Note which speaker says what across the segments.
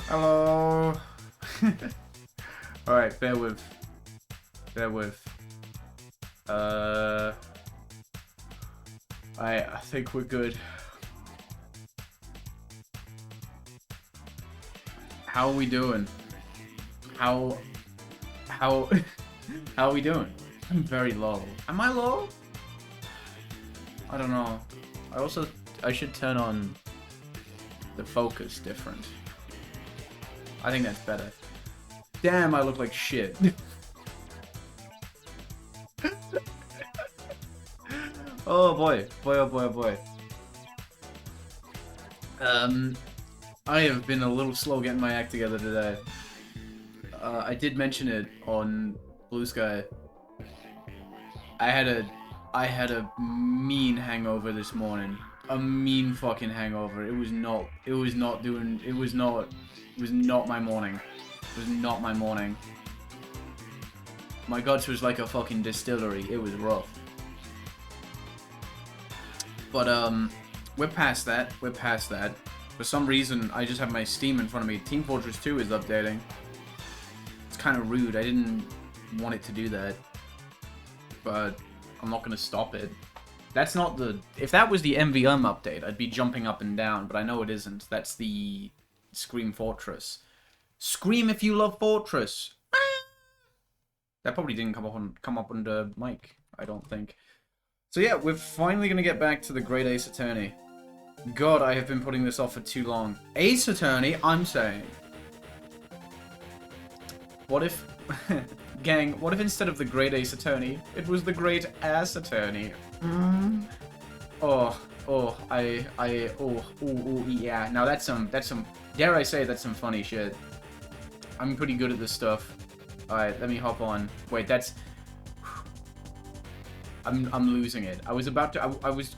Speaker 1: Hello. Alright, bear with. I think we're good. How are we doing? How how are we doing? I'm very low. Am I low? I don't know. I should turn on the focus different. I think that's better. Damn, I look like shit. Oh boy. Oh boy. I have been a little slow getting my act together today. I did mention it on Blue Sky. I had a mean hangover this morning. A mean fucking hangover. It was not my morning. It was not my morning. My guts was like a fucking distillery. It was rough. But, we're past that. For some reason, I just have my Steam in front of me. Team Fortress 2 is updating. It's kind of rude. I didn't want it to do that. But I'm not going to stop it. That's not the... If that was the MVM update, I'd be jumping up and down. But I know it isn't. That's the Scream Fortress. Scream if you love Fortress! That probably didn't come up under mic, I don't think. So yeah, we're finally going to get back to the Great Ace Attorney. God, I have been putting this off for too long. Ace Attorney, I'm saying. What if... Gang, what if instead of the Great Ace Attorney, it was the Great Ass Attorney? Yeah. Now that's some, dare I say, that's some funny shit. I'm pretty good at this stuff. Alright, let me hop on. Wait, that's... I'm losing it. I was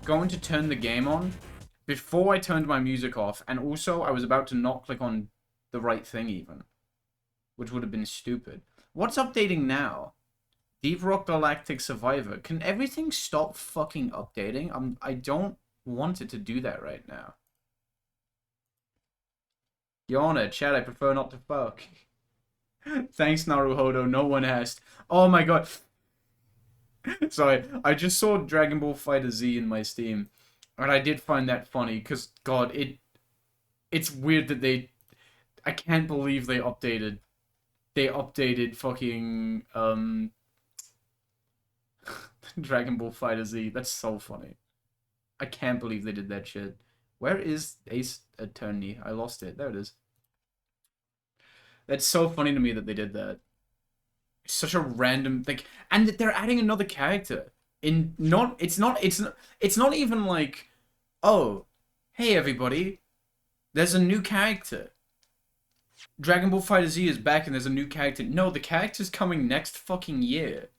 Speaker 1: going to turn the game on before I turned my music off, and also I was about to not click on the right thing even, which would have been stupid. What's updating now? Deep Rock Galactic Survivor. Can everything stop fucking updating? I don't want it to do that right now. Yona, chat, I prefer not to fuck. Thanks, Naruhodo. No one asked. Oh my god. Sorry, I just saw Dragon Ball FighterZ in my Steam, and I did find that funny, because, God, it's weird that I can't believe they updated fucking, Dragon Ball FighterZ. That's so funny. I can't believe they did that shit. Where is Ace Attorney? I lost it. There it is. That's so funny to me that they did that. Such a random like, and that they're adding another character in. It's not even like, oh, hey everybody, there's a new character. Dragon Ball FighterZ is back and there's a new character. No, the character's coming next fucking year.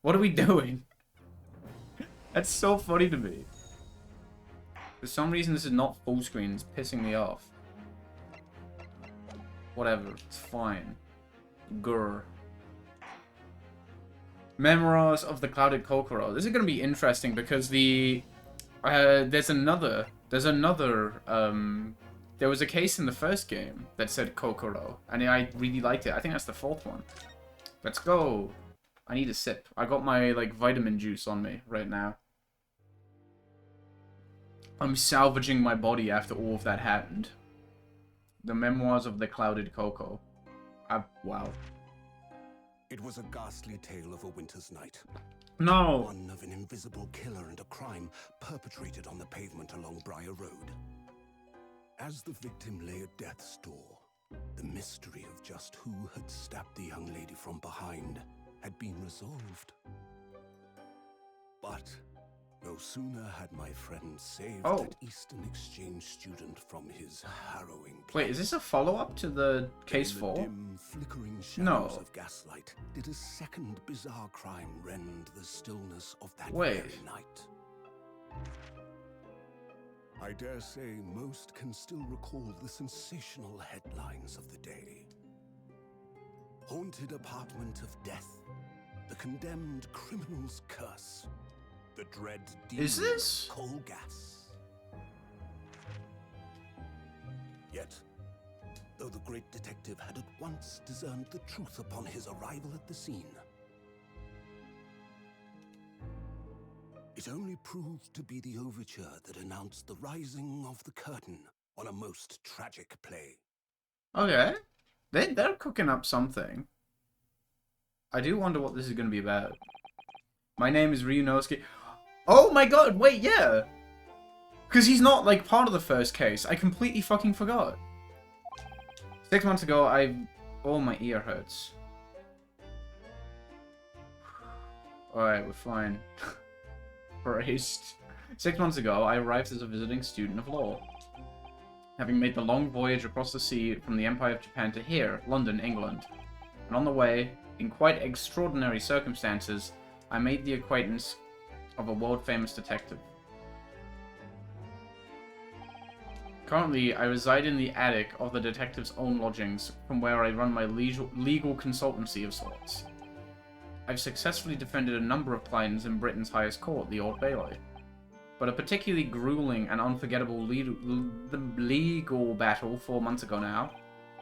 Speaker 1: What are we doing? That's so funny to me. For some reason this is not full screen. It's pissing me off. Whatever, it's fine. Grr. Memoirs of the Clouded Kokoro. This is going to be interesting because there was a case in the first game that said Kokoro, and I really liked it. I think that's the fourth one. Let's go. I need a sip. I got my, like, vitamin juice on me right now. I'm salvaging my body after all of that happened. The Memoirs of the Clouded Coco. Wow.
Speaker 2: It was a ghastly tale of a winter's night.
Speaker 1: No.
Speaker 2: One of an invisible killer and a crime perpetrated on the pavement along Briar Road. As the victim lay at death's door, the mystery of just who had stabbed the young lady from behind had been resolved. But No sooner had my friend saved
Speaker 1: Oh.
Speaker 2: that Eastern exchange student from his harrowing
Speaker 1: Wait, is this a follow-up to the case
Speaker 2: in
Speaker 1: 4?
Speaker 2: the dim, flickering shadows
Speaker 1: No.
Speaker 2: of gaslight, did a second bizarre crime rend the stillness of that
Speaker 1: Wait.
Speaker 2: very night. I dare say most can still recall the sensational headlines of the day. Haunted apartment of death. The condemned criminal's curse. The dread demon
Speaker 1: Is this?
Speaker 2: of coal gas. Yet, though the great detective had at once discerned the truth upon his arrival at the scene, it only proved to be the overture that announced the rising of the curtain on a most tragic play.
Speaker 1: Okay. They're cooking up something. I do wonder what this is going to be about. My name is Ryunosuke. Oh my god, wait, yeah! Because he's not, like, part of the first case. I completely fucking forgot. 6 months ago, oh, my ear hurts. Alright, we're fine. Christ. 6 months ago, I arrived as a visiting student of law. Having made the long voyage across the sea from the Empire of Japan to here, London, England. And on the way, in quite extraordinary circumstances, I made the acquaintance of a world-famous detective. Currently, I reside in the attic of the detective's own lodgings, from where I run my legal consultancy of sorts. I've successfully defended a number of clients in Britain's highest court, the Old Bailey. But a particularly grueling and unforgettable legal battle 4 months ago now.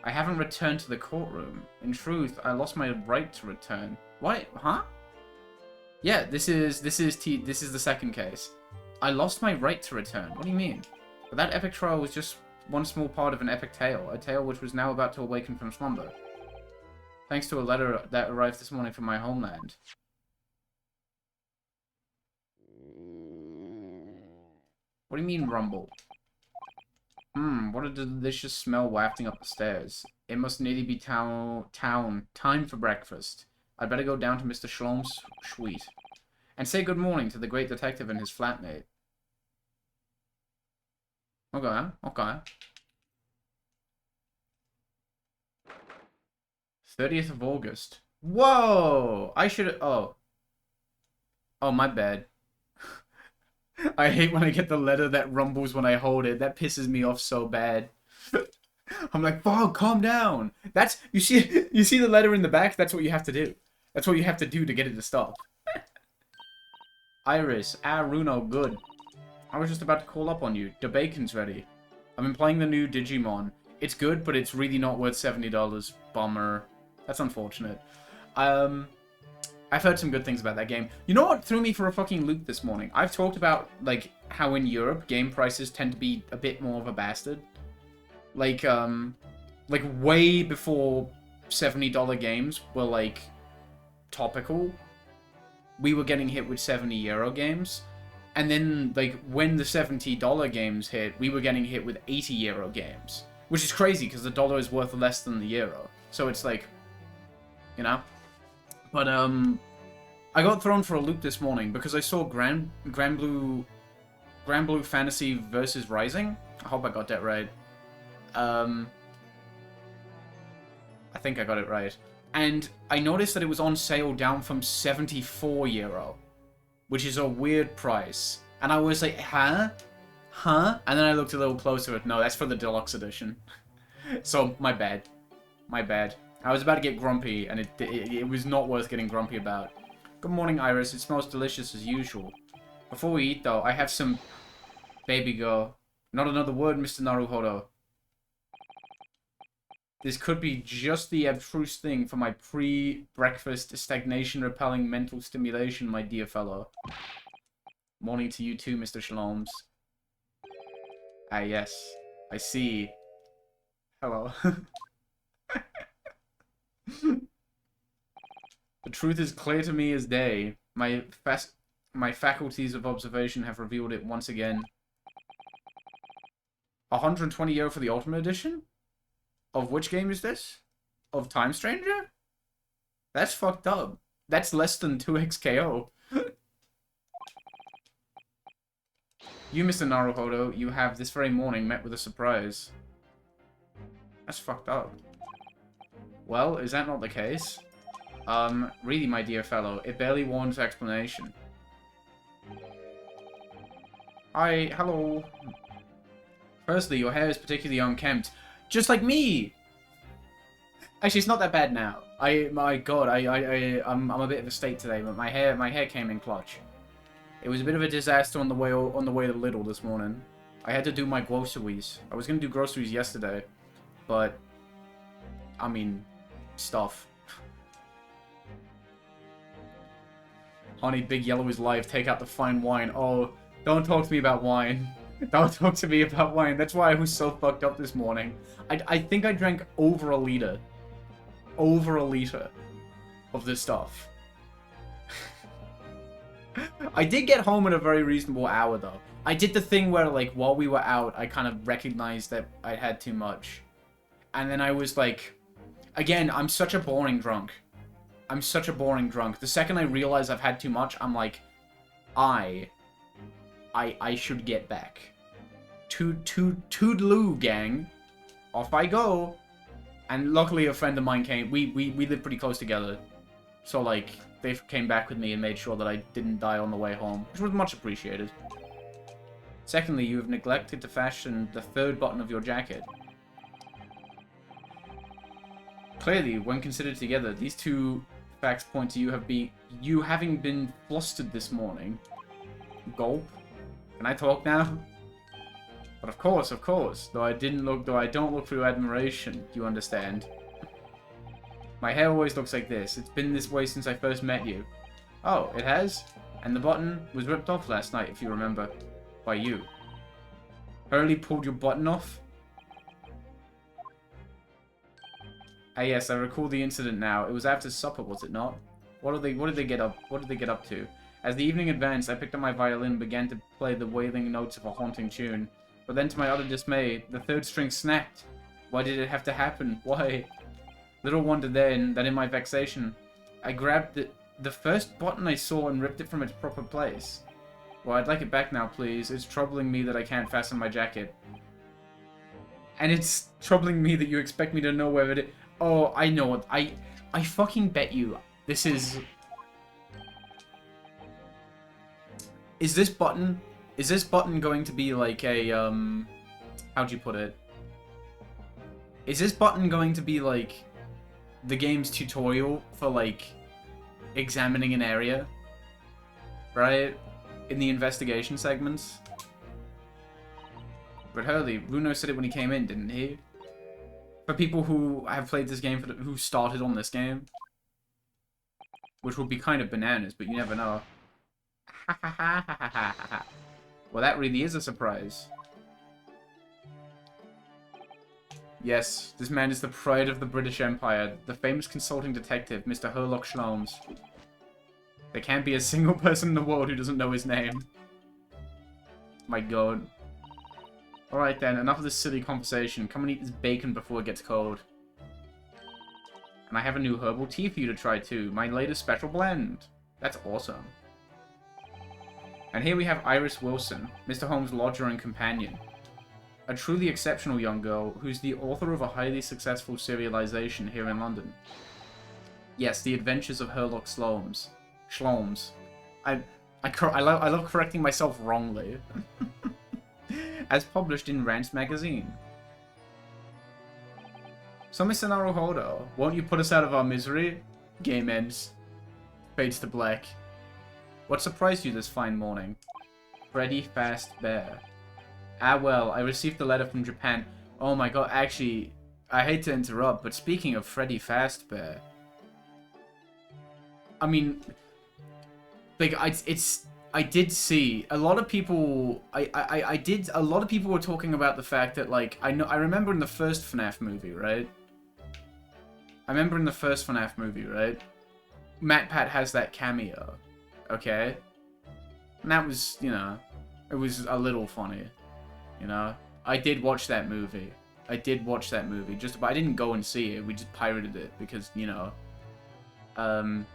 Speaker 1: I haven't returned to the courtroom. In truth, I lost my right to return. What? Huh? Yeah, this is the second case. I lost my right to return. What do you mean? But that epic trial was just one small part of an epic tale, a tale which was now about to awaken from slumber. Thanks to a letter that arrived this morning from my homeland. What do you mean, rumble? What a delicious smell wafting up the stairs. It must nearly be time for breakfast. I'd better go down to Mr. Shlom's suite and say good morning to the great detective and his flatmate. Okay, okay. 30th of August. Whoa! I should... Oh. Oh, my bad. I hate when I get the letter that rumbles when I hold it. That pisses me off so bad. I'm like, Fog, calm down. That's... You see the letter in the back? That's what you have to do. That's what you have to do to get it to stop. Iris. Runo, good. I was just about to call up on you. The bacon's ready. I've been playing the new Digimon. It's good, but it's really not worth $70. Bummer. That's unfortunate. I've heard some good things about that game. You know what threw me for a fucking loop this morning? I've talked about, like, how in Europe game prices tend to be a bit more of a bastard. Like way before $70 games were, like, topical. We were getting hit with €70 games. And then, like, when the $70 games hit, we were getting hit with €80 games. Which is crazy, because the dollar is worth less than the euro. So it's like, you know? But, I got thrown for a loop this morning because I saw Grand Blue Fantasy versus Rising. I hope I got that right. I think I got it right. And I noticed that it was on sale down from €74, which is a weird price. And I was like, huh? Huh? And then I looked a little closer. No, that's for the deluxe edition. So, my bad. My bad. I was about to get grumpy, and it was not worth getting grumpy about. Good morning, Iris. It smells delicious as usual. Before we eat, though, I have some... Baby girl. Not another word, Mr. Naruhodo. This could be just the abstruse thing for my pre-breakfast stagnation-repelling mental stimulation, my dear fellow. Morning to you too, Mr. Shaloms. Ah, yes. I see. Hello. The truth is clear to me as day. My faculties of observation have revealed it once again. €120 for the Ultimate Edition? Of which game is this? Of Time Stranger? That's fucked up. That's less than 2x KO. You, Mr. Naruhodo, you have this very morning met with a surprise. That's fucked up. Well, is that not the case? Really, my dear fellow, it barely warrants explanation. Hi, hello. Firstly, your hair is particularly unkempt. Just like me! Actually, it's not that bad now. My god, I'm a bit of a state today, but my hair came in clutch. It was a bit of a disaster on the way to Lidl this morning. I had to do my groceries. I was gonna do groceries yesterday, but I mean, stuff. Honey, Big Yellow is live. Take out the fine wine. Oh, don't talk to me about wine. Don't talk to me about wine. That's why I was so fucked up this morning. I think I drank over a liter. Over a liter of this stuff. I did get home at a very reasonable hour, though. I did the thing where, like, while we were out, I kind of recognized that I had too much. And then I was like... Again, I'm such a boring drunk. I'm such a boring drunk. The second I realize I've had too much, I'm like... I should get back. Toodaloo, gang. Off I go. And luckily a friend of mine came. We live pretty close together. So, like... They came back with me and made sure that I didn't die on the way home, which was much appreciated. Secondly, you have neglected to fashion the third button of your jacket. Clearly, when considered together, these two facts point to you having been flustered this morning. Gulp. Can I talk now? But of course, though I don't look for your admiration, you understand. My hair always looks like this. It's been this way since I first met you. Oh, it has? And the button was ripped off last night, if you remember. By you. Hurley pulled your button off? Ah yes, I recall the incident now. It was after supper, was it not? What did they get up to? As the evening advanced, I picked up my violin and began to play the wailing notes of a haunting tune. But then to my utter dismay, the third string snapped. Why did it have to happen? Why? Little wonder then that in my vexation, I grabbed the first button I saw and ripped it from its proper place. Well, I'd like it back now, please. It's troubling me that I can't fasten my jacket. And it's troubling me that you expect me to know where it is. Oh, I know what. I fucking bet you this is... Is this button going to be like a, how'd you put it? Is this button going to be like... the game's tutorial for, like, examining an area, right? In the investigation segments. But Hurley, Bruno said it when he came in, didn't he? For people who have played this game, who started on this game. Which would be kind of bananas, but you never know. Well, that really is a surprise. Yes, this man is the pride of the British Empire, the famous consulting detective, Mr. Herlock Sholmes. There can't be a single person in the world who doesn't know his name. My god. Alright then, enough of this silly conversation. Come and eat this bacon before it gets cold. And I have a new herbal tea for you to try too, my latest special blend. That's awesome. And here we have Iris Wilson, Mr. Holmes' lodger and companion. A truly exceptional young girl who's the author of a highly successful serialization here in London. Yes, The Adventures of Herlock Sholmes. I love correcting myself wrongly. As published in Rants magazine. So, Mr. Naruhodo, won't you put us out of our misery? Game ends. Fades to black. What surprised you this fine morning? Freddy Fazbear. Ah, well, I received the letter from Japan. Oh my god, actually, I hate to interrupt, but speaking of Freddy Fazbear... I mean... Like, I did see a lot of people... A lot of people were talking about the fact that, like, I remember in the first FNAF movie, right? MatPat has that cameo, okay? And that was, you know, it was a little funny. You know, I did watch that movie. I didn't go and see it. We just pirated it because, you know, and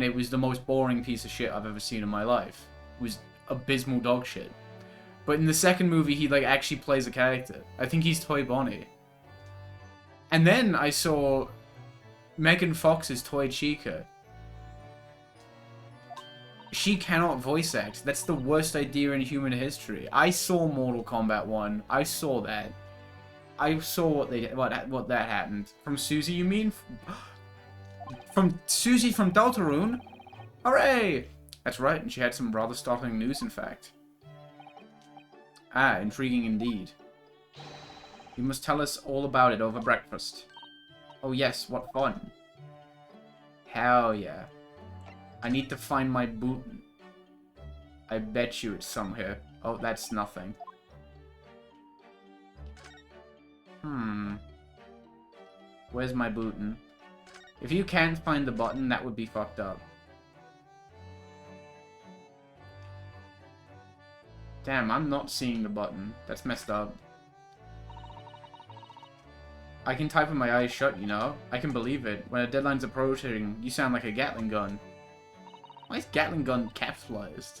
Speaker 1: it was the most boring piece of shit I've ever seen in my life. It was abysmal dog shit. But in the second movie, he, like, actually plays a character. I think he's Toy Bonnie. And then I saw Megan Fox's Toy Chica. She cannot voice act. That's the worst idea in human history. I saw Mortal Kombat 1. I saw that. I saw what that happened. From Susie, you mean? From Susie from Deltarune? Hooray! That's right, and she had some rather startling news, in fact. Ah, intriguing indeed. You must tell us all about it over breakfast. Oh yes, what fun. Hell yeah. I need to find my boot. I bet you it's somewhere. Oh, that's nothing. Where's my bootin'? If you can't find the button, that would be fucked up. Damn, I'm not seeing the button. That's messed up. I can type with my eyes shut, you know? I can believe it. When a deadline's approaching, you sound like a Gatling gun. Why is Gatling gun capitalized?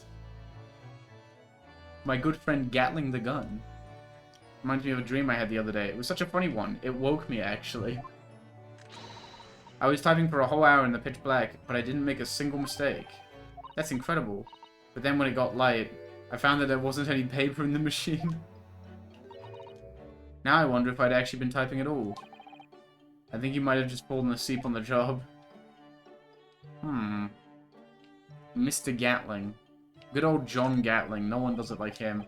Speaker 1: My good friend Gatling the gun. Reminds me of a dream I had the other day. It was such a funny one. It woke me, actually. I was typing for a whole hour in the pitch black, but I didn't make a single mistake. That's incredible. But then when it got light, I found that there wasn't any paper in the machine. Now I wonder if I'd actually been typing at all. I think you might have just fallen asleep on the job. Mr. Gatling. Good old John Gatling. No one does it like him.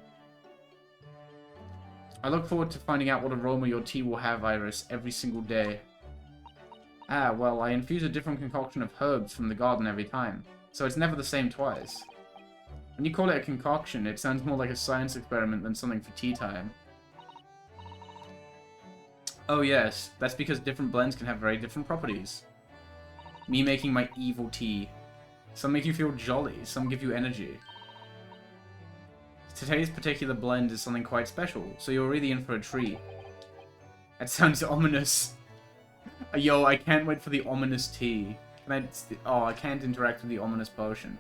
Speaker 1: I look forward to finding out what aroma your tea will have, Iris, every single day. Ah, well, I infuse a different concoction of herbs from the garden every time, so it's never the same twice. When you call it a concoction, it sounds more like a science experiment than something for tea time. Oh yes, that's because different blends can have very different properties. Me making my evil tea. Some make you feel jolly, some give you energy. Today's particular blend is something quite special, so you're really in for a treat. That sounds ominous. Yo, I can't wait for the ominous tea. Oh, I can't interact with the ominous potion.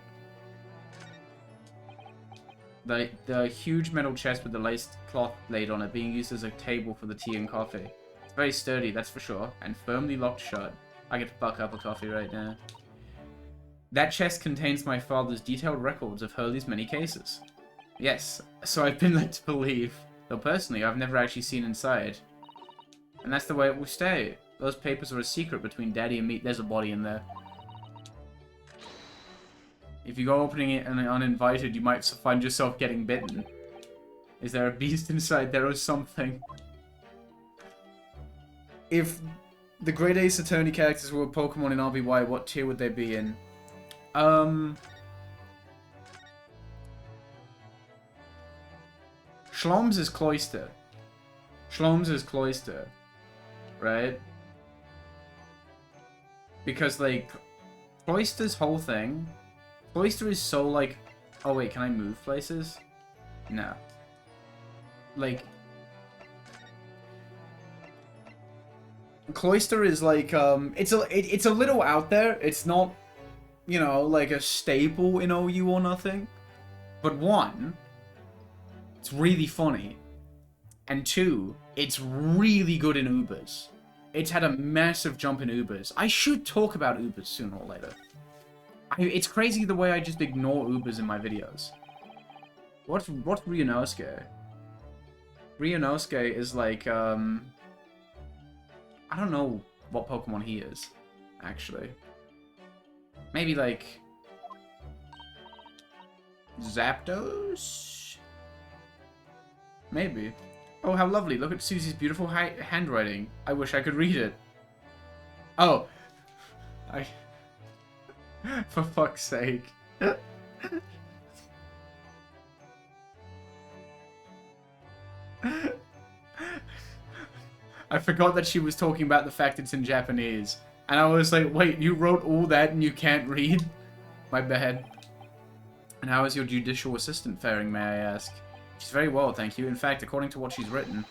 Speaker 1: The huge metal chest with the laced cloth laid on it being used as a table for the tea and coffee. It's very sturdy, that's for sure, and firmly locked shut. I could fuck up a coffee right now. That chest contains my father's detailed records of Hurley's many cases. Yes, so I've been led to believe, though personally I've never actually seen inside. And that's the way it will stay. Those papers are a secret between Daddy and me. There's a body in there. If you go opening it and uninvited, you might find yourself getting bitten. Is there a beast inside there or something? If the Great Ace Attorney characters were Pokemon in RBY, what tier would they be in? Schloms is Cloyster. Schloms is Cloyster. Right? Because, like, Cloyster's whole thing... Cloyster is so, like... Oh, wait, can I move places? No. Like... Cloyster is, like, it's a little out there. It's not, you know, like a staple in OU or nothing. But one, it's really funny. And two, it's really good in Ubers. It's had a massive jump in Ubers. I should talk about Ubers sooner or later. It's crazy the way I just ignore Ubers in my videos. What's Ryunosuke? Ryunosuke is like, I don't know what Pokemon he is, actually. Maybe like... Zapdos? Maybe. Oh, how lovely. Look at Susie's beautiful handwriting. I wish I could read it. Oh. For fuck's sake. I forgot that she was talking about the fact it's in Japanese. And I was like, wait, you wrote all that and you can't read? My bad. And how is your judicial assistant faring, may I ask? She's very well, thank you. In fact, according to what she's written,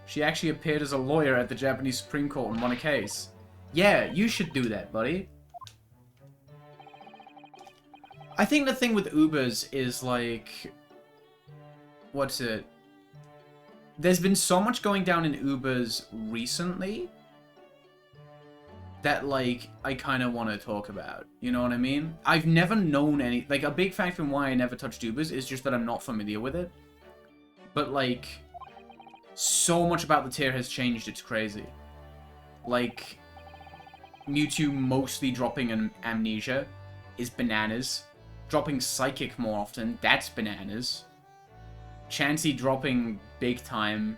Speaker 1: she actually appeared as a lawyer at the Japanese Supreme Court and won a case. Yeah, you should do that, buddy. I think the thing with Ubers is, like... what's it? There's been so much going down in Ubers recently that, like, I kind of want to talk about. You know what I mean? I've never known any... Like, a big factor in why I never touched Ubers is just that I'm not familiar with it. But, like, so much about the tier has changed, it's crazy. Like, Mewtwo mostly dropping an Amnesia is bananas. Dropping Psychic more often, that's bananas. Chansey dropping big time.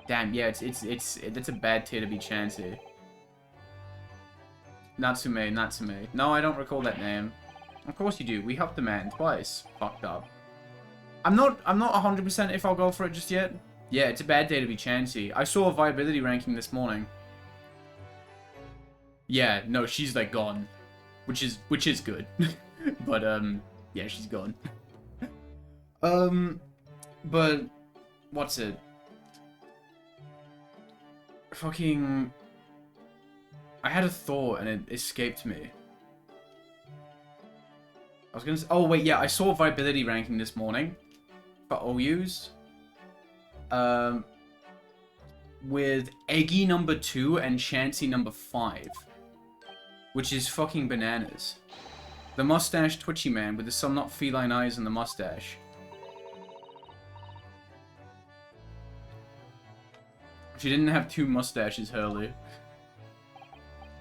Speaker 1: Damn, yeah, that's a bad tier to be Chansey. Natsume. No, I don't recall that name. Of course you do. We helped the man twice. Fucked up. I'm not 100% if I'll go for it just yet. Yeah, it's a bad day to be Chansey. I saw a viability ranking this morning. Yeah, no, she's like gone. Which is good. But yeah, she's gone. But what's it? Fucking... I had a thought and it escaped me. I was gonna say... Oh, wait, yeah, I saw a viability ranking this morning for OUs. With Eggy number 2 and Chansey number 5. Which is fucking bananas. The mustache twitchy man with the somewhat feline eyes and the mustache. She didn't have 2 mustaches, Hurley.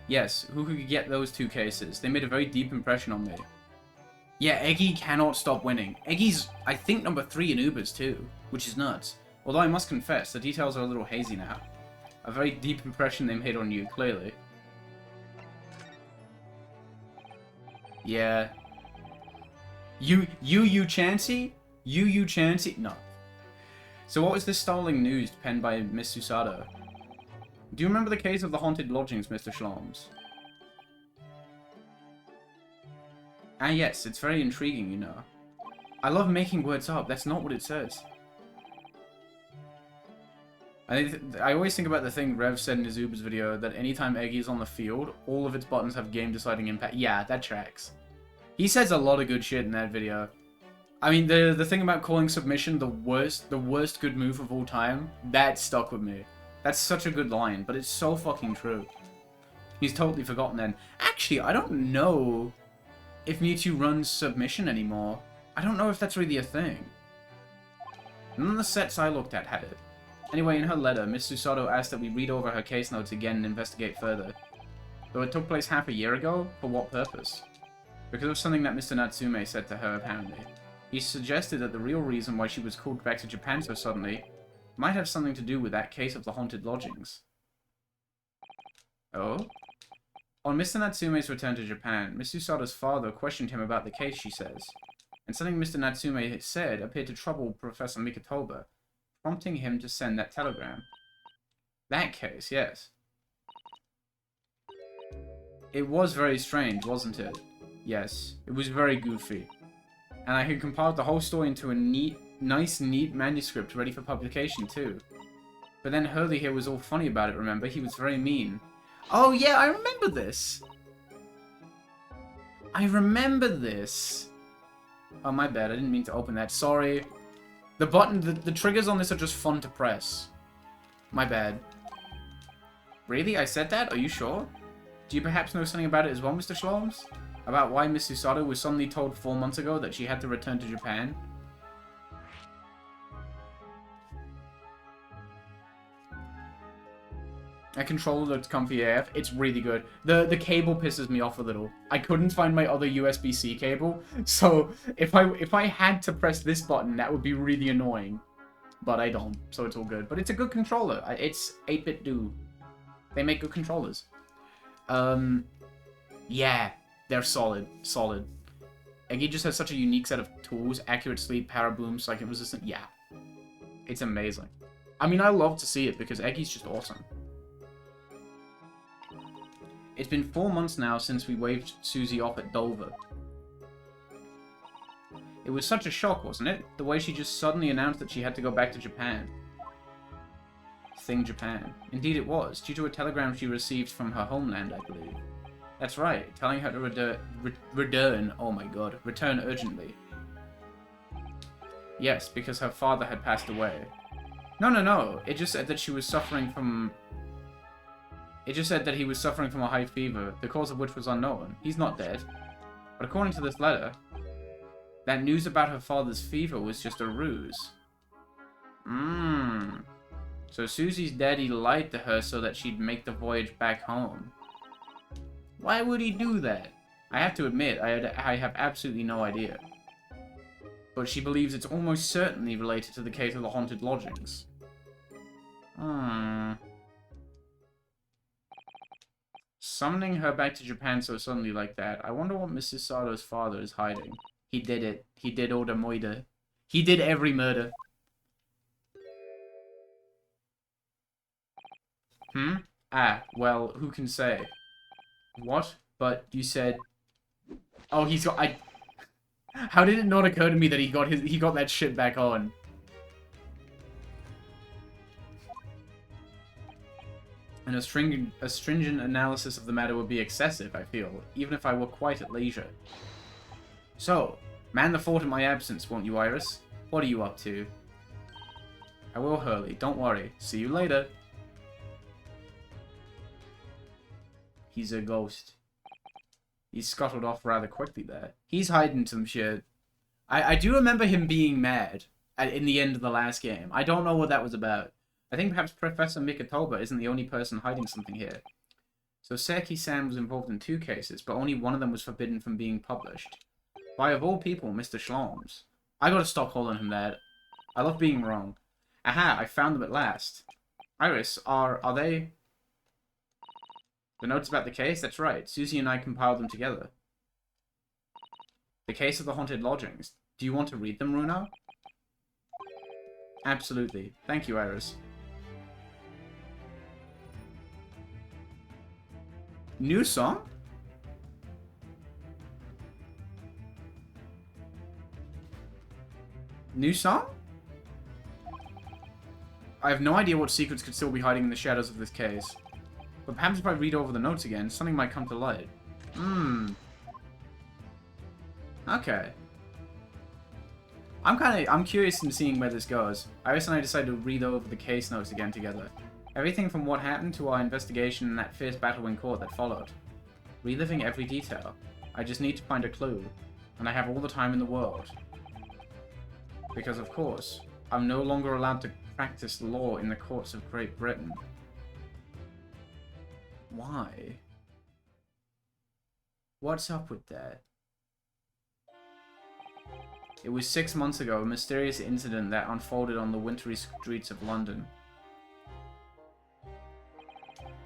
Speaker 1: Yes, who could get those 2 cases? They made a very deep impression on me. Yeah, Eggy cannot stop winning. Eggy's, I think, number 3 in Ubers, too. Which is nuts. Although I must confess, the details are a little hazy now. A very deep impression they made on you, clearly. Yeah. You Chansey? You Chansey? No. So what was this startling news penned by Miss Susato? Do you remember the case of the haunted lodgings, Mr. Schloms? Ah yes, it's very intriguing, you know. I love making words up, that's not what it says. I always think about the thing Rev said in his Ubers video, that anytime Eggy is on the field, all of its buttons have game-deciding impact. Yeah, that tracks. He says a lot of good shit in that video. I mean, the thing about calling submission the worst good move of all time, that stuck with me. That's such a good line, but it's so fucking true. He's totally forgotten then. Actually, I don't know if Mewtwo runs submission anymore. I don't know if that's really a thing. None of the sets I looked at had it. Anyway, in her letter, Miss Susato asked that we read over her case notes again and investigate further. Though it took place half a year ago, for what purpose? Because of something that Mr. Natsume said to her, apparently. He suggested that the real reason why she was called back to Japan so suddenly might have something to do with that case of the haunted lodgings. Oh? On Mr. Natsume's return to Japan, Miss Susato's father questioned him about the case, she says. And something Mr. Natsume said appeared to trouble Professor Mikotoba, prompting him to send that telegram. That case, yes. It was very strange, wasn't it? Yes, it was very goofy. And I had compiled the whole story into a nice, neat manuscript ready for publication, too. But then Hurley here was all funny about it, remember? He was very mean. Oh, yeah, I remember this! I remember this! Oh, my bad, I didn't mean to open that. Sorry. The button, the triggers on this are just fun to press. My bad. Really? I said that? Are you sure? Do you perhaps know something about it as well, Mr. Schloms? About why Miss Susato was suddenly told 4 months ago that she had to return to Japan? That controller looks comfy AF. It's really good. The cable pisses me off a little. I couldn't find my other USB-C cable, so if I had to press this button, that would be really annoying. But I don't, so it's all good. But it's a good controller. It's 8-bit do. They make good controllers. Yeah, they're solid. Solid. Eggy just has such a unique set of tools. Accurate sleep, power boom, psychic resistant. Yeah. It's amazing. I mean, I love to see it because Eggy's just awesome. It's been 4 months now since we waved Susie off at Dover. It was such a shock, wasn't it? The way she just suddenly announced that she had to go back to Japan. Thing Japan. Indeed it was, due to a telegram she received from her homeland, I believe. That's right, telling her to return, oh my god, return urgently. Yes, because her father had passed away. No. It just said that she was suffering from... It just said that he was suffering from a high fever, the cause of which was unknown. He's not dead. But according to this letter, that news about her father's fever was just a ruse. So Susie's daddy lied to her so that she'd make the voyage back home. Why would he do that? I have to admit, I have absolutely no idea. But she believes it's almost certainly related to the case of the haunted lodgings. Summoning her back to Japan so suddenly like that, I wonder what Mrs. Sato's father is hiding. He did it. He did all the murder. He did every murder. Well, who can say? What? But you said... Oh, he's got... How did it not occur to me that he got that shit back on? And a stringent analysis of the matter would be excessive, I feel, even if I were quite at leisure. So, man the fort in my absence, won't you, Iris? What are you up to? I will, Hurley. Don't worry. See you later. He's a ghost. He scuttled off rather quickly there. He's hiding some shit. I do remember him being mad in the end of the last game. I don't know what that was about. I think perhaps Professor Mikatoba isn't the only person hiding something here. So Seki-san was involved in 2 cases, but only one of them was forbidden from being published. By, of all people, Mr. Schlom's. I gotta stop calling him that. I love being wrong. Aha, I found them at last. Iris, are they... The notes about the case? That's right. Susie and I compiled them together. The case of the haunted lodgings. Do you want to read them, Runa? Absolutely. Thank you, Iris. New song? New song? I have no idea what secrets could still be hiding in the shadows of this case. But perhaps if I read over the notes again, something might come to light. Okay. I'm curious in seeing where this goes. Iris and I decided to read over the case notes again together. Everything from what happened to our investigation and that fierce battle in court that followed. Reliving every detail. I just need to find a clue. And I have all the time in the world. Because of course, I'm no longer allowed to practice law in the courts of Great Britain. Why? What's up with that? It was 6 months ago, a mysterious incident that unfolded on the wintry streets of London.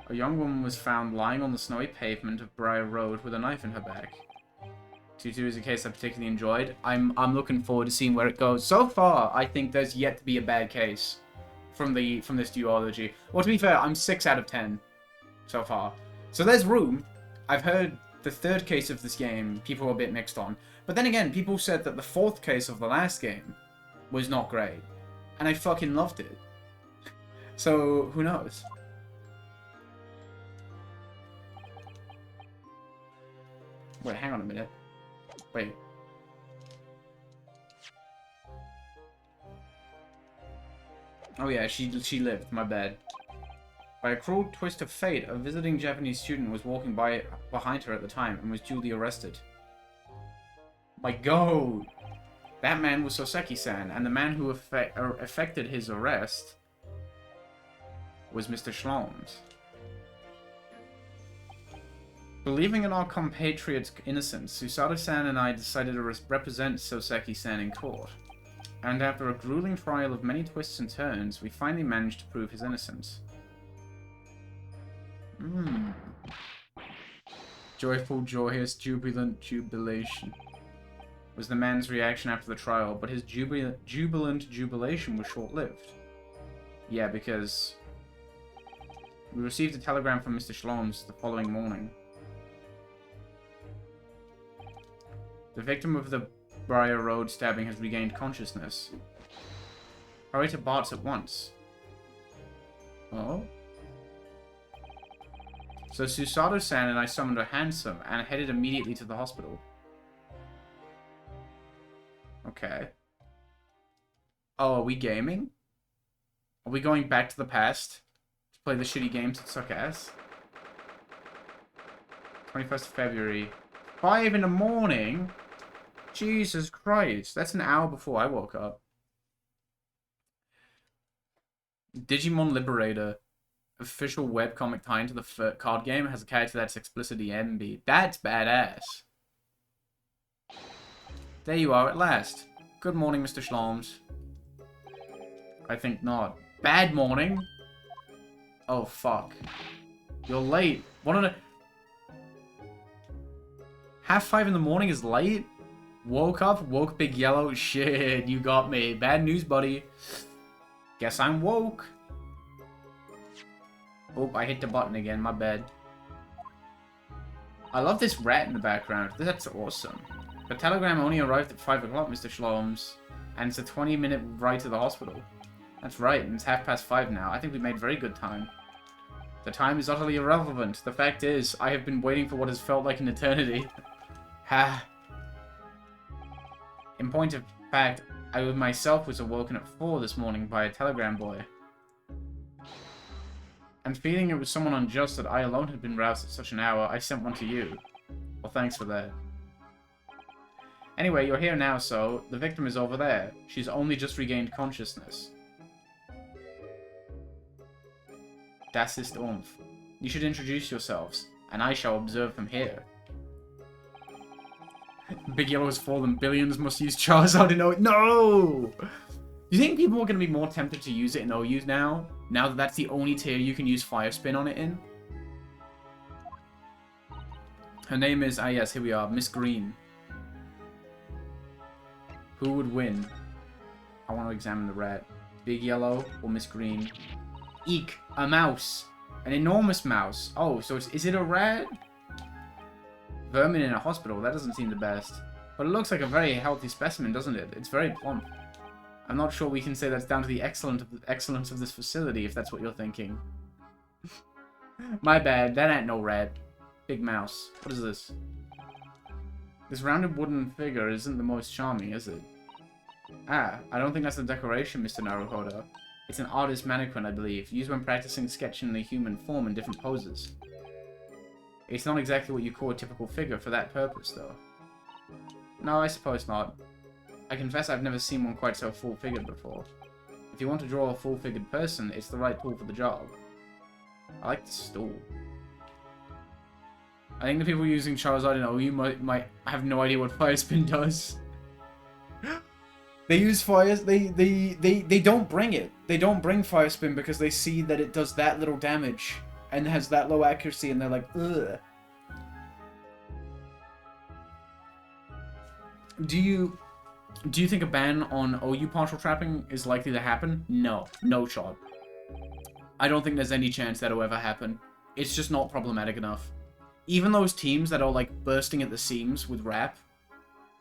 Speaker 1: A young woman was found lying on the snowy pavement of Briar Road with a knife in her back. 2-2 is a case I particularly enjoyed. I'm looking forward to seeing where it goes. So far, I think there's yet to be a bad case from this duology. Well, to be fair, I'm 6 out of 10 so far. So there's room. I've heard the 3rd case of this game, people were a bit mixed on. But then again, people said that the 4th case of the last game was not great. And I fucking loved it. So, who knows? Wait, hang on a minute. Wait. Oh yeah, she lived, my bad. By a cruel twist of fate, a visiting Japanese student was walking behind her at the time and was duly arrested. My god! That man was Soseki-san, and the man who effected his arrest was Mr. Schlom's. Believing in our compatriot's innocence, Susato-san and I decided to represent Soseki-san in court. And after a grueling trial of many twists and turns, we finally managed to prove his innocence. Joyful, joyous, jubilant jubilation was the man's reaction after the trial, but his jubilant jubilation was short-lived. Yeah, because we received a telegram from Mr. Schlom's the following morning. The victim of the Briar Road stabbing has regained consciousness. Hurry to Bart's at once. Oh? So Susato-san and I summoned a hansom and headed immediately to the hospital. Okay. Oh, are we gaming? Are we going back to the past to play the shitty games that suck ass? 21st of February. 5 in the morning? Jesus Christ. That's an hour before I woke up. Digimon Liberator. Official webcomic tie into the card game has a character that's explicitly MB. That's badass. There you are at last. Good morning, Mr. Schloms. I think not. Bad morning? Oh, fuck. You're late. What on a... 5:30 in the morning is late? Woke Big Yellow? Shit, you got me. Bad news, buddy. Guess I'm woke. Oh, I hit the button again. My bad. I love this rat in the background. That's awesome. The telegram only arrived at 5 o'clock, Mr. Schloms. And it's a 20-minute ride to the hospital. That's right, and it's 5:30 now. I think we made very good time. The time is utterly irrelevant. The fact is, I have been waiting for what has felt like an eternity. Ha. In point of fact, I myself was awoken at 4 this morning by a telegram boy. And feeling it was someone unjust that I alone had been roused at such an hour, I sent one to you. Well, thanks for that. Anyway, you're here now, so the victim is over there. She's only just regained consciousness. Das ist Umf. You should introduce yourselves, and I shall observe from here. Big Yellow has fallen. Billions must use Charizard in OU. No! You think people are going to be more tempted to use it in OU now? Now that that's the only tier you can use Fire Spin on it in? Her name is, yes, here we are, Miss Green. Who would win? I want to examine the rat. Big Yellow or Miss Green? Eek, a mouse. An enormous mouse. Oh, so is it a rat? Vermin in a hospital, that doesn't seem the best. But it looks like a very healthy specimen, doesn't it? It's very plump. I'm not sure we can say that's down to the excellence of this facility, if that's what you're thinking. My bad, that ain't no rat. Big mouse. What is this? This rounded wooden figure isn't the most charming, is it? Ah, I don't think that's a decoration, Mr. Naruhodo. It's an artist mannequin, I believe, used when practicing sketching the human form in different poses. It's not exactly what you call a typical figure for that purpose, though. No, I suppose not. I confess I've never seen one quite so full-figured before. If you want to draw a full-figured person, it's the right tool for the job. I like the stool. I think the people using Charizard in OU might have no idea what Fire Spin does. They use Fire... They don't bring it. They don't bring Fire Spin because they see that it does that little damage and has that low accuracy, and they're like, ugh. Do you think a ban on OU partial trapping is likely to happen? No. No shot. I don't think there's any chance that'll ever happen. It's just not problematic enough. Even those teams that are, like, bursting at the seams with rap,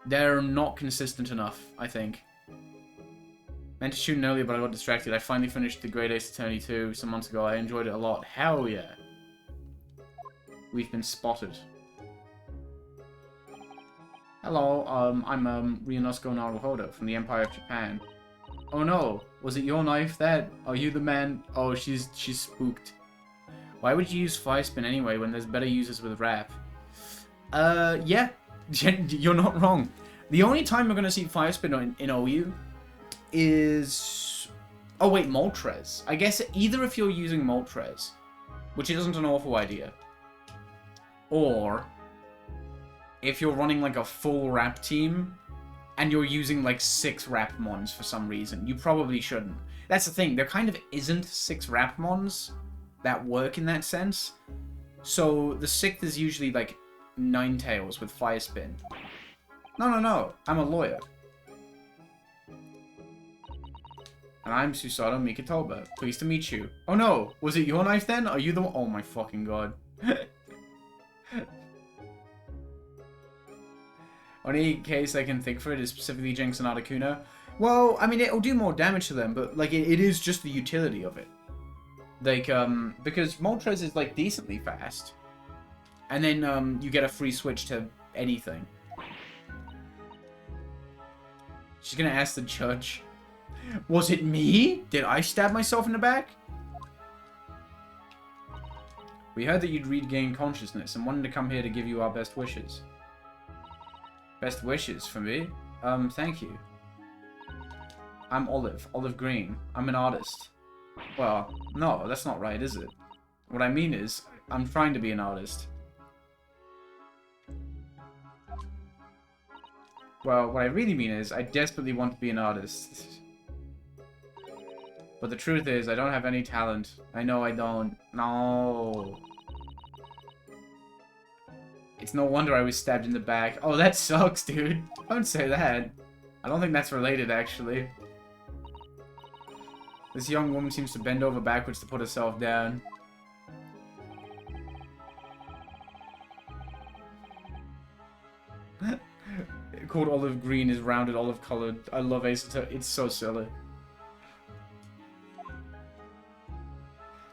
Speaker 1: they're not consistent enough, I think. Meant to shoot in earlier, but I got distracted. I finally finished the Great Ace Attorney 2 some months ago. I enjoyed it a lot. Hell yeah. We've been spotted. Hello, I'm Ryunosuke Naruhodo from the Empire of Japan. Oh no, was it your knife that? Are you the man? Oh, she's spooked. Why would you use Fire Spin anyway when there's better users with Rap? Yeah, you're not wrong. The only time we're gonna see Fire Spin in OU is... Oh wait, Moltres. I guess either if you're using Moltres, which isn't an awful idea, or if you're running like a full Rap team and you're using like 6 Rapmons for some reason. You probably shouldn't. That's the thing, there kind of isn't 6 Rapmons that work in that sense. So the 6th is usually like Ninetales with Fire Spin. No, I'm a lawyer. And I'm Susato Mikitoba. Pleased to meet you. Oh no, was it your knife then? Are you the one? Oh my fucking god. Only case I can think for it is specifically Jinx and Articuno. Well, I mean, it'll do more damage to them, but, like, it is just the utility of it. Like, because Moltres is, like, decently fast. And then, you get a free switch to anything. She's gonna ask the judge. Was it me? Did I stab myself in the back? We heard that you'd regained consciousness and wanted to come here to give you our best wishes. Best wishes for me? Thank you. I'm Olive Green. I'm an artist. Well, no, that's not right, is it? What I mean is, I'm trying to be an artist. Well, what I really mean is, I desperately want to be an artist. But the truth is, I don't have any talent. I know I don't. No. It's no wonder I was stabbed in the back. Oh, that sucks, dude. Don't say that. I don't think that's related, actually. This young woman seems to bend over backwards to put herself down. Called olive green is rounded olive colored. I love Ace Attorney. It's so silly.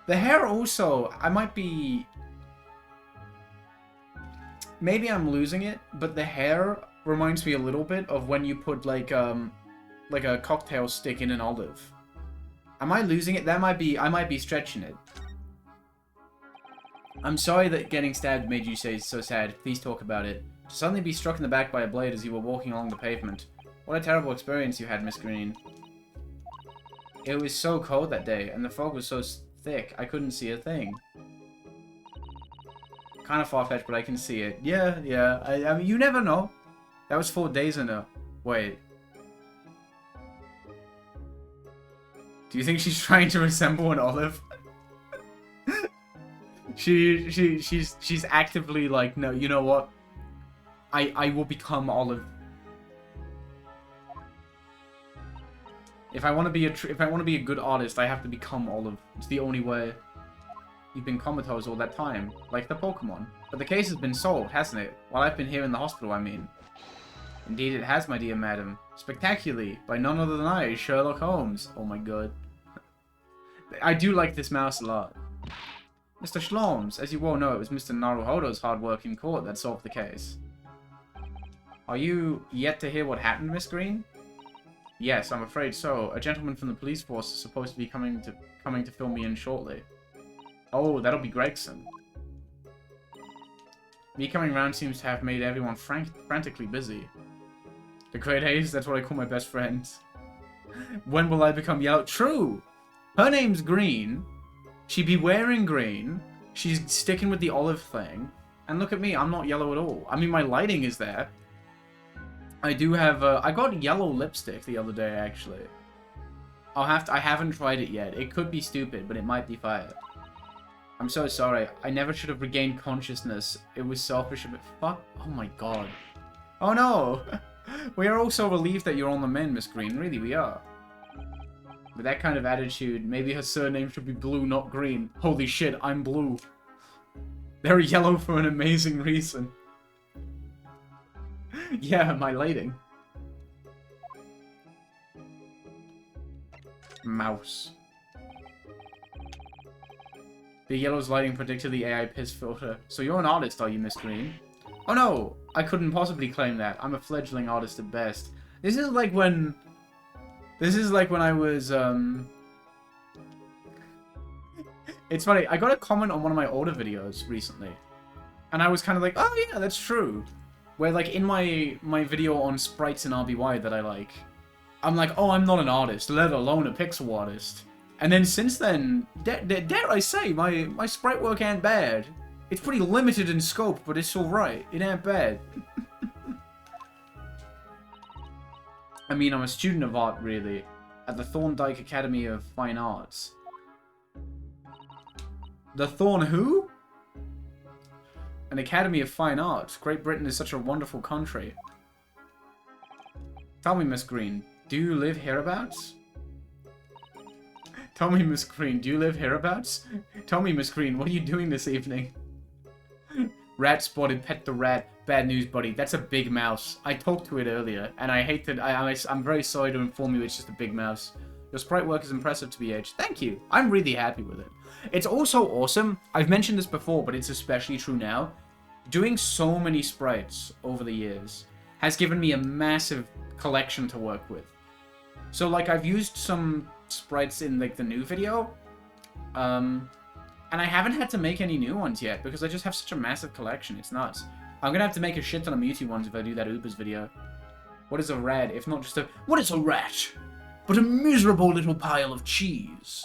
Speaker 1: The hair also, I might be... Maybe I'm losing it, but the hair reminds me a little bit of when you put like a cocktail stick in an olive. Am I losing it? That might be, I might be stretching it. I'm sorry that getting stabbed made you say so sad. Please talk about it. To suddenly be struck in the back by a blade as you were walking along the pavement. What a terrible experience you had, Miss Green. It was so cold that day, and the fog was so thick, I couldn't see a thing. Kind of far-fetched, but I can see it. Yeah. I mean, you never know. That was 4 days ago. Wait. Do you think she's trying to resemble an olive? She's actively like, no, you know what? I will become Olive. If I want to be a good artist, I have to become Olive. It's the only way. You've been comatose all that time, like the Pokemon. But the case has been solved, hasn't it? While I've been here in the hospital, I mean. Indeed it has, my dear madam. Spectacularly, by none other than I, Sherlock Holmes. Oh my god. I do like this mouse a lot. Mr. Shlorms, as you well know, it was Mr. Naruhodo's hard work in court that solved the case. Are you yet to hear what happened, Miss Green? Yes, I'm afraid so. A gentleman from the police force is supposed to be coming to fill me in shortly. Oh, that'll be Gregson. Me coming round seems to have made everyone frantically busy. The Great A's, that's what I call my best friends. When will I become yellow? True! Her name's Green. She'd be wearing green. She's sticking with the olive thing. And look at me, I'm not yellow at all. I mean, my lighting is there. I do have, I got yellow lipstick the other day, actually. I haven't tried it yet. It could be stupid, but it might be fire. I'm so sorry. I never should have regained consciousness. It was selfish of it. Fuck. Oh my god. Oh no! We are all so relieved that you're on the mend, Miss Green. Really, we are. With that kind of attitude, maybe her surname should be Blue, not Green. Holy shit, I'm blue. They're yellow for an amazing reason. Yeah, my lighting. Mouse. The yellow's lighting predicted the AI piss filter. So you're an artist, are you, Miss Green? Oh no! I couldn't possibly claim that. I'm a fledgling artist at best. This is like when I was, It's funny, I got a comment on one of my older videos recently. And I was kind of like, oh yeah, that's true. Where, like, in my video on sprites in RBY that I like, I'm like, oh, I'm not an artist, let alone a pixel artist. And then since then, dare I say, my sprite work ain't bad. It's pretty limited in scope, but it's alright. It ain't bad. I mean, I'm a student of art, really, at the Thorndike Academy of Fine Arts. The Thorn who? An Academy of Fine Arts. Great Britain is such a wonderful country. Tell me, Miss Green, do you live hereabouts? Tell me, Miss Green, do you live hereabouts? Tell me, Miss Green, what are you doing this evening? Rat spotted, pet the rat. Bad news, buddy. That's a big mouse. I talked to it earlier, and I hate that. I'm very sorry to inform you it's just a big mouse. Your sprite work is impressive to be aged. Thank you. I'm really happy with it. It's also awesome. I've mentioned this before, but it's especially true now. Doing so many sprites over the years has given me a massive collection to work with. So, like, I've used some sprites in, like, the new video. And I haven't had to make any new ones yet, because I just have such a massive collection. It's nuts. I'm gonna have to make a shit ton of Mewtwo ones if I do that Ubers video. What is a rat, if not just a... What is a rat? But a miserable little pile of cheese.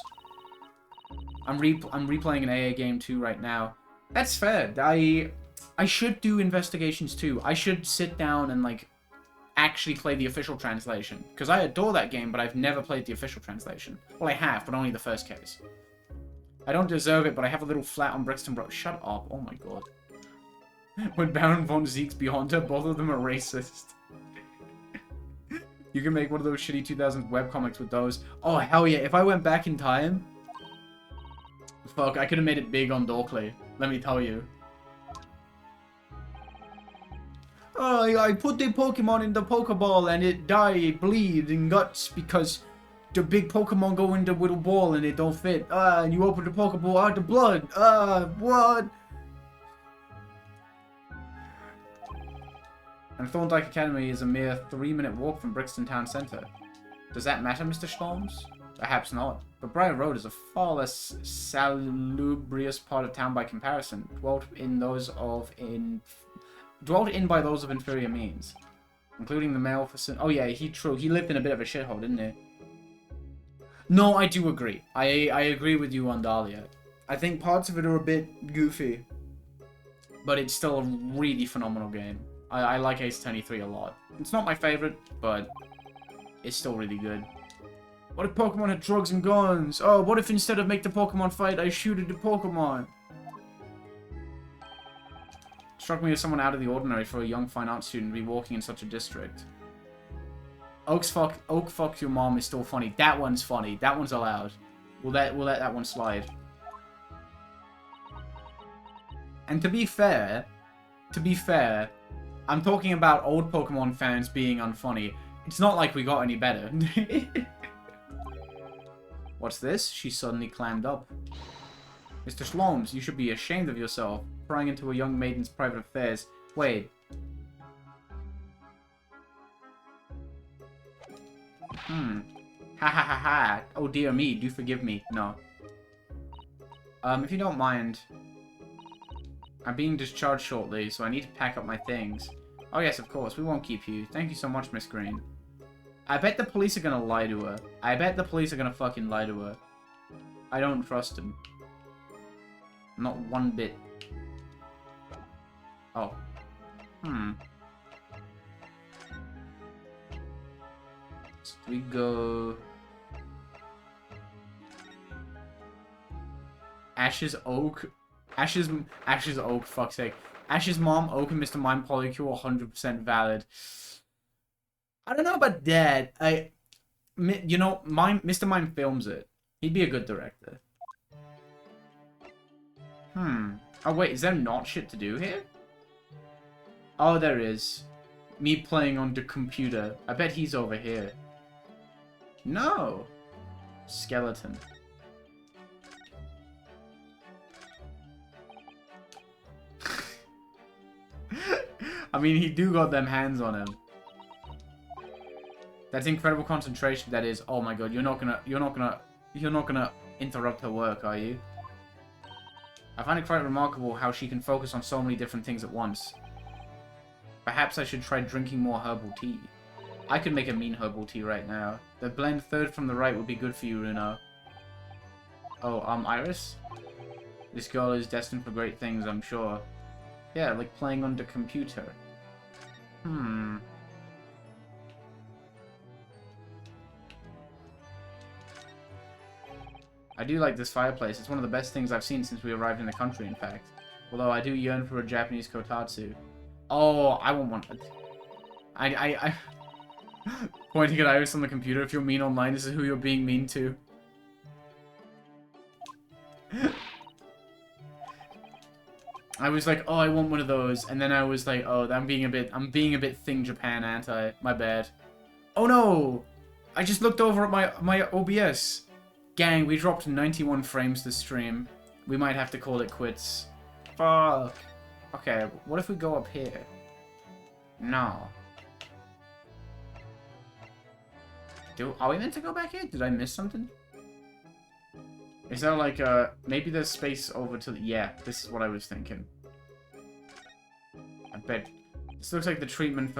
Speaker 1: I'm replaying an AA game too right now. That's fair. I should do investigations too. I should sit down and, like, actually play the official translation. Because I adore that game, but I've never played the official translation. Well, I have, but only the first case. I don't deserve it, but I have a little flat on Brixton, bro. Shut up. Oh my god. When Baron von Zeke's beyond her, both of them are racist. You can make one of those shitty 2000s webcomics with those. Oh, hell yeah. If I went back in time... Fuck, I could have made it big on Dorkley. Let me tell you. Oh, I put the Pokemon in the Pokeball and it died, bleed, and guts because the big Pokemon go in the little ball and it don't fit. And you open the Pokeball out the blood. What? And Thorndyke Academy is a mere 3-minute walk from Brixton Town Centre. Does that matter, Mr. Storms? Perhaps not. But Briar Road is a far less salubrious part of town by comparison, dwelt in by those of inferior means, including the male for... Oh yeah, he lived in a bit of a shithole, didn't he? No, I do agree. I agree with you on Dahlia. I think parts of it are a bit goofy, but it's still a really phenomenal game. I like Ace Attorney 3 a lot. It's not my favorite, but it's still really good. What if Pokemon had drugs and guns? Oh, what if instead of make the Pokemon fight, I shoot at the Pokemon? Struck me as someone out of the ordinary for a young fine arts student to be walking in such a district. Oak fuck your mom is still funny. That one's funny. That one's allowed. We'll let that one slide. And to be fair, I'm talking about old Pokemon fans being unfunny. It's not like we got any better. What's this? She suddenly clammed up. Mr. Slomes, you should be ashamed of yourself, prying into a young maiden's private affairs. Wait. Ha ha ha ha. Oh dear me, do forgive me. No. If you don't mind, I'm being discharged shortly, so I need to pack up my things. Oh yes, of course, we won't keep you. Thank you so much, Miss Green. I bet the police are gonna lie to her. I bet the police are gonna fucking lie to her. I don't trust them. Not one bit. Oh. So we go... Ash's Oak. Ash's Oak, fuck's sake. Ash's mom, Oak, and Mr. Mime Polycule 100% valid. I don't know about that. You know, Mr. Mime films it. He'd be a good director. Oh wait, is there not shit to do here? Oh, there is. Me playing on the computer. I bet he's over here. No. Skeleton. I mean, he do got them hands on him. That's incredible concentration. That is. Oh my god, you're not gonna interrupt her work, are you? I find it quite remarkable how she can focus on so many different things at once. Perhaps I should try drinking more herbal tea. I could make a mean herbal tea right now. The blend third from the right would be good for you, Runo. Oh, Iris? This girl is destined for great things, I'm sure. Yeah, like playing on the computer. I do like this fireplace. It's one of the best things I've seen since we arrived in the country, in fact. Although I do yearn for a Japanese kotatsu. Oh, I want one. I pointing at Iris on the computer. If you're mean online, this is who you're being mean to. I was like, oh, I want one of those, and then I was like, oh, I'm being a bit Thing Japan, aren't I? My bad. Oh no! I just looked over at my OBS. Gang, we dropped 91 frames this stream. We might have to call it quits. Fuck. Okay, what if we go up here? No. Are we meant to go back here? Did I miss something? Is there like maybe there's space over to the... Yeah, this is what I was thinking. I bet. This looks like the treatment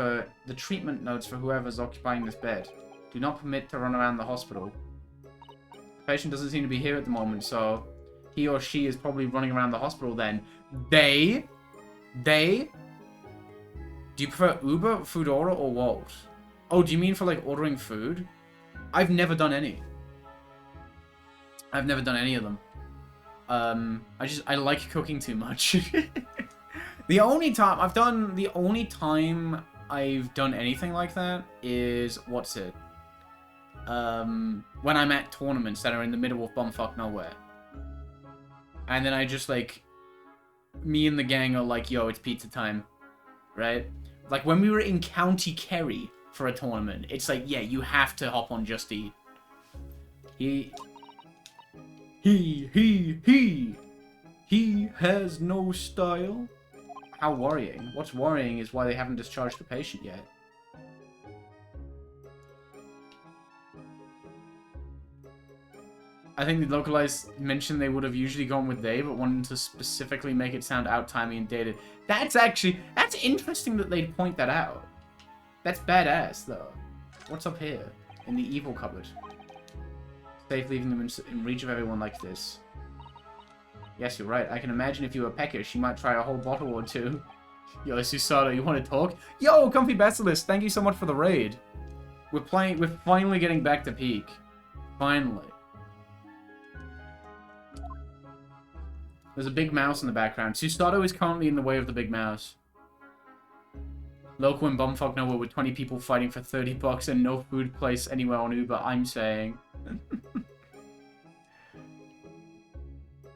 Speaker 1: notes for whoever's occupying this bed. Do not permit to run around the hospital. The patient doesn't seem to be here at the moment, so he or she is probably running around the hospital then. They? Do you prefer Uber, Foodora, or Wolt? Oh, do you mean for, like, ordering food? I've never done any. I've never done any of them. I like cooking too much. The only time I've done anything like that is, what's it? When I'm at tournaments that are in the middle of bumfuck nowhere. And then I just, like, me and the gang are like, yo, it's pizza time. Right? Like, when we were in County Kerry for a tournament, it's like, yeah, you have to hop on Just Eat. He has no style. How worrying. What's worrying is why they haven't discharged the patient yet. I think the localized mentioned they would have usually gone with they, but wanted to specifically make it sound out-timey and dated. That's interesting that they'd point that out. That's badass, though. What's up here? In the evil cupboard. Safe leaving them in reach of everyone like this. Yes, you're right. I can imagine if you were peckish, you might try a whole bottle or two. Yo, Susato, you want to talk? Yo, Comfy Basilisk, thank you so much for the raid. We're finally getting back to peak. Finally. There's a big mouse in the background. Susato is currently in the way of the big mouse. Local in bumfuck nowhere with 20 people fighting for 30 bucks and no food place anywhere on Uber, I'm saying.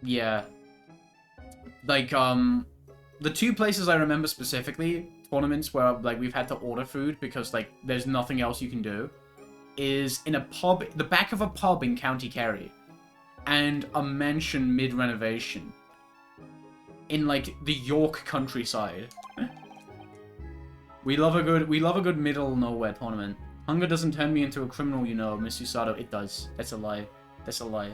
Speaker 1: Yeah. Like, the two places I remember specifically, tournaments where, like, we've had to order food because, like, there's nothing else you can do, is in a pub, the back of a pub in County Kerry, and a mansion mid-renovation in, like, the York countryside. We love a good middle nowhere tournament. Hunger doesn't turn me into a criminal, you know, Miss Usato. It does. That's a lie. That's a lie.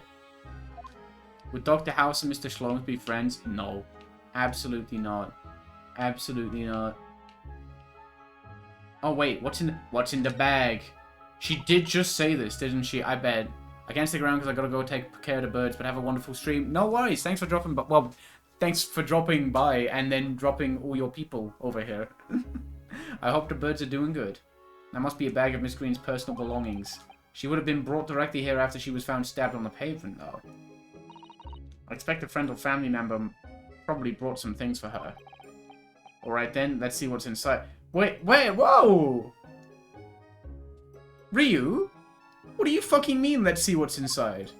Speaker 1: Would Dr. House and Mr. Sloan be friends? No. Absolutely not. Absolutely not. Oh wait, what's in the bag? She did just say this, didn't she? I bet. I can't stick around because I gotta go take care of the birds, but have a wonderful stream. No worries. Thanks for dropping by. Well, thanks for dropping by and then dropping all your people over here. I hope the birds are doing good. That must be a bag of Miss Green's personal belongings. She would have been brought directly here after she was found stabbed on the pavement, though. I expect a friend or family member probably brought some things for her. Alright then, let's see what's inside. Wait, whoa! Ryu? What do you fucking mean, let's see what's inside?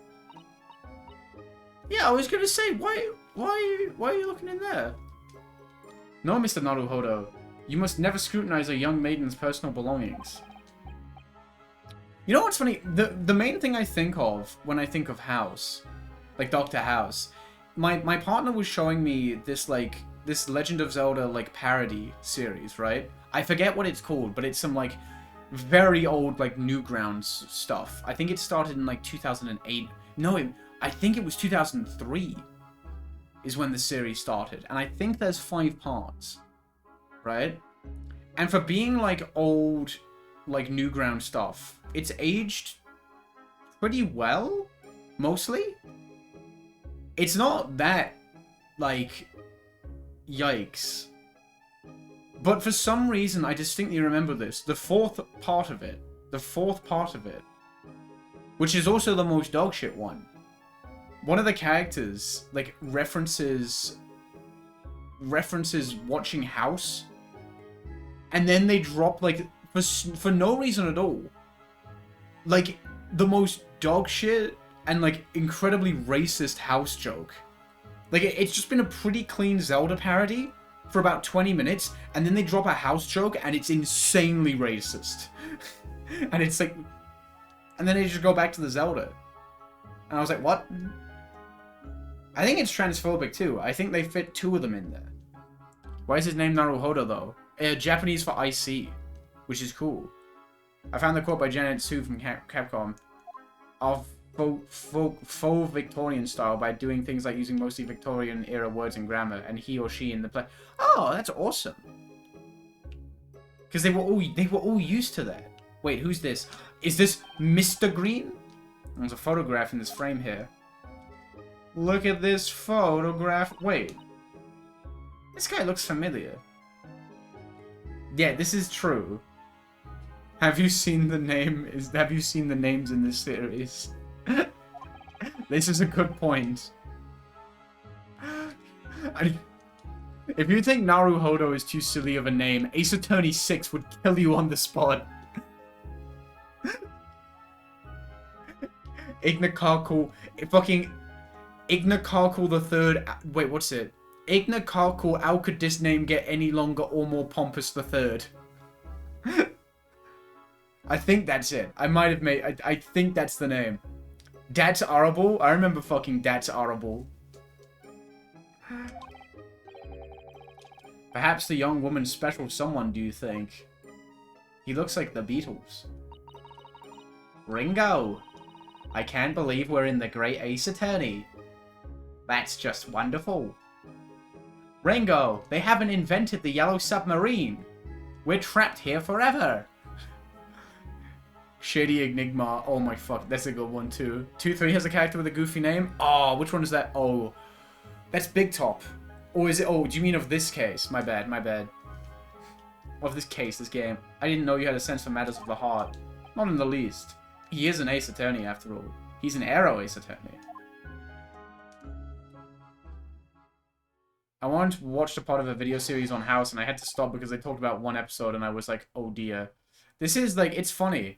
Speaker 1: Yeah, I was gonna say, why are you looking in there? No, Mr. Naruhodo. You must never scrutinize a young maiden's personal belongings. You know what's funny? The main thing I think of when I think of House, like Dr. House, my partner was showing me this, like, this Legend of Zelda, like, parody series, right? I forget what it's called, but it's some, like, very old, like, Newgrounds stuff. I think it started in, like, 2008. No, I think it was 2003 is when the series started. And I think there's 5 parts. Right? And for being, like, old, like, Newground stuff, it's aged pretty well, mostly. It's not that, like, yikes. But for some reason, I distinctly remember this. The fourth part of it, which is also the most dogshit one. One of the characters, like, references watching House. And then they drop, like, for no reason at all, like, the most dog shit and, like, incredibly racist House joke. Like, it's just been a pretty clean Zelda parody for about 20 minutes, and then they drop a House joke, and it's insanely racist. And it's like... And then they just go back to the Zelda. And I was like, what? I think it's transphobic, too. I think they fit 2 of them in there. Why is his name Naruhodo, though? Japanese for I see, which is cool. I found the quote by Janet Sue from Capcom. Of faux Victorian style by doing things like using mostly Victorian era words and grammar, and he or she in the play. Oh, that's awesome. Because they were all used to that. Wait, who's this? Is this Mr. Green? There's a photograph in this frame here. Look at this photograph. Wait. This guy looks familiar. Yeah, this is true. Have you seen the have you seen the names in this series? This is a good point. If you think Naruhodo is too silly of a name, Ace Attorney 6 would kill you on the spot. Ignakarkul, fucking Ignakarkul the Third. Wait, what's it? Ignakarkul, how could this name get any longer or more pompous the Third? I think that's it. I might have made. I think that's the name. That's horrible. I remember fucking That's horrible. Perhaps the young woman's special someone, do you think? He looks like the Beatles. Ringo! I can't believe we're in the Great Ace Attorney. That's just wonderful. Ringo! They haven't invented the Yellow Submarine! We're trapped here forever! Shady Enigma. Oh my fuck, that's a good one too. 2-3 has a character with a goofy name? Oh, which one is that? Oh, that's Big Top. Or is it, oh, do you mean of this case? My bad, my bad. Of this case, this game. I didn't know you had a sense for matters of the heart. Not in the least. He is an Ace Attorney after all. He's an Arrow Ace Attorney. I wanted to watch the part of a video series on House and I had to stop because they talked about one episode and I was like, oh dear. This is like, it's funny.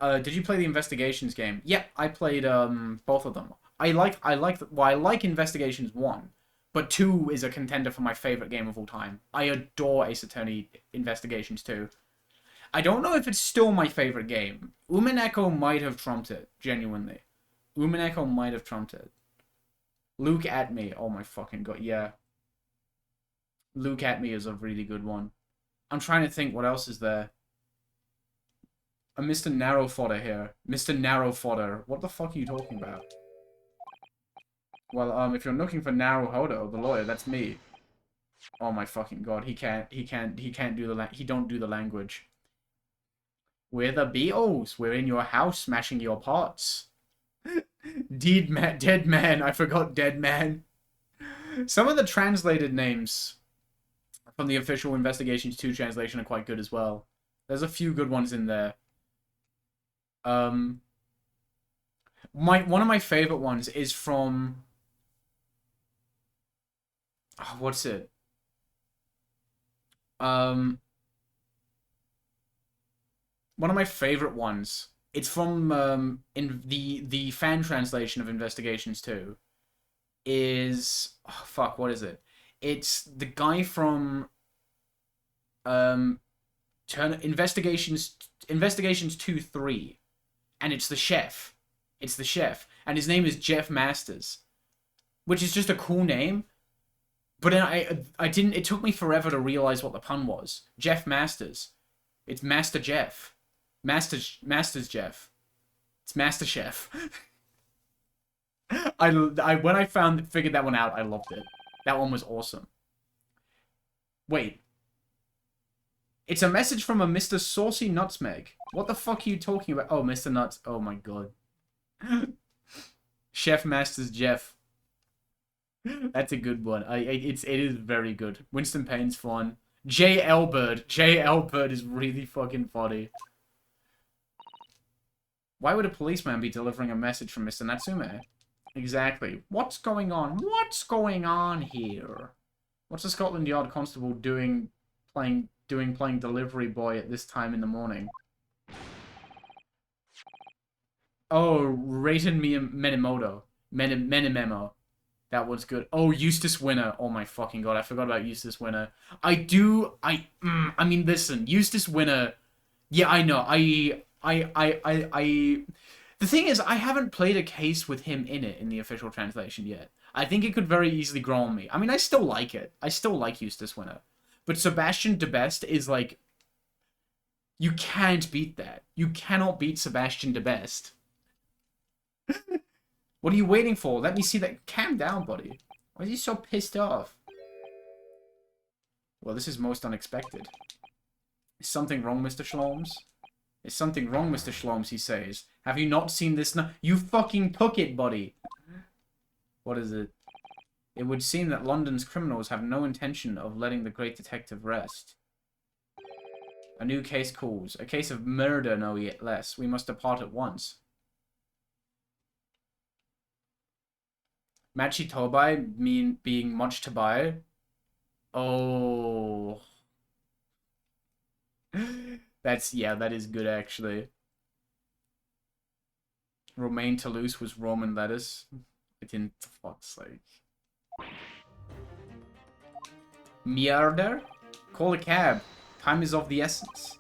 Speaker 1: Did you play the Investigations game? Yep, I played both of them. I like Investigations 1, but 2 is a contender for my favorite game of all time. I adore Ace Attorney Investigations 2. I don't know if it's still my favorite game. Umineko might have trumped it, genuinely. Umineko might have trumped it. Luke at Me. Oh my fucking god, yeah. Luke at Me is a really good one. I'm trying to think what else is there. A Mr. Narrow Fodder here. Mr. Narrow Fodder. What the fuck are you talking about? Well, if you're looking for Naruhodo, the lawyer, that's me. Oh my fucking god, he don't do the language. We're the Beatles. We're in your house smashing your pots. Dead man. I forgot Dead Man. Some of the translated names from the official Investigations 2 translation are quite good as well. There's a few good ones in there. One of my favorite ones is from... Oh, what's it? One of my favorite ones. It's from in the fan translation of Investigations 2. Is oh, fuck, what is it? It's the guy from Investigations 2-3, and it's the chef. It's the chef, and his name is Jeff Masters, which is just a cool name. But I didn't. It took me forever to realize what the pun was. Jeff Masters. It's Master Jeff. Masters Jeff. It's Master Chef. When I figured that one out, I loved it. That one was awesome. Wait. It's a message from a Mr. Saucy Nutsmeg. What the fuck are you talking about? Oh, Mr. Nuts. Oh my god. Chef Masters Jeff. That's a good one. It is very good. Winston Payne's fun. J. Elbird. J. Elbird is really fucking funny. Why would a policeman be delivering a message from Mr. Natsume? Exactly. What's going on? What's going on here? What's the Scotland Yard constable playing delivery boy at this time in the morning? Oh, Reitan Menimoto. Menimemo. That was good. Oh, Eustace Winner. Oh my fucking god, I forgot about Eustace Winner. I mean, listen, Eustace Winner. Yeah, I know. The thing is, I haven't played a case with him in it in the official translation yet. I think it could very easily grow on me. I mean, I still like it. I still like Eustace Winner. But Sebastian de Best is like... You can't beat that. You cannot beat Sebastian de Best. What are you waiting for? Let me see that. Calm down, buddy. Why is he so pissed off? Well, this is most unexpected. Is something wrong, Mr. Schloms? Is something wrong, Mr. Schloms, he says. Have you not seen this? You fucking took it, buddy. What is it? It would seem that London's criminals have no intention of letting the great detective rest. A new case calls. A case of murder, no less. We must depart at once. Machi Tobai being much to buy. Oh. That is good, actually. Romaine Toulouse was Roman lettuce. I didn't, for fuck's sake. Murder? Call a cab. Time is of the essence.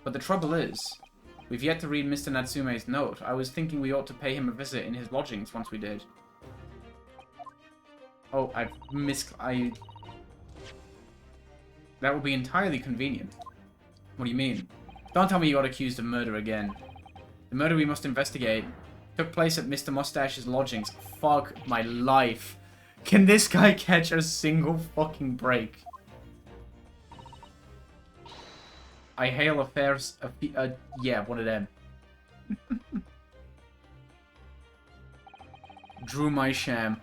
Speaker 1: But the trouble is, we've yet to read Mr. Natsume's note. I was thinking we ought to pay him a visit in his lodgings once we did. Oh, That would be entirely convenient. What do you mean? Don't tell me you got accused of murder again. The murder we must investigate took place at Mr. Mustache's lodgings. Fuck my life. Can this guy catch a single fucking break? I hail affairs... yeah, one of them. Drew my sham.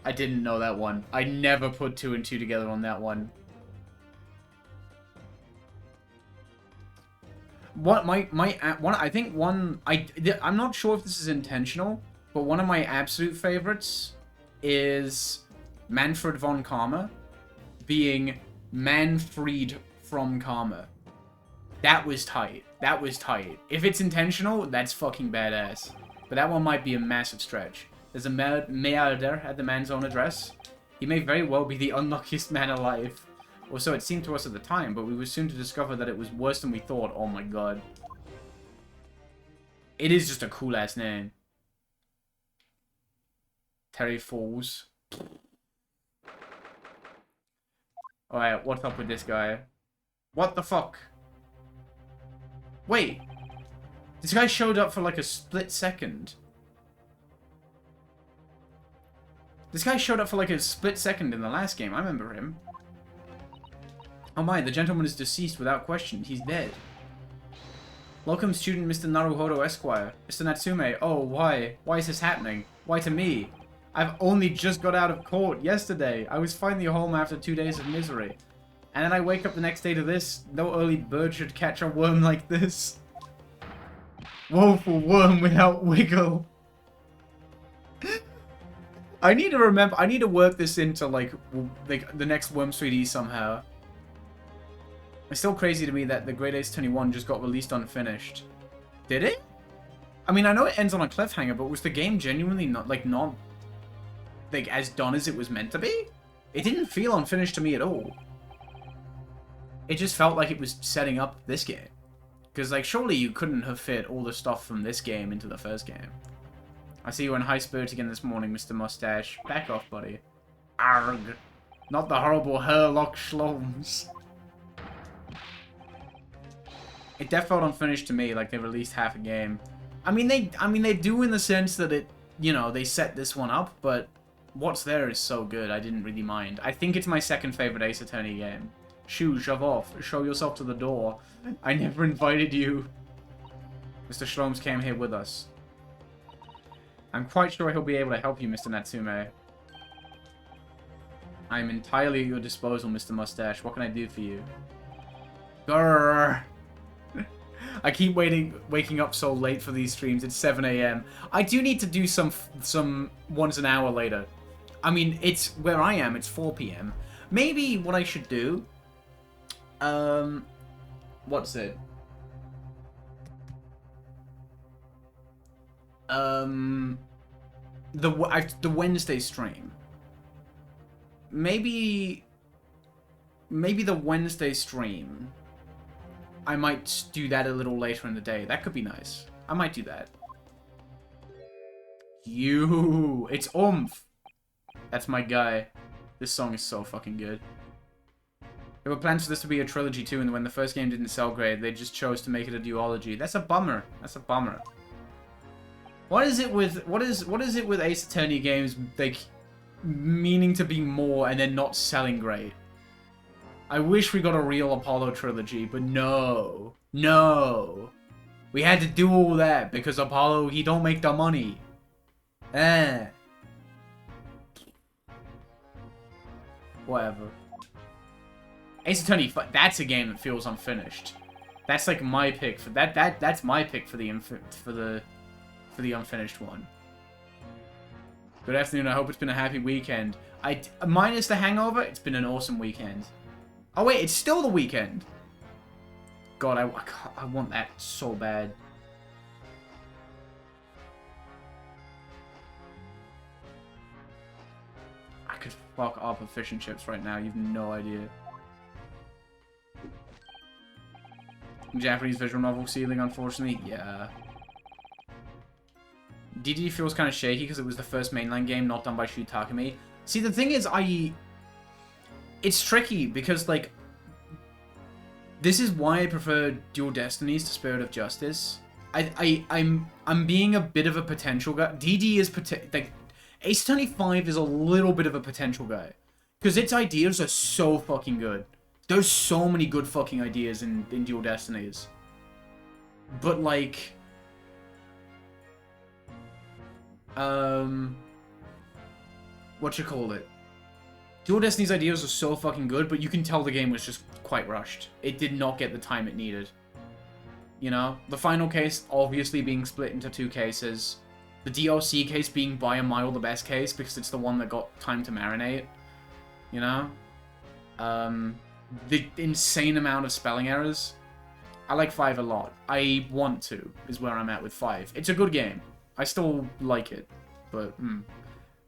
Speaker 1: I didn't know that one. I never put 2 and 2 together on that one. I'm not sure if this is intentional, but one of my absolute favorites is Manfred von Karma being Manfred from Karma. That was tight. That was tight. If it's intentional, that's fucking badass. But that one might be a massive stretch. There's a murder at the man's own address. He may very well be the unluckiest man alive. Or so it seemed to us at the time, but we were soon to discover that it was worse than we thought. Oh my god. It is just a cool-ass name. Terry Falls. Alright, what's up with this guy? What the fuck? Wait. This guy showed up for like a split second. This guy showed up for like a split second in the last game. I remember him. Oh my, the gentleman is deceased without question. He's dead. Welcome, student Mr. Naruhodo Esquire. Mr. Natsume. Oh, why? Why is this happening? Why to me? I've only just got out of court yesterday. I was finally home after 2 days of misery. And then I wake up the next day to this. No early bird should catch a worm like this. Woeful worm without wiggle. I need to remember. I need to work this into like the next Worms 3D somehow. It's still crazy to me that the Great Ace 21 just got released unfinished. Did it? I mean, I know it ends on a cliffhanger, but was the game genuinely not as done as it was meant to be? It didn't feel unfinished to me at all. It just felt like it was setting up this game. Because, like, surely you couldn't have fit all the stuff from this game into the first game. I see you in high spirits again this morning, Mr. Mustache. Back off, buddy. Arg. Not the horrible Herlock Schloms. It definitely felt unfinished to me, like they released half a game. I mean, they do in the sense that it, you know, they set this one up, but what's there is so good, I didn't really mind. I think it's my second favorite Ace Attorney game. Shoo, shove off. Show yourself to the door. I never invited you. Mr. Schloms came here with us. I'm quite sure he'll be able to help you, Mr. Natsume. I am entirely at your disposal, Mr. Mustache. What can I do for you? Grrr. I keep waking up so late for these streams. It's 7 AM. I do need to do some ones an hour later. I mean, it's where I am. It's 4 PM. Maybe what I should do. What's it? The Wednesday stream. Maybe the Wednesday stream. I might do that a little later in the day. That could be nice. I might do that. It's Oomph. That's my guy. This song is so fucking good. There were plans for this to be a trilogy too, and when the first game didn't sell great, they just chose to make it a duology. That's a bummer. That's a bummer. What is it with Ace Attorney games like meaning to be more and then not selling great? I wish we got a real Apollo trilogy, but no. No. We had to do all that because Apollo, he don't make the money. Whatever. Ace Attorney, that's a game that feels unfinished. That's like my pick for that's my pick for the unfinished one. Good afternoon. I hope it's been a happy weekend. Minus the hangover, it's been an awesome weekend. Oh wait, it's still the weekend. God, I want that so bad. I could fuck up a fish and chips right now. You've no idea. Japanese visual novel ceiling, unfortunately. Yeah. DD feels kind of shaky because it was the first mainline game not done by Shu Takumi. See, the thing is, it's tricky because, like, this is why I prefer Dual Destinies to Spirit of Justice. I'm being a bit of a potential guy. DD is like, Ace Attorney 5 is a little bit of a potential guy because its ideas are so fucking good. There's so many good fucking ideas in Dual Destinies. But, like, whatchamacallit? Dual Destiny's ideas are so fucking good, but you can tell the game was just quite rushed. It did not get the time it needed. You know? The final case obviously being split into 2 cases. The DLC case being by a mile the best case because it's the one that got time to marinate. You know? The insane amount of spelling errors. I like 5 a lot. I want to, is where I'm at with 5. It's a good game. I still like it. But,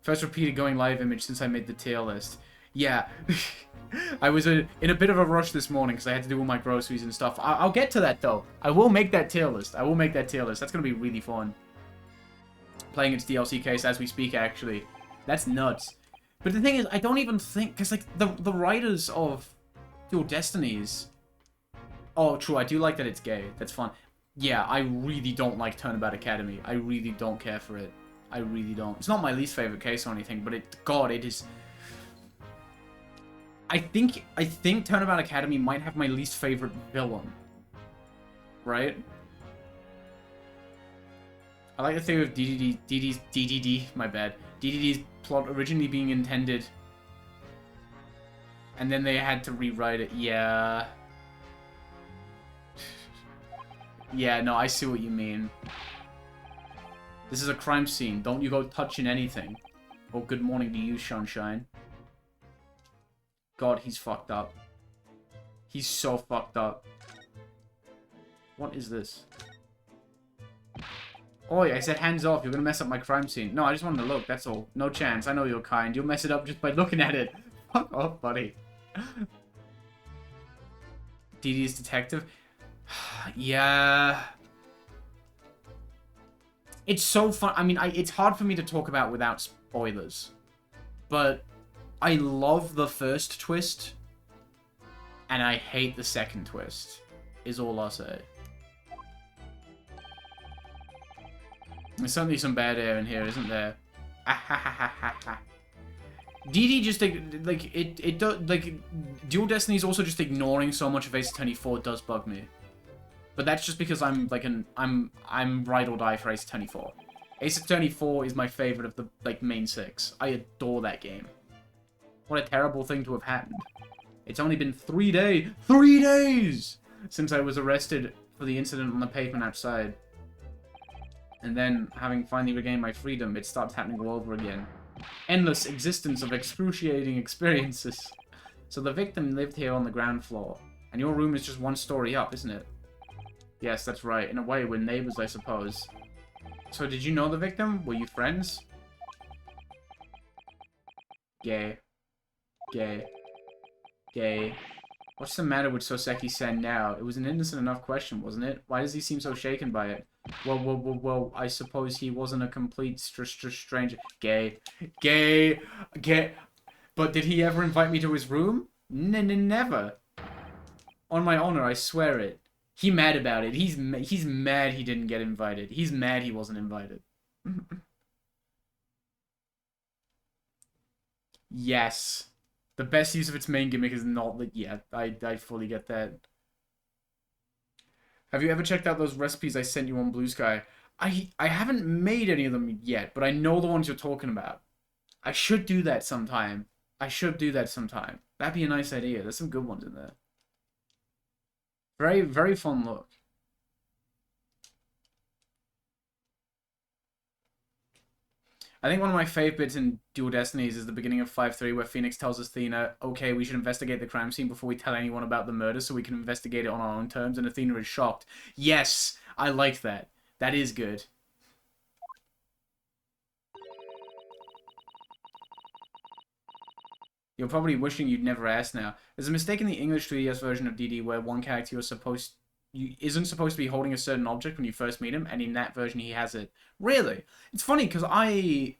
Speaker 1: First repeated going live image since I made the tier list. Yeah. I was in a bit of a rush this morning because I had to do all my groceries and stuff. I'll get to that, though. I will make that tier list. I will make that tier list. That's going to be really fun. Playing its DLC case as we speak, actually. That's nuts. But the thing is, I don't even think... Because, like, the writers of Dual Destinies... Oh, true. I do like that it's gay. That's fun. Yeah, I really don't like Turnabout Academy. I really don't care for it. I really don't. It's not my least favorite case or anything, but God, it is... I think Turnabout Academy might have my least favorite villain. Right? I like the theory of DDD, my bad. DDD's plot originally being intended. And then they had to rewrite it. Yeah. Yeah, no, I see what you mean. This is a crime scene. Don't you go touching anything. Oh, good morning to you, Sunshine. God, he's fucked up. He's so fucked up. What is this? Oh, I said hands off. You're gonna mess up my crime scene. No, I just wanted to look. That's all. No chance. I know you're kind. You'll mess it up just by looking at it. Fuck off, buddy. DD's detective. Yeah. It's so fun. I mean, it's hard for me to talk about without spoilers. But I love the first twist. And I hate the second twist. Is all I'll say. There's certainly some bad air in here, isn't there? DD just like Dual Destiny is also just ignoring so much of Ace Attorney 4 does bug me. But that's just because I'm ride or die for Ace Attorney 4. Ace Attorney 4 is my favorite of the main 6. I adore that game. What a terrible thing to have happened. It's only been 3 days since I was arrested for the incident on the pavement outside. And then, having finally regained my freedom, it starts happening all over again. Endless existence of excruciating experiences. So the victim lived here on the ground floor. And your room is just 1 story up, isn't it? Yes, that's right. In a way, we're neighbors, I suppose. So did you know the victim? Were you friends? Gay. Gay. Gay. What's the matter with Soseki-sen now? It was an innocent enough question, wasn't it? Why does he seem so shaken by it? Well, I suppose he wasn't a complete stranger. Gay. Gay. Gay. But did he ever invite me to his room? Never. On my honor, I swear it. He mad about it. He's mad he didn't get invited. He's mad he wasn't invited. Yes. The best use of its main gimmick is not like, yeah, I fully get that. Have you ever checked out those recipes I sent you on Blue Sky? I haven't made any of them yet, but I know the ones you're talking about. I should do that sometime. That'd be a nice idea. There's some good ones in there. Very, very fun look. I think one of my favorite bits in Dual Destinies is the beginning of 5-3 where Phoenix tells Athena, okay, we should investigate the crime scene before we tell anyone about the murder so we can investigate it on our own terms, and Athena is shocked. Yes, I like that. That is good. You're probably wishing you'd never asked now. There's a mistake in the English 3DS version of DD where one character isn't supposed to be holding a certain object when you first meet him, and in that version he has it. Really? It's funny, because I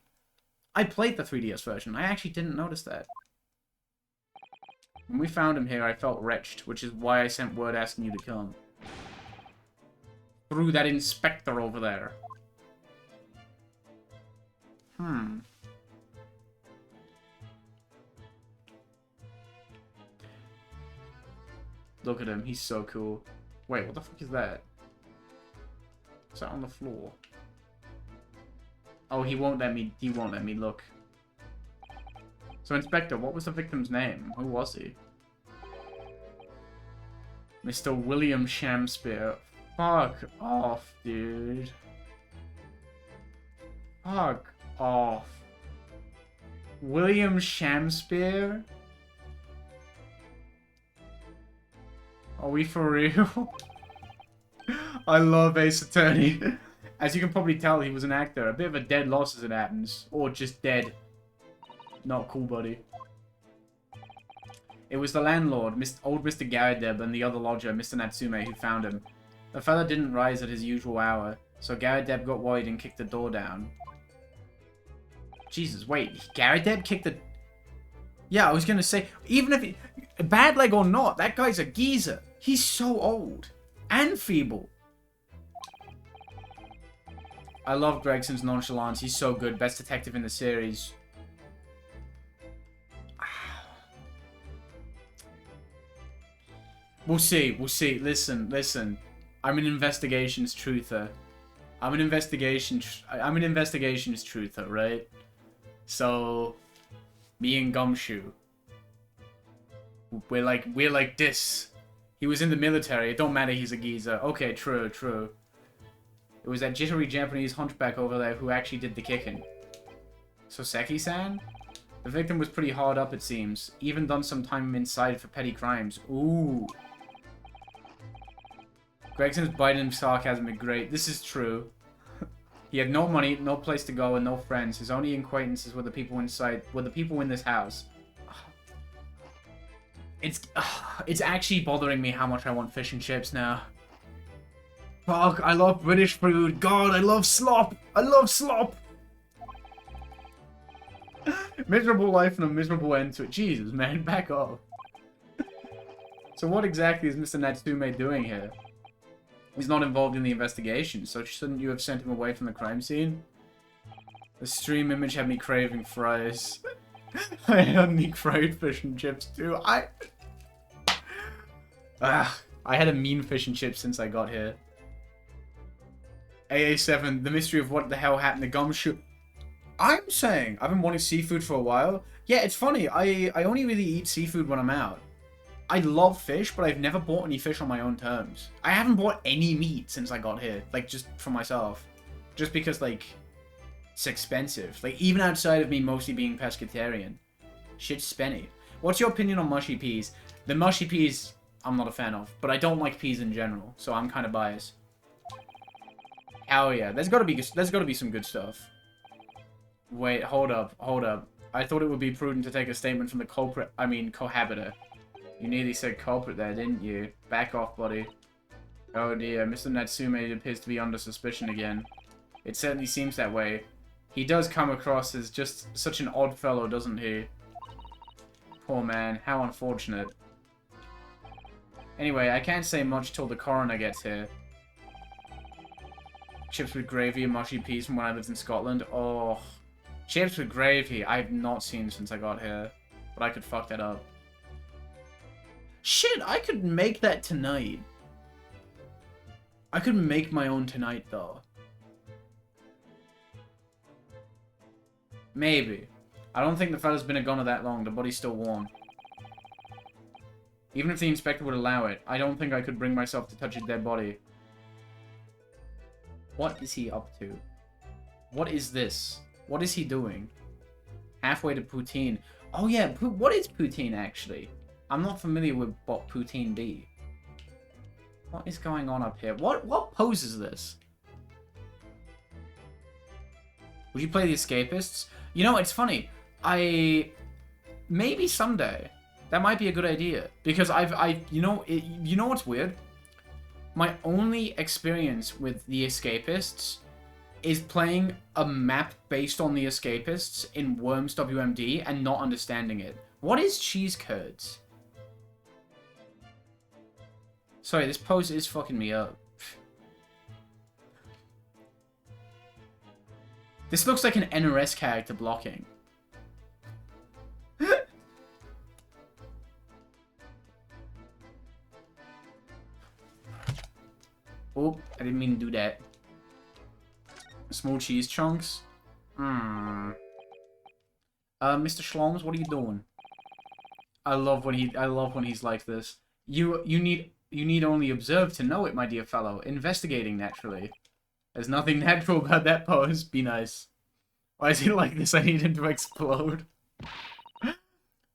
Speaker 1: played the 3DS version. I actually didn't notice that. When we found him here, I felt wretched, which is why I sent word asking you to come. Through that inspector over there. Look at him, he's so cool. Wait, what the fuck is that? Is that on the floor? Oh, he won't let me look. So, Inspector, what was the victim's name? Who was he? Mr. William Shamspear. Fuck off, dude. Fuck off. William Shamspear? Are we for real? I love Ace Attorney. As you can probably tell, he was an actor. A bit of a dead loss as it happens. Or just dead. Not cool, buddy. It was the landlord, old Mr. Garadeb, and the other lodger, Mr. Natsume, who found him. The fella didn't rise at his usual hour, so Garadeb got worried and kicked the door down. Jesus, wait. Garadeb kicked the... Yeah, I was gonna say, even if he... Bad leg or not, that guy's a geezer. He's so old. And feeble. I love Gregson's nonchalance. He's so good. Best detective in the series. We'll see. We'll see. Listen. I'm an investigations truther. I'm an investigations truther, right? So, me and Gumshoe. We're like this. He was in the military. It don't matter he's a geezer. Okay, true. It was that jittery Japanese hunchback over there who actually did the kicking. Soseki-san? The victim was pretty hard up, it seems. Even done some time inside for petty crimes. Ooh. Gregson's biting sarcasm is great. This is true. He had no money, no place to go, and no friends. His only acquaintances were the people in this house. It's actually bothering me how much I want fish and chips now. Fuck, I love British food. God, I love slop. Miserable life and a miserable end to it. Jesus, man, back off. So what exactly is Mr. Natsume doing here? He's not involved in the investigation, so shouldn't you have sent him away from the crime scene? The stream image had me craving fries. I had me craved fish and chips too. I had a mean fish and chips since I got here. AA7, the mystery of what the hell happened to Gumshoe. I'm saying, I've been wanting seafood for a while. Yeah, it's funny, I only really eat seafood when I'm out. I love fish, but I've never bought any fish on my own terms. I haven't bought any meat since I got here. Like, just for myself. Just because, like, it's expensive. Like, even outside of me mostly being pescatarian. Shit's spenny. What's your opinion on mushy peas? The mushy peas, I'm not a fan of. But I don't like peas in general, so I'm kind of biased. Hell yeah. There's gotta be some good stuff. Wait, hold up. I thought it would be prudent to take a statement from the cohabiter. You nearly said culprit there, didn't you? Back off, buddy. Oh dear, Mr. Natsume appears to be under suspicion again. It certainly seems that way. He does come across as just such an odd fellow, doesn't he? Poor man. How unfortunate. Anyway, I can't say much till the coroner gets here. Chips with gravy and mushy peas from when I lived in Scotland. Oh, chips with gravy I've not seen since I got here. But I could fuck that up. Shit, I could make that tonight. I could make my own tonight, though. Maybe. I don't think the fella's been a goner that long. The body's still warm. Even if the inspector would allow it, I don't think I could bring myself to touch a dead body. What is he up to? What is this? What is he doing? Halfway to poutine. Oh yeah, what is poutine actually? I'm not familiar with what poutine be. What is going on up here? What pose is this? Would you play the Escapists? You know, it's funny. Maybe someday. That might be a good idea. Because you know what's weird? My only experience with the Escapists is playing a map based on the Escapists in Worms WMD and not understanding it. What is cheese curds? Sorry, this pose is fucking me up. This looks like an NRS character blocking. Oh, I didn't mean to do that. Small cheese chunks. Mr. Schloms, what are you doing? I love when he's like this. You need only observe to know it, my dear fellow. Investigating naturally. There's nothing natural about that pose. Be nice. Why is he like this? I need him to explode.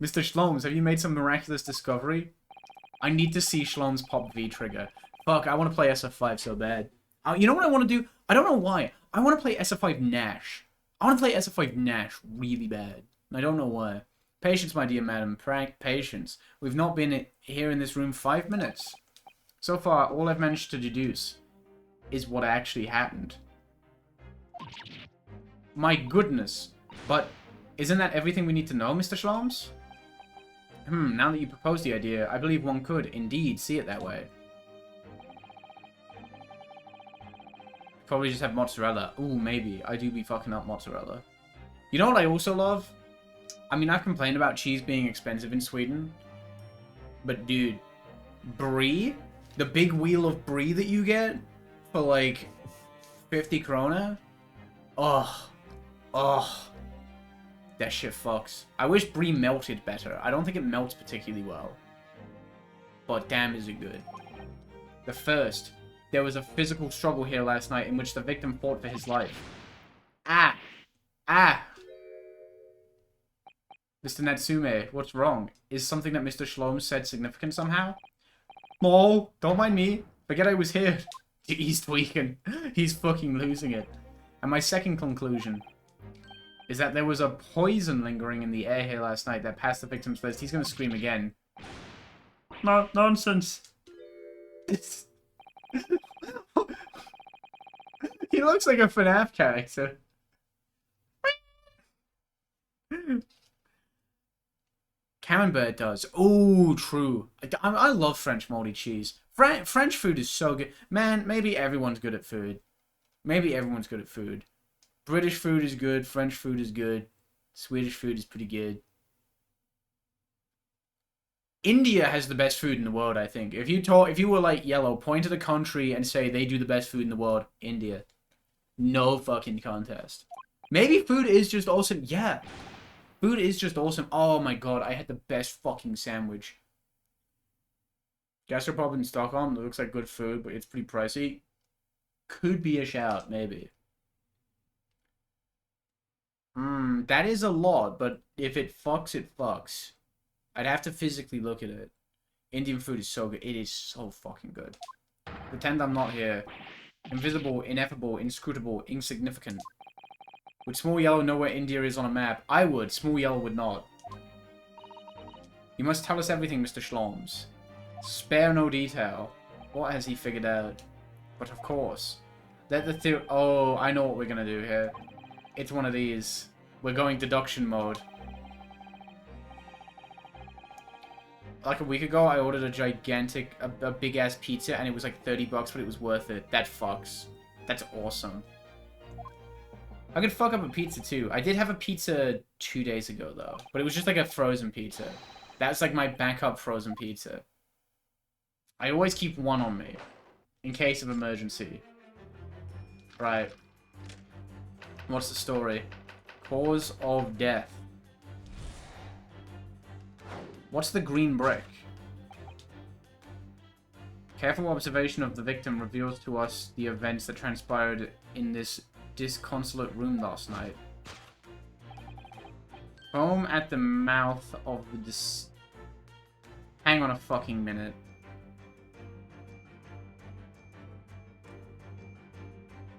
Speaker 1: Mr. Schloms, have you made some miraculous discovery? I need to see Schloms pop V trigger. Fuck, I want to play SF5 so bad. You know what I want to do? I don't know why. I want to play SF5 Nash. I want to play SF5 Nash really bad. I don't know why. Patience, my dear madam. Patience. We've not been here in this room 5 minutes. So far, all I've managed to deduce is what actually happened. My goodness. But isn't that everything we need to know, Mr. Schloms? Now that you propose the idea, I believe one could, indeed, see it that way. Probably just have mozzarella. Ooh, maybe. I do be fucking up mozzarella. You know what I also love? I mean, I've complained about cheese being expensive in Sweden. But, dude, brie? The big wheel of brie that you get for, like, 50 krona? Ugh. Ugh. That shit fucks. I wish brie melted better. I don't think it melts particularly well. But damn is it good. The first. There was a physical struggle here last night in which the victim fought for his life. Ah! Ah! Mr. Natsume, what's wrong? Is something that Mr. Shlom said significant somehow? No, don't mind me. Forget I was here. He's tweaking. He's fucking losing it. And my second conclusion is that there was a poison lingering in the air here last night that passed the victim's list. He's gonna scream again. No, nonsense. He looks like a FNAF character. Camembert does. Oh, true. I love French moldy cheese. French food is so good. Man, maybe everyone's good at food. Maybe everyone's good at food. British food is good. French food is good. Swedish food is pretty good. India has the best food in the world, I think. If you were like Yellow, point to the country and say they do the best food in the world, India. No fucking contest. Maybe food is just awesome. Yeah. Food is just awesome. Oh my god, I had the best fucking sandwich. Gastropub in Stockholm. It looks like good food, but it's pretty pricey. Could be a shout, maybe. That is a lot, but if it fucks, it fucks. I'd have to physically look at it. Indian food is so good. It is so fucking good. Pretend I'm not here. Invisible, ineffable, inscrutable, insignificant. Would Small Yellow know where India is on a map? I would. Small Yellow would not. You must tell us everything, Mr. Schloms. Spare no detail. What has he figured out? But of course. Let the theory... Oh, I know what we're gonna do here. It's one of these. We're going deduction mode. like a week ago, I ordered a gigantic, a big-ass pizza, and it was like 30 bucks, but it was worth it. That fucks. That's awesome. I could fuck up a pizza, too. I did have a pizza 2 days ago, though. But it was just like a frozen pizza. That's like my backup frozen pizza. I always keep one on me. In case of emergency. Right. What's the story? Cause of death. What's the green brick? Careful observation of the victim reveals to us the events that transpired in this disconsolate room last night. Foam at the mouth of the Hang on a fucking minute.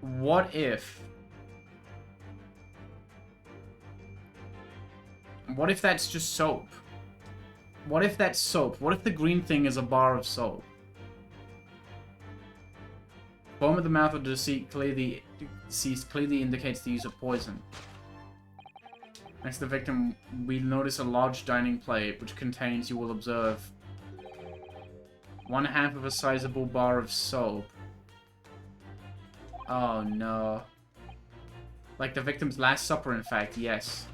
Speaker 1: What if... What if that's just soap? What if that's soap? What if the green thing is a bar of soap? Foam at the mouth of the deceased clearly indicates the use of poison. Next to the victim, we notice a large dining plate, which contains, you will observe, 1/2 of a sizable bar of soap. Oh no. Like the victim's last supper, in fact, yes.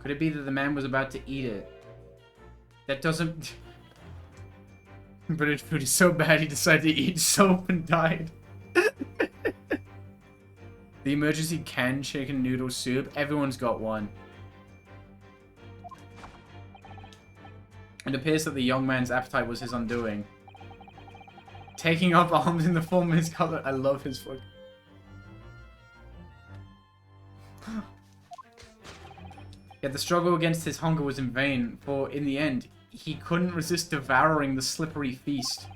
Speaker 1: Could it be that the man was about to eat it? That doesn't... British food is so bad he decided to eat soap and died. The emergency canned chicken noodle soup. Everyone's got one. It appears that the young man's appetite was his undoing. Taking up arms in the form of his color. I love his fuck. Yet the struggle against his hunger was in vain, for in the end, he couldn't resist devouring the slippery feast.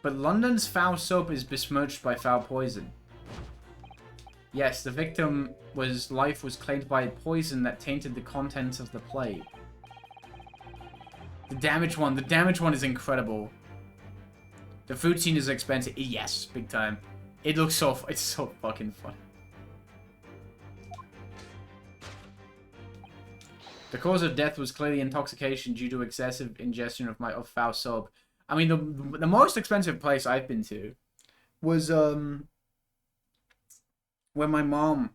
Speaker 1: But London's foul soap is besmirched by foul poison. Yes, the victim's life was claimed by poison that tainted the contents of the plate. The damaged one is incredible. The food scene is expensive. Yes, big time. It looks so, it's so fucking fun. The cause of death was clearly intoxication due to excessive ingestion of foul soap. I mean, the most expensive place I've been to was when my mom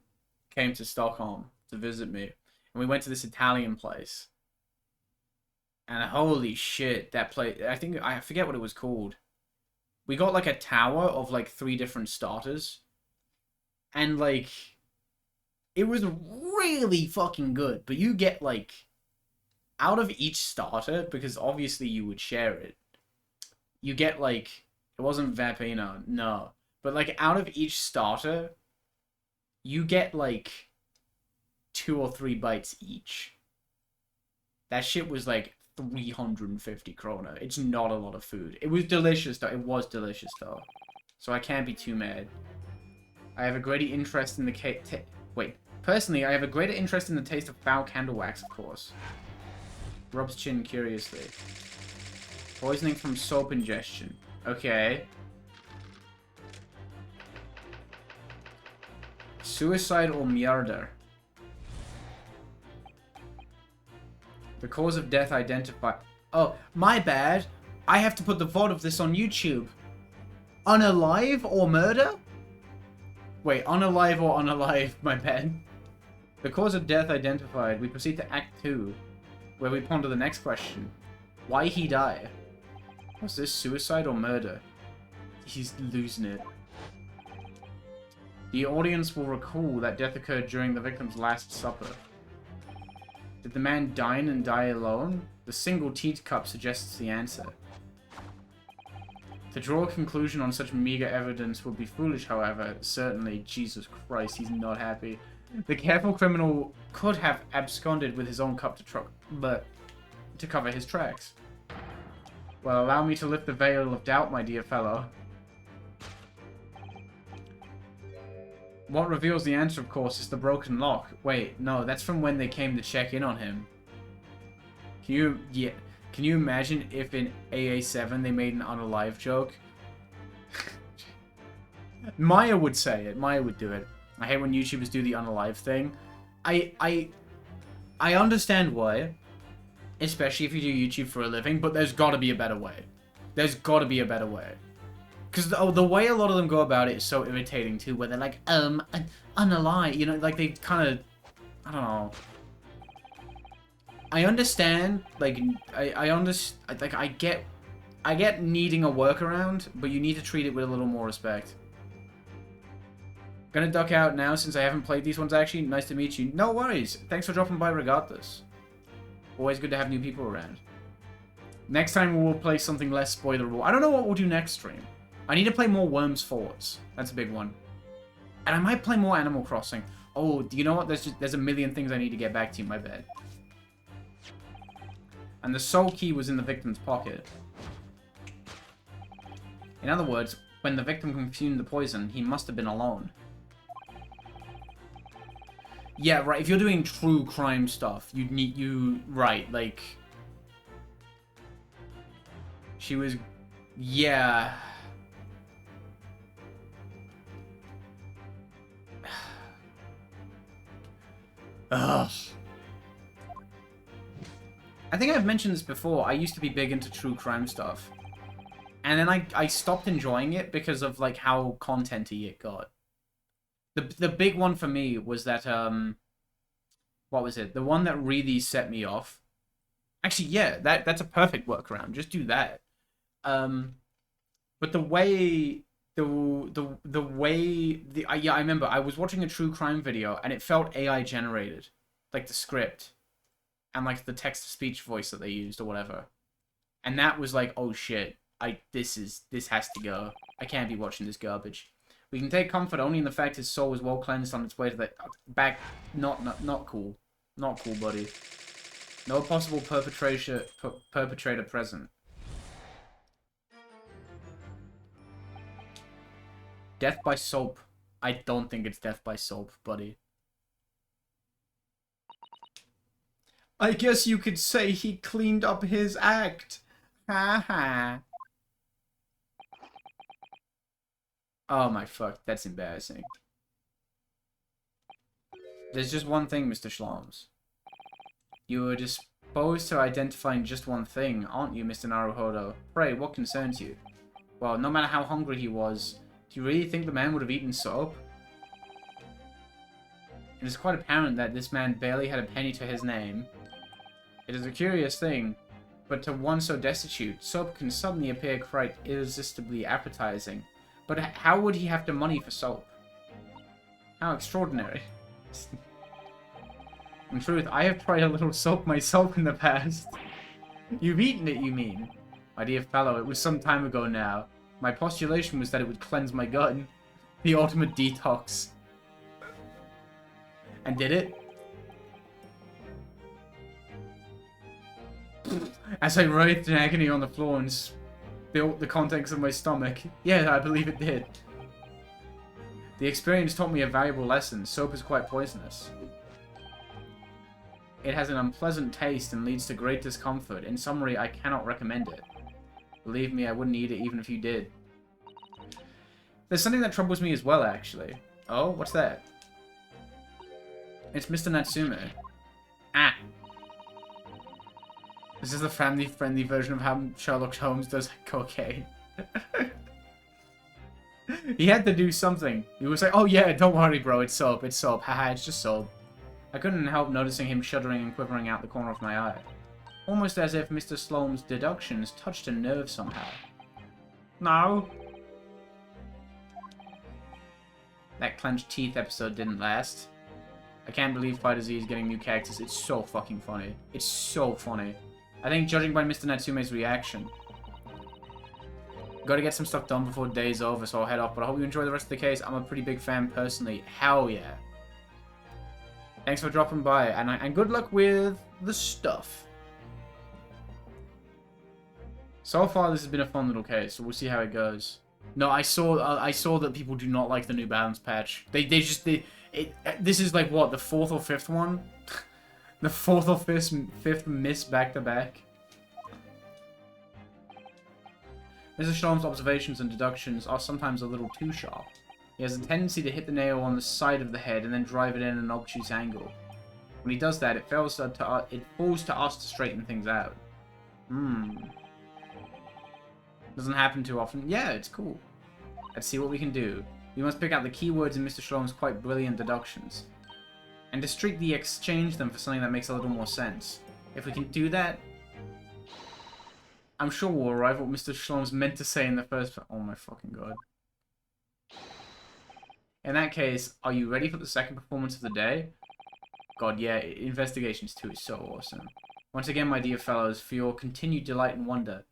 Speaker 1: came to Stockholm to visit me, and we went to this Italian place. And holy shit, that place! I forget what it was called. We got like a tower of like 3 different starters, and like. It was really fucking good, but you get, like, out of each starter, because obviously you would share it, you get, like, it wasn't Vapino, no, but, like, out of each starter, you get, like, 2 or 3 bites each. That shit was, like, 350 krona. It's not a lot of food. It was delicious, though. It was delicious, though. So I can't be too mad. I have a great interest in the Personally, I have a greater interest in the taste of foul candle wax, of course. Rubs chin curiously. Poisoning from soap ingestion. Okay. Suicide or murder. The cause of death identified. Oh, my bad. I have to put the VOD of this on YouTube. Unalive or murder? Wait, unalive or unalive, my bad. The cause of death identified. We proceed to Act 2, where we ponder the next question. Why he die? Was this suicide or murder? He's losing it. The audience will recall that death occurred during the victim's last supper. Did the man dine and die alone? The single teacup suggests the answer. To draw a conclusion on such meager evidence would be foolish, however. Certainly, Jesus Christ, he's not happy. The careful criminal could have absconded with his own cup to cover his tracks. Well, allow me to lift the veil of doubt, my dear fellow. What reveals the answer, of course, is the broken lock. Wait, no, that's from when they came to check in on him. Can you imagine if in AA7 they made an unalive joke? Maya would say it. Maya would do it. I hate when YouTubers do the unalive thing. I understand why. Especially if you do YouTube for a living, but there's got to be a better way. There's got to be a better way. Because the way a lot of them go about it is so irritating too, where they're like, unalive, you know, like they kind of, I don't know. I understand, like, I understand, like, I get needing a workaround, but you need to treat it with a little more respect. Gonna duck out now since I haven't played these ones actually. Nice to meet you. No worries. Thanks for dropping by regardless. Always good to have new people around. Next time we'll play something less spoilerable. I don't know what we'll do next stream. I need to play more Worms Forts. That's a big one. And I might play more Animal Crossing. Oh, do you know what? There's a million things I need to get back to, my bad. And the soul key was in the victim's pocket. In other words, when the victim consumed the poison, he must have been alone. Yeah, right, if you're doing true crime stuff, right, like... She was... Yeah... Ugh. I think I've mentioned this before. I used to be big into true crime stuff. And then I stopped enjoying it because of, like, how content-y it got. The big one for me was that, what was it? The one that really set me off. Actually, yeah, that's a perfect workaround. Just do that. But the way... yeah, I remember I was watching a true crime video and it felt AI generated, like the script and like the text-to-speech voice that they used or whatever, and that was like, oh shit, this has to go. I can't be watching this garbage. We can take comfort only in the fact his soul was well cleansed on its way to the back. Not cool, not cool, buddy. No possible perpetrator present. Death by soap. I don't think it's death by soap, buddy. I guess you could say he cleaned up his act. Ha ha. Oh my fuck, that's embarrassing. There's just one thing, Mr. Schloms. You are disposed to identifying just one thing, aren't you, Mr. Naruhodo? Pray, what concerns you? Well, no matter how hungry he was, do you really think the man would have eaten soap? It is quite apparent that this man barely had a penny to his name. It is a curious thing, but to one so destitute, soap can suddenly appear quite irresistibly appetizing. But how would he have the money for soap? How extraordinary. In truth, I have tried a little soap myself in the past. You've eaten it, you mean? My dear fellow, it was some time ago now. My postulation was that it would cleanse my gut. The ultimate detox. And did it? As I writhed in agony on the floor and spilt the contents of my stomach. Yeah, I believe it did. The experience taught me a valuable lesson. Soap is quite poisonous. It has an unpleasant taste and leads to great discomfort. In summary, I cannot recommend it. Believe me, I wouldn't eat it even if you did. There's something that troubles me as well, actually. Oh, what's that? It's Mr. Natsume. Ah. This is the family-friendly version of how Sherlock Holmes does cocaine. He had to do something. He was like, oh yeah, don't worry bro, it's soap, haha, it's just soap. I couldn't help noticing him shuddering and quivering out the corner of my eye. Almost as if Mr. Sloane's deductions touched a nerve somehow. No. That clenched teeth episode didn't last. I can't believe Fighter Z is getting new characters. It's so fucking funny. It's so funny. I think judging by Mr. Natsume's reaction. Gotta get some stuff done before the day's over, so I'll head off. But I hope you enjoy the rest of the case. I'm a pretty big fan personally. Hell yeah. Thanks for dropping by, and good luck with the stuff. So far, this has been a fun little case, so we'll see how it goes. No, I saw that people do not like the New Balance patch. This is like what, the 4th or 5th one? The 4th or 5th miss back to back. Mr. Shalom's observations and deductions are sometimes a little too sharp. He has a tendency to hit the nail on the side of the head and then drive it in an obtuse angle. When he does that, it falls to us to straighten things out. Doesn't happen too often. Yeah, it's cool. Let's see what we can do. We must pick out the keywords in Mr. Shalom's quite brilliant deductions, and discreetly exchange them for something that makes a little more sense. If we can do that, I'm sure we'll arrive at what Mr. Shalom's meant to say in the first... Oh my fucking god. In that case, are you ready for the second performance of the day? God, yeah, Investigations 2 is so awesome. Once again, my dear fellows, for your continued delight and wonder.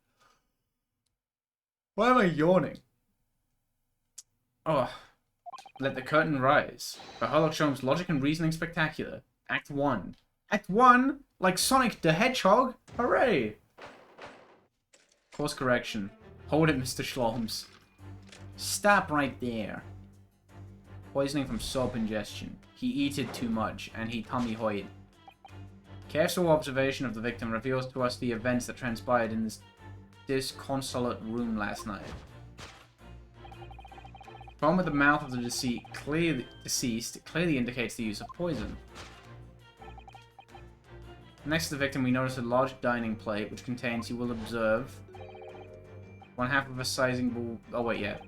Speaker 1: Why am I yawning? Oh, let the curtain rise. For Herlock Sholmes' logic and reasoning spectacular. Act 1. Act 1? Like Sonic the Hedgehog? Hooray! Course correction. Hold it, Mr. Sholmes. Stop right there. Poisoning from soap ingestion. He eated too much, and he tummy hoid. Careful observation of the victim reveals to us the events that transpired in this disconsolate room last night. Foam at the mouth of the deceased clearly indicates the use of poison. Next to the victim, we notice a large dining plate, which contains, you will observe, 1/2 of a sizing ball. Oh, wait, yeah.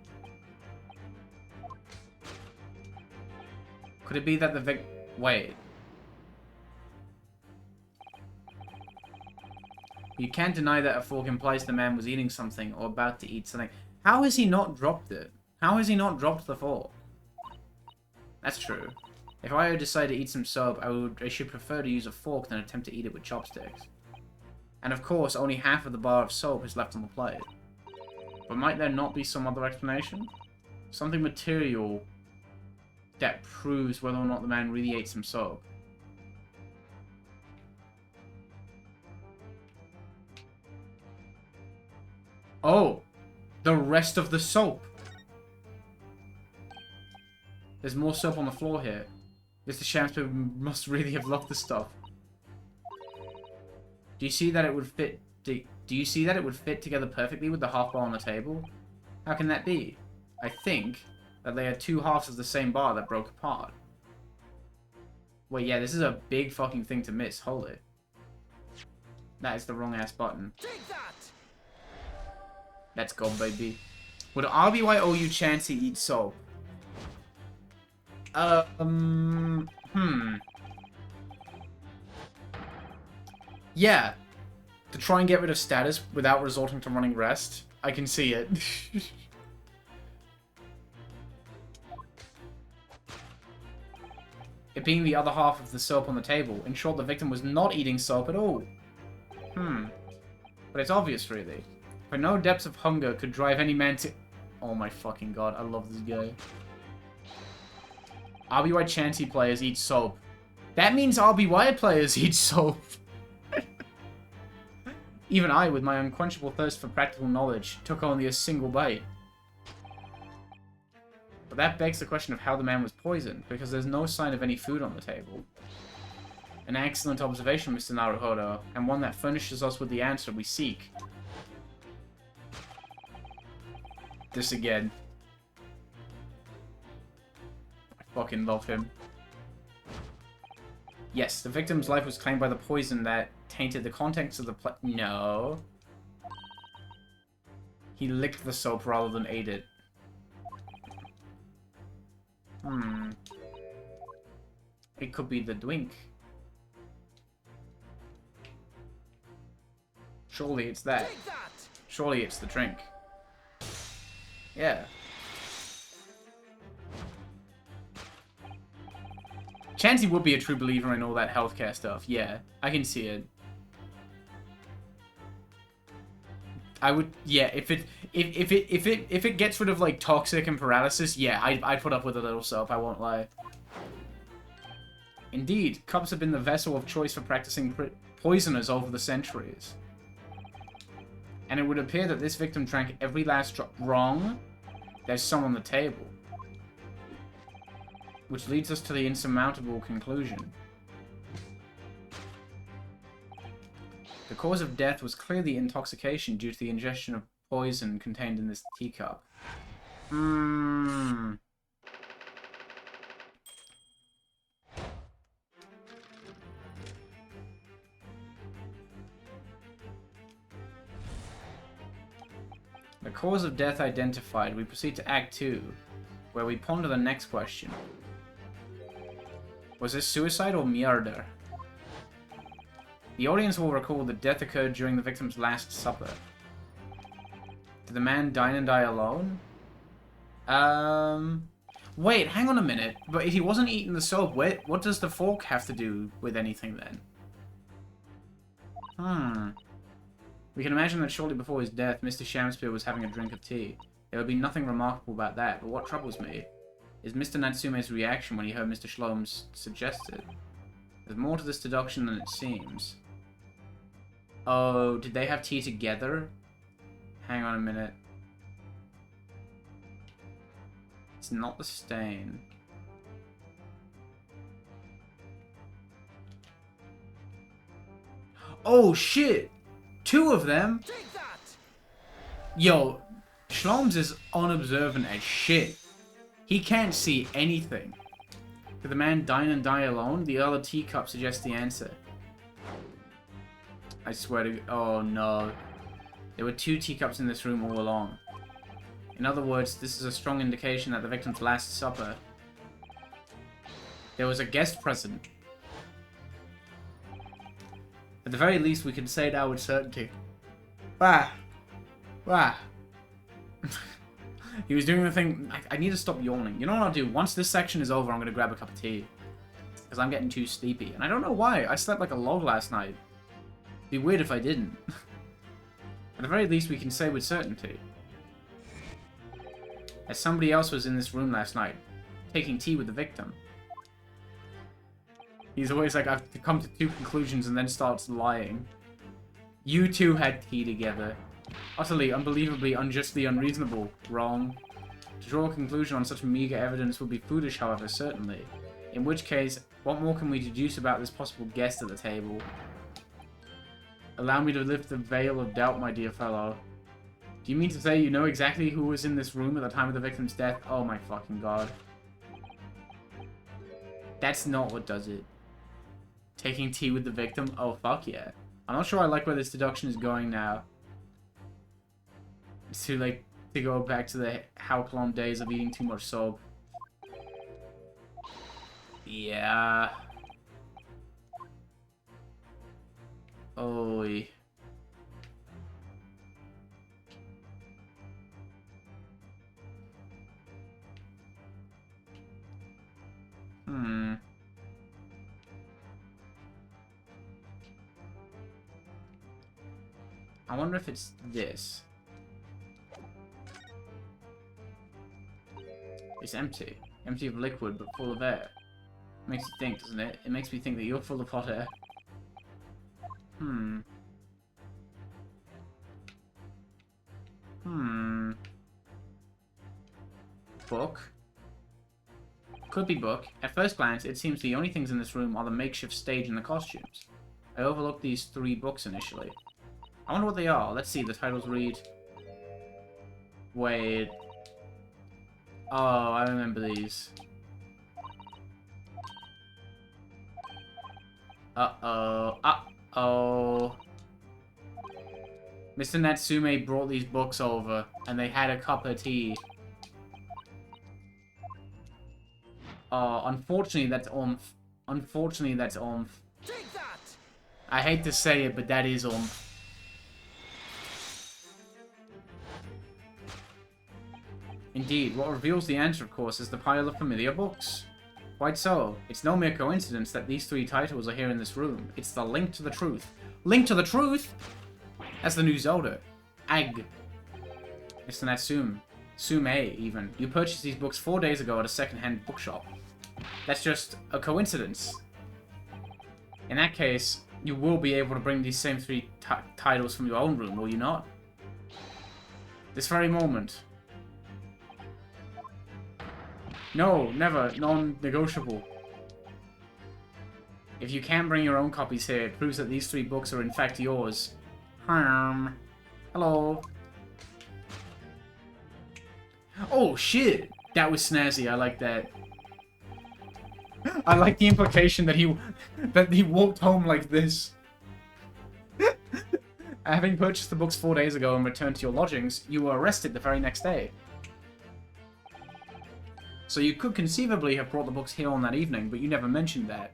Speaker 1: Could it be that the wait. You can't deny that a fork implies the man was eating something or about to eat something. How has he not dropped it? How has he not dropped the fork? That's true. If I decide to eat some soap, I should prefer to use a fork than attempt to eat it with chopsticks. And of course, only half of the bar of soap is left on the plate. But might there not be some other explanation? Something material that proves whether or not the man really ate some soap. Oh! The rest of the soap! There's more soap on the floor here. Mr. Shamsper must really have loved the stuff. Do you see that it would fit... Do you see that it would fit together perfectly with the half bar on the table? How can that be? I think that they are two halves of the same bar that broke apart. Wait, yeah, this is a big fucking thing to miss. Hold it. That is the wrong ass button.
Speaker 2: Take that!
Speaker 1: Let's go, baby. Would RBYOU Chansey eat soap? Yeah. To try and get rid of status without resorting to running rest. I can see it. It being the other half of the soap on the table ensured the victim was not eating soap at all. But it's obvious, really. For no depths of hunger could drive any man to... Oh my fucking god, I love this guy. RBY Chansey players eat soap. That means RBY players eat soap. Even I, with my unquenchable thirst for practical knowledge, took only a single bite. But that begs the question of how the man was poisoned, because there's no sign of any food on the table. An excellent observation, Mr. Naruhodo, and one that furnishes us with the answer we seek. This again. I fucking love him. Yes, the victim's life was claimed by the poison that tainted the contents of the plate. No. He licked the soap rather than ate it. It could be the drink. Surely it's that. Surely it's the drink. Yeah. Chansey would be a true believer in all that healthcare stuff. Yeah, I can see it. I would, yeah. If it gets rid of like toxic and paralysis, yeah, I'd put up with a little soap. I won't lie. Indeed, cups have been the vessel of choice for practicing poisoners over the centuries. And it would appear that this victim drank every last drop. Wrong. There's some on the table. Which leads us to the insurmountable conclusion. The cause of death was clearly intoxication due to the ingestion of poison contained in this teacup. The cause of death identified. We proceed to Act 2, where we ponder the next question. Was this suicide or murder? The audience will recall that death occurred during the victim's last supper. Did the man dine and die alone? Wait, hang on a minute. But if he wasn't eating the soap, what does the fork have to do with anything then? We can imagine that shortly before his death, Mr. Shamspeare was having a drink of tea. There would be nothing remarkable about that, but what troubles me is Mr. Natsume's reaction when he heard Mr. Shlom's suggested. There's more to this deduction than it seems. Oh, did they have tea together? Hang on a minute. It's not the stain. Oh shit! 2 of them?
Speaker 2: Take that!
Speaker 1: Yo, Shloms is unobservant as shit. He can't see anything. Did the man dine and die alone? The other teacup suggests the answer. I swear to... Oh no. There were 2 teacups in this room all along. In other words, this is a strong indication that the victim's last supper. There was a guest present. At the very least, we can say now with certainty. Bah! Bah! He was doing the thing... I need to stop yawning. You know what I'll do? Once this section is over, I'm going to grab a cup of tea. Because I'm getting too sleepy. And I don't know why. I slept like a log last night. It'd be weird if I didn't. At the very least, we can say with certainty that somebody else was in this room last night, taking tea with the victim. He's always like, I've come to 2 conclusions and then starts lying. You 2 had tea together. Utterly, unbelievably, unjustly unreasonable. Wrong. To draw a conclusion on such meager evidence would be foolish, however, certainly. In which case, what more can we deduce about this possible guest at the table? Allow me to lift the veil of doubt, my dear fellow. Do you mean to say you know exactly who was in this room at the time of the victim's death? Oh my fucking god. That's not what does it. Taking tea with the victim? Oh fuck yeah. I'm not sure I like where this deduction is going now. It's too late to go back to the how-long days of eating too much soap. Yeah. Oy. I wonder if it's this. It's empty. Empty of liquid, but full of air. Makes you think, doesn't it? It makes me think that you're full of hot air. Book? Could be book. At first glance, it seems the only things in this room are the makeshift stage and the costumes. I overlooked these 3 books initially. I wonder what they are. Let's see, the titles read... Wait... Oh, I remember these. Uh-oh. Uh-oh. Mr. Natsume brought these books over, and they had a cup of tea. Unfortunately, that's oomph. Unfortunately, that's oomph.
Speaker 2: Take that!
Speaker 1: I hate to say it, but that is oomph. Indeed, what reveals the answer, of course, is the pile of familiar books. Quite so. It's no mere coincidence that these 3 titles are here in this room. It's the link to the truth. Link to the truth? That's the new Zelda. Ag. Mr. Natsume. Sume, even. You purchased these books 4 days ago at a second-hand bookshop. That's just a coincidence. In that case, you will be able to bring these same 3 titles from your own room, will you not? This very moment. No, never. Non-negotiable. If you can bring your own copies here, it proves that these 3 books are in fact yours. Hello. Oh, shit! That was snazzy. I like that. I like the implication that he walked home like this. Having purchased the books 4 days ago and returned to your lodgings, you were arrested the very next day. So you could conceivably have brought the books here on that evening, but you never mentioned that.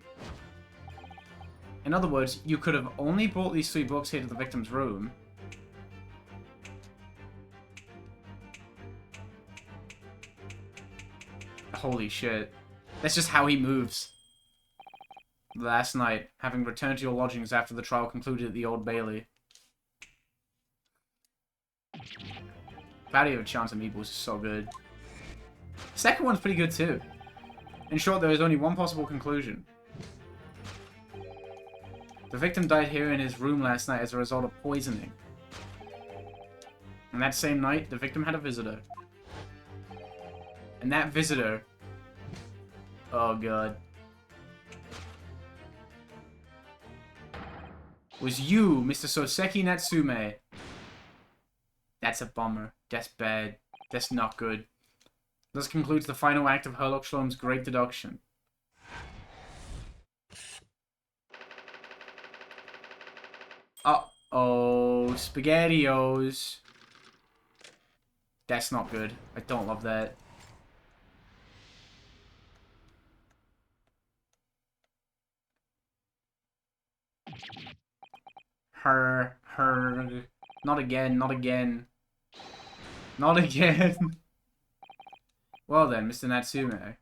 Speaker 1: In other words, you could have only brought these 3 books here to the victim's room. Holy shit. That's just how he moves. Last night, having returned to your lodgings after the trial concluded at the Old Bailey. Cloudy of a Chance of Meeples is so good. The second one's pretty good too. In short, there is only one possible conclusion. The victim died here in his room last night as a result of poisoning. And that same night, the victim had a visitor. And that visitor... Oh god. Was you, Mr. Soseki Natsume. That's a bummer. That's bad. That's not good. This concludes the final act of Herlock Sholm's Great Deduction. Uh-oh. SpaghettiOs. That's not good. I don't love that. Her. Not again, not again. Not again. Well then, Mr. Natsume.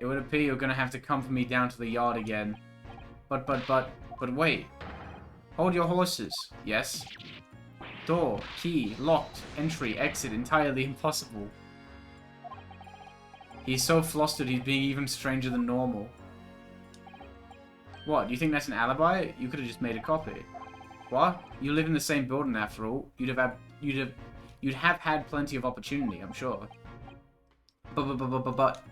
Speaker 1: It would appear you're gonna have to come for me down to the yard again. But wait. Hold your horses. Yes? Door, key, locked, entry, exit, entirely impossible. He's so flustered he's being even stranger than normal. What, do you think that's an alibi? You could have just made a copy. What? You live in the same building after all. You'd have had plenty of opportunity, I'm sure. But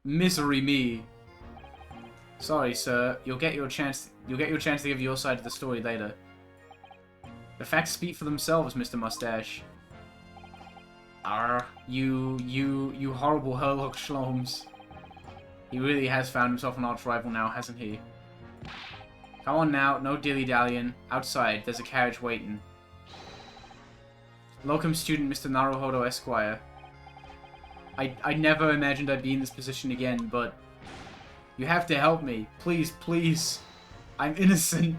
Speaker 1: misery me. Sorry, sir. You'll get your chance to give your side of the story later. The facts speak for themselves, Mr. Mustache. You horrible Herlock Schloms. He really has found himself an arch rival now, hasn't he? Come on now, no dilly-dallying. Outside, there's a carriage waiting. Locum student Mr. Naruhodo Esquire. I never imagined I'd be in this position again, but... You have to help me. Please, please. I'm innocent.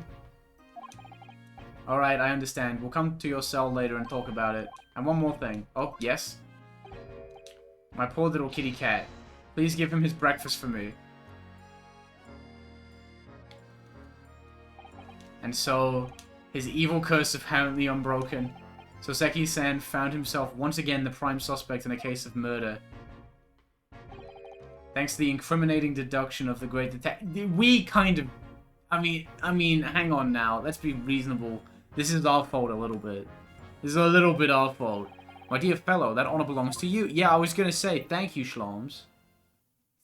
Speaker 1: Alright, I understand. We'll come to your cell later and talk about it. And one more thing. Oh, yes? My poor little kitty cat. Please give him his breakfast for me. And so, his evil curse apparently unbroken. Soseki-san found himself once again the prime suspect in a case of murder. Thanks to the incriminating deduction of the great detective. We kind of... I mean, hang on now. Let's be reasonable. This is our fault a little bit. This is a little bit our fault. My dear fellow, that honor belongs to you. Yeah, I was gonna say, thank you, Schloms.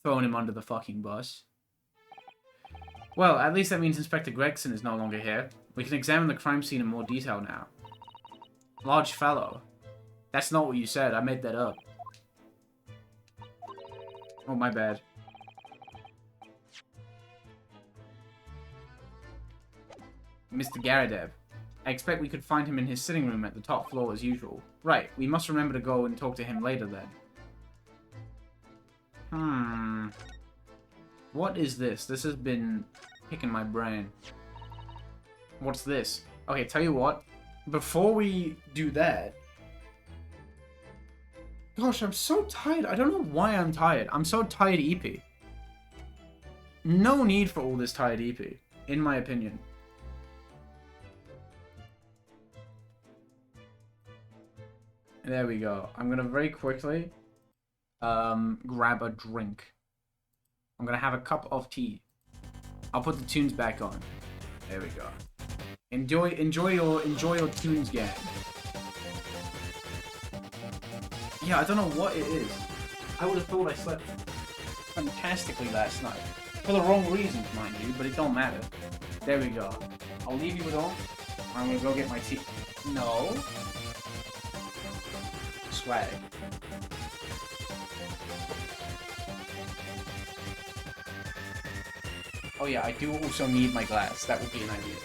Speaker 1: Throwing him under the fucking bus. Well, at least that means Inspector Gregson is no longer here. We can examine the crime scene in more detail now. Large fellow. That's not what you said. I made that up. Oh, my bad. Mr. Garadev. I expect we could find him in his sitting room at the top floor as usual. Right, we must remember to go and talk to him later then. What is this? This has been picking my brain. What's this? Okay, tell you what. Before we do that... Gosh, I'm so tired. I don't know why I'm tired. I'm so tired EP. No need for all this tired EP, in my opinion. There we go. I'm gonna very quickly grab a drink. I'm gonna have a cup of tea. I'll put the tunes back on. There we go. Enjoy your tunes, gang. Yeah, I don't know what it is. I would have thought I slept fantastically last night. For the wrong reasons, mind you, but it don't matter. There we go. I'll leave you with all. I'm gonna go get my tea. No. Swag. Oh yeah, I do also need my glass. That would be an idea.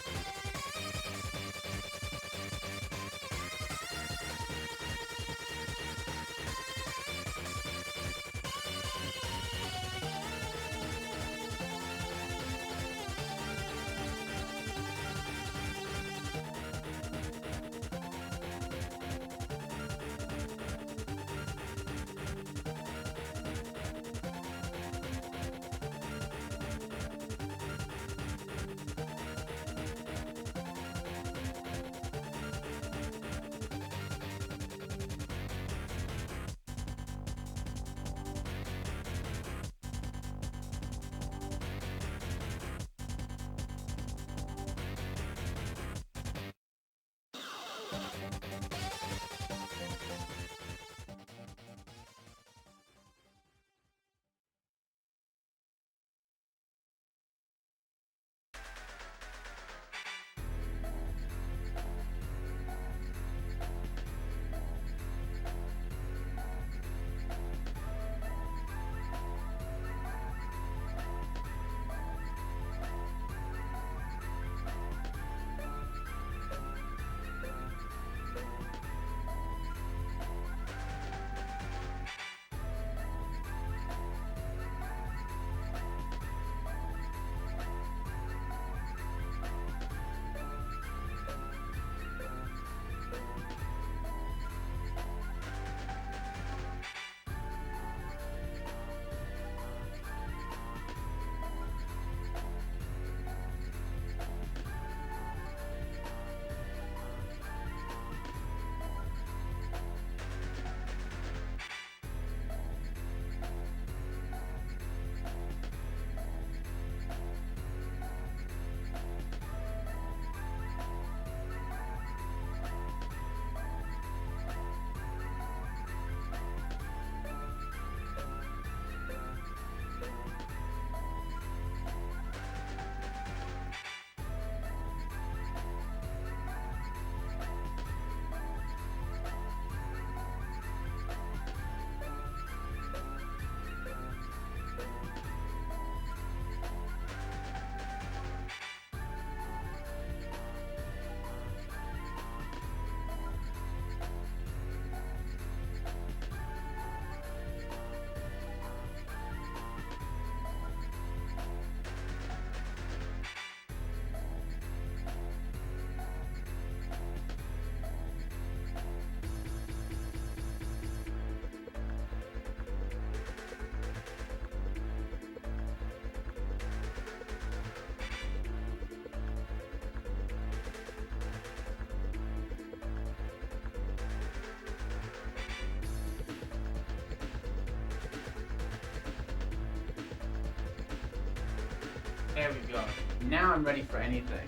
Speaker 1: There we go. Now I'm ready for anything.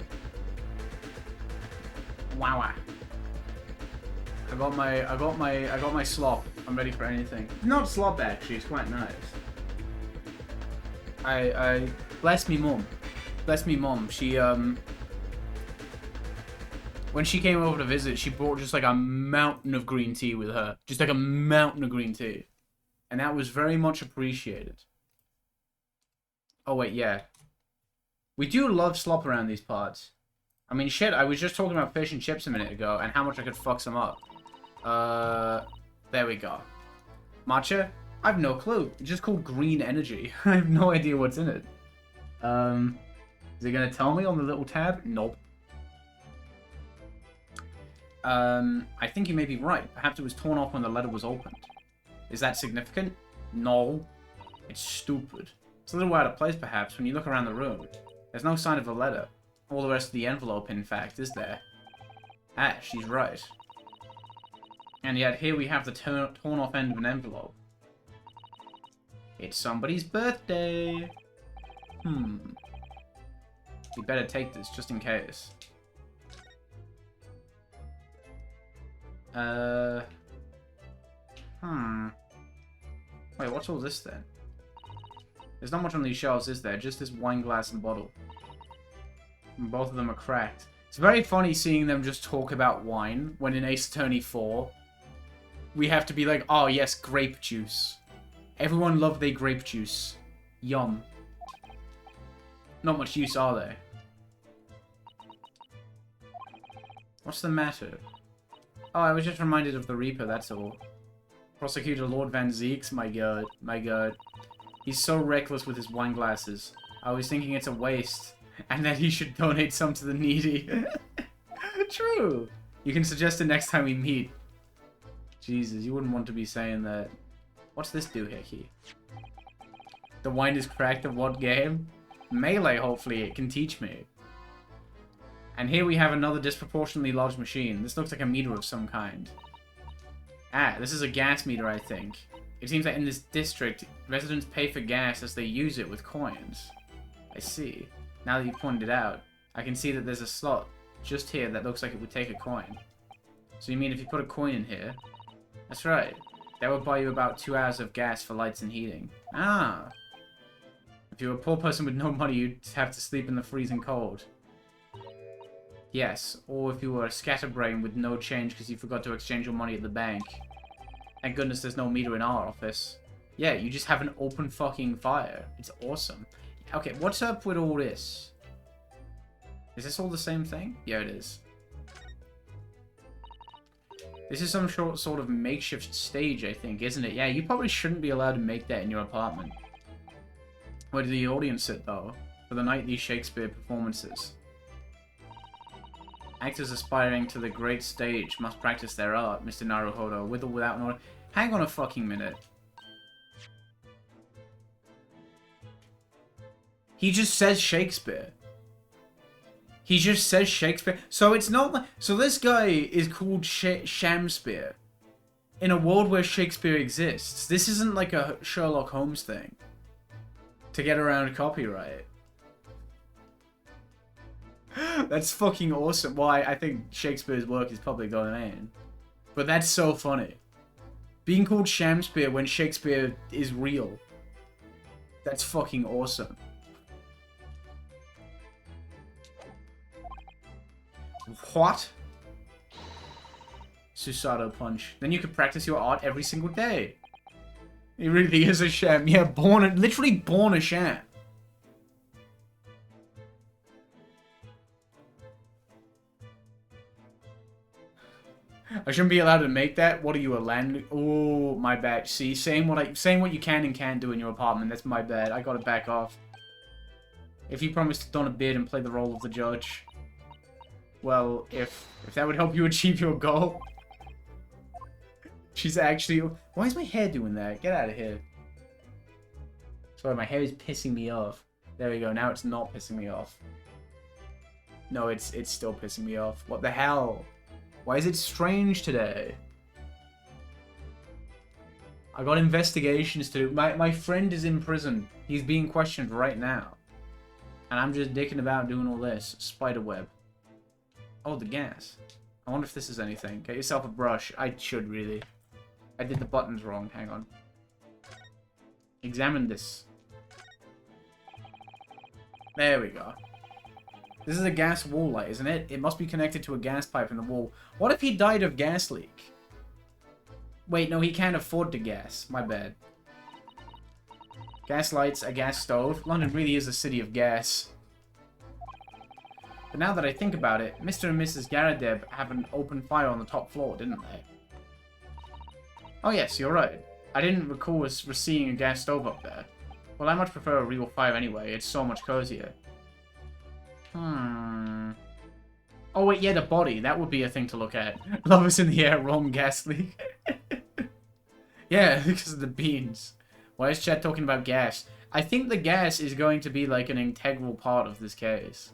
Speaker 1: Wow. I got my slop. I'm ready for anything. Not slop actually, it's quite nice. I bless me mum. Bless me mum. She when she came over to visit, she brought just like a mountain of green tea with her. Just like a mountain of green tea. And that was very much appreciated. Oh wait, yeah. We do love slop around these parts. I mean, shit, I was just talking about fish and chips a minute ago, and how much I could fuck some up. There we go. Matcha? I have no clue. It's just called green energy. I have no idea what's in it. Is it gonna tell me on the little tab? Nope. I think you may be right. Perhaps it was torn off when the letter was opened. Is that significant? No. It's stupid. It's a little out of place, perhaps, when you look around the room. There's no sign of a letter. All the rest of the envelope, in fact, is there. Ah, she's right. And yet, here we have the torn off end of an envelope. It's somebody's birthday. We better take this, just in case. Wait, what's all this then? There's not much on these shelves, is there? Just this wine glass and bottle. And both of them are cracked. It's very funny seeing them just talk about wine, when in Ace Attorney 4, we have to be like, oh yes, grape juice. Everyone loved their grape juice. Yum. Not much use, are they? What's the matter? Oh, I was just reminded of the Reaper, that's all. Prosecutor Lord Van Zeeks? My god. My god. He's so reckless with his wine glasses. I was thinking it's a waste. And that he should donate some to the needy. True. You can suggest it next time we meet. Jesus, you wouldn't want to be saying that. What's this doohickey? The wine is cracked at what game? Melee, hopefully, it can teach me. And here we have another disproportionately large machine. This looks like a meter of some kind. Ah, this is a gas meter, I think. It seems that in this district, residents pay for gas as they use it with coins. I see. Now that you pointed it out, I can see that there's a slot just here that looks like it would take a coin. So you mean if you put a coin in here? That's right. That would buy you about 2 hours of gas for lights and heating. Ah. If you were a poor person with no money, you'd have to sleep in the freezing cold. Yes, or if you were a scatterbrain with no change because you forgot to exchange your money at the bank. Thank goodness there's no meter in our office. Yeah, you just have an open fucking fire. It's awesome. Okay, what's up with all this? Is this all the same thing? Yeah, it is. This is some sort of makeshift stage, I think, isn't it? Yeah, you probably shouldn't be allowed to make that in your apartment. Where did the audience sit, though? For the nightly Shakespeare performances. Actors aspiring to the great stage must practice their art, Mr. Naruhodo, with or without an order. Hang on a fucking minute. He just says Shakespeare. He just says Shakespeare. So it's not like... So this guy is called Shamspeare. In a world where Shakespeare exists. This isn't like a Sherlock Holmes thing. To get around copyright. That's fucking awesome. Why, I think Shakespeare's work is public domain. But that's so funny. Being called Shamspeare when Shakespeare is real. That's fucking awesome. What? Susato punch. Then you could practice your art every single day. He really is a sham. Yeah, literally born a sham. I shouldn't be allowed to make that. What are you, a land? Oh, my bad. See, saying what you can and can't do in your apartment. That's my bad. I gotta back off. If you promise to don a beard and play the role of the judge, well, if that would help you achieve your goal. She's actually... Why is my hair doing that? Get out of here. Sorry, my hair is pissing me off. There we go. Now it's not pissing me off. No, it's still pissing me off. What the hell? Why is it strange today? I got investigations to do. My friend is in prison. He's being questioned right now. And I'm just dicking about doing all this. Spiderweb. Oh, the gas. I wonder if this is anything. Get yourself a brush. I should, really. I did the buttons wrong. Hang on. Examine this. There we go. This is a gas wall light, isn't it? It must be connected to a gas pipe in the wall. What if he died of gas leak? Wait, no, he can't afford to gas. My bad. Gas lights, a gas stove. London really is a city of gas. But now that I think about it, Mr. and Mrs. Garadeb have an open fire on the top floor, didn't they? Oh yes, you're right. I didn't recall us seeing a gas stove up there. Well, I much prefer a real fire anyway. It's so much cozier. Oh wait, yeah, the body. That would be a thing to look at. Lovers in the air, wrong gas leak. Yeah, because of the beans. Why is Chad talking about gas? I think the gas is going to be like an integral part of this case.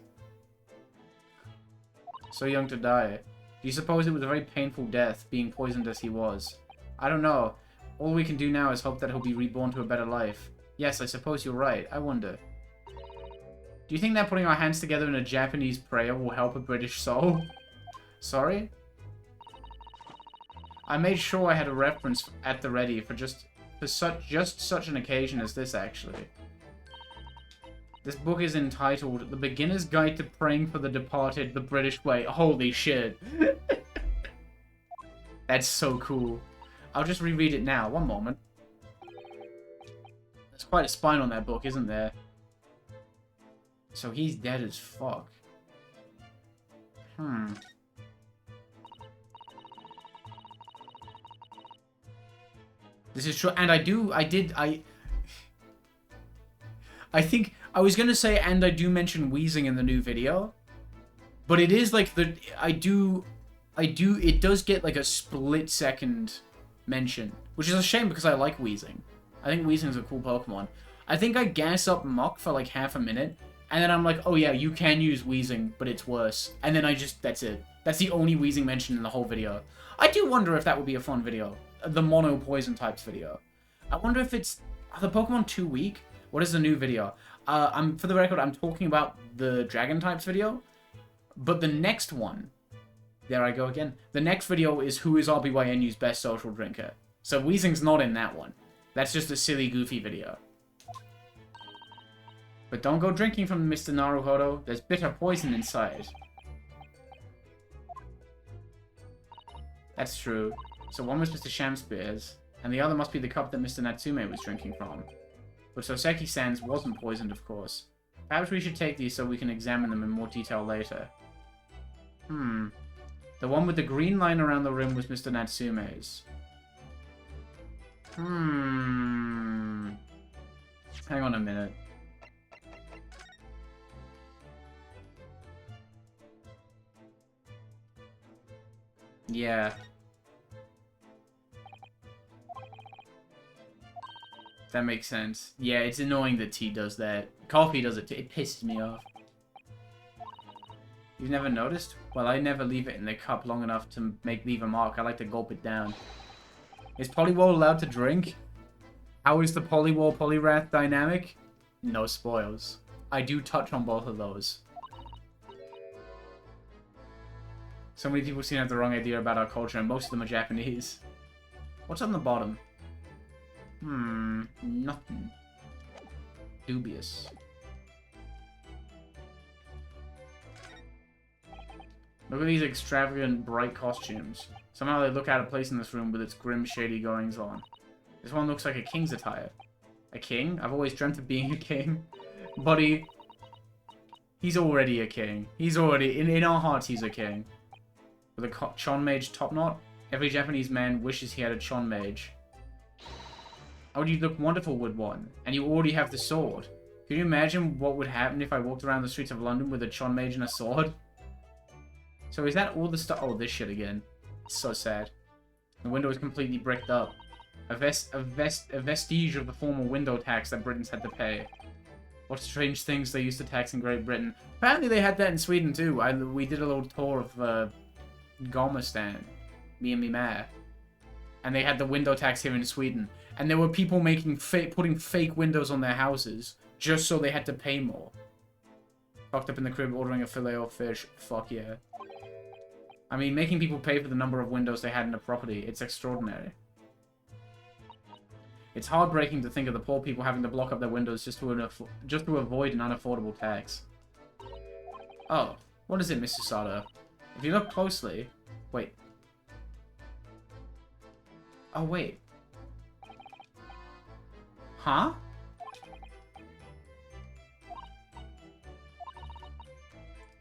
Speaker 1: So young to die. Do you suppose it was a very painful death, being poisoned as he was? I don't know. All we can do now is hope that he'll be reborn to a better life. Yes, I suppose you're right. I wonder. Do you think that putting our hands together in a Japanese prayer will help a British soul? Sorry? I made sure I had a reference at the ready for just such an occasion as this, actually. This book is entitled The Beginner's Guide to Praying for the Departed the British Way. Holy shit. That's so cool. I'll just reread it now. One moment. There's quite a spine on that book, isn't there? So he's dead as fuck. This is true, and I think, I was gonna say, and I do mention wheezing in the new video, but it is like it does get like a split second mention, which is a shame because I like wheezing. I think wheezing is a cool Pokemon. I think I gas up Muck for like half a minute, and then I'm like, oh yeah, you can use wheezing, but it's worse. And then that's it. That's the only wheezing mentioned in the whole video. I do wonder if that would be a fun video. The mono poison types video. I wonder if are the Pokemon too weak? What is the new video? For the record, I'm talking about the dragon types video, but the next one, there I go again. The next video is who is RBYNU's best social drinker. So Weezing's not in that one. That's just a silly, goofy video. But don't go drinking from Mr. Naruhodo. There's bitter poison inside. That's true. So one was Mr. Shamspear's, and the other must be the cup that Mr. Natsume was drinking from. But Soseki-san's wasn't poisoned, of course. Perhaps we should take these so we can examine them in more detail later. The one with the green line around the rim was Mr. Natsume's. Hang on a minute. Yeah. That makes sense. Yeah, it's annoying that tea does that. Coffee does it too. It pisses me off. You've never noticed? Well, I never leave it in the cup long enough to leave a mark. I like to gulp it down. Is Poliwhirl allowed to drink? How is the Poliwhirl-Poliwrath dynamic? No spoils. I do touch on both of those. So many people seem to have the wrong idea about our culture, and most of them are Japanese. What's on the bottom? Nothing. Dubious. Look at these extravagant, bright costumes. Somehow they look out of place in this room with its grim, shady goings-on. This one looks like a king's attire. A king? I've always dreamt of being a king. Buddy, he's already a king. He's already, in our hearts, he's a king. With a Chon Mage top knot, every Japanese man wishes he had a Chon Mage. Oh, you look wonderful with one, and you already have the sword. Can you imagine what would happen if I walked around the streets of London with a Chon Mage and a sword? So is that all the stuff? Oh, this shit again. It's so sad. The window is completely bricked up. A vestige of the former window tax that Britons had to pay. What strange things they used to tax in Great Britain. Apparently they had that in Sweden too. We did a little tour of Gormistan. Me and me mare. And they had the window tax here in Sweden. And there were people putting fake windows on their houses just so they had to pay more. Fucked up in the crib ordering a filet of fish. Fuck yeah. I mean, making people pay for the number of windows they had in a property, it's extraordinary. It's heartbreaking to think of the poor people having to block up their windows just to avoid an unaffordable tax. Oh, what is it, Mr. Sato? If you look closely... Wait. Oh, wait. Huh?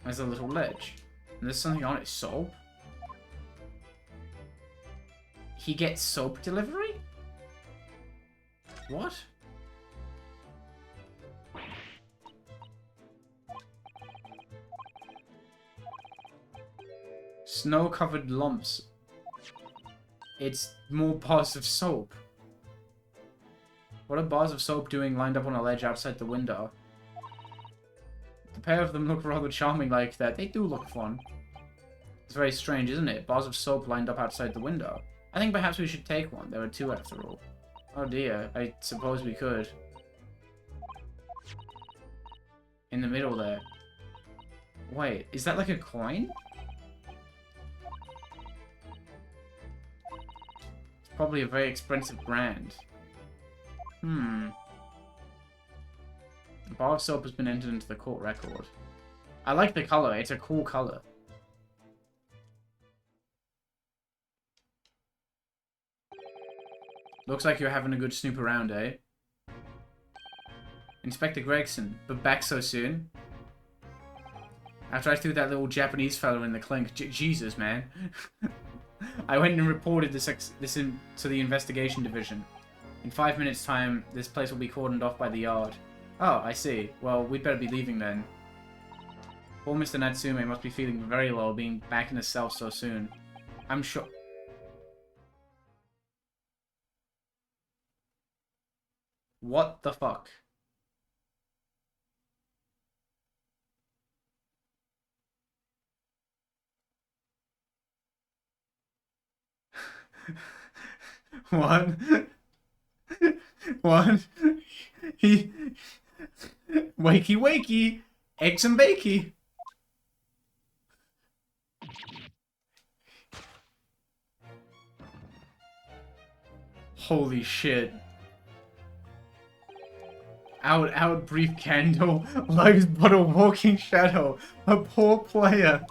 Speaker 1: There's a little ledge. And there's something on it. Soap? He gets soap delivery? What? Snow-covered lumps. It's more bars of soap. What are bars of soap doing lined up on a ledge outside the window? The pair of them look rather charming like that. They do look fun. It's very strange, isn't it? Bars of soap lined up outside the window. I think perhaps we should take one. There are two after all. Oh dear, I suppose we could. In the middle there. Wait, is that like a coin? It's probably a very expensive brand. A bar of soap has been entered into the court record. I like the color, it's a cool color. Looks like you're having a good snoop around, eh? Inspector Gregson, but back so soon? After I threw that little Japanese fellow in the clink, Jesus, man. I went and reported this to the investigation division. In 5 minutes' time, this place will be cordoned off by the yard. Oh, I see. Well, we'd better be leaving then. Poor Mr. Natsume must be feeling very low being back in his cell so soon. I'm sure... What the fuck? What? What? He... Wakey wakey! Eggs and bakey! Holy shit. Out, brief candle, lives but a walking shadow, a poor player.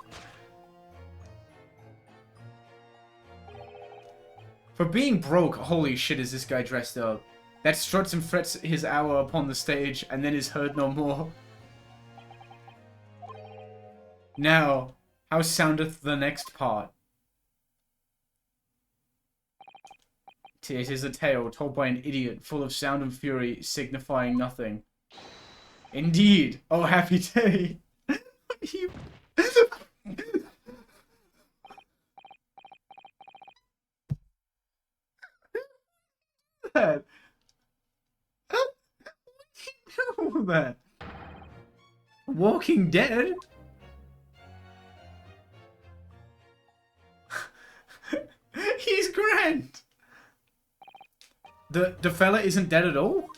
Speaker 1: For being broke, holy shit is this guy dressed up. That struts and frets his hour upon the stage, and then is heard no more. Now, how soundeth the next part? It is a tale told by an idiot, full of sound and fury, signifying nothing. Indeed! Oh, happy day! You... that? What do you know that? Walking Dead? He's grand! The fella isn't dead at all?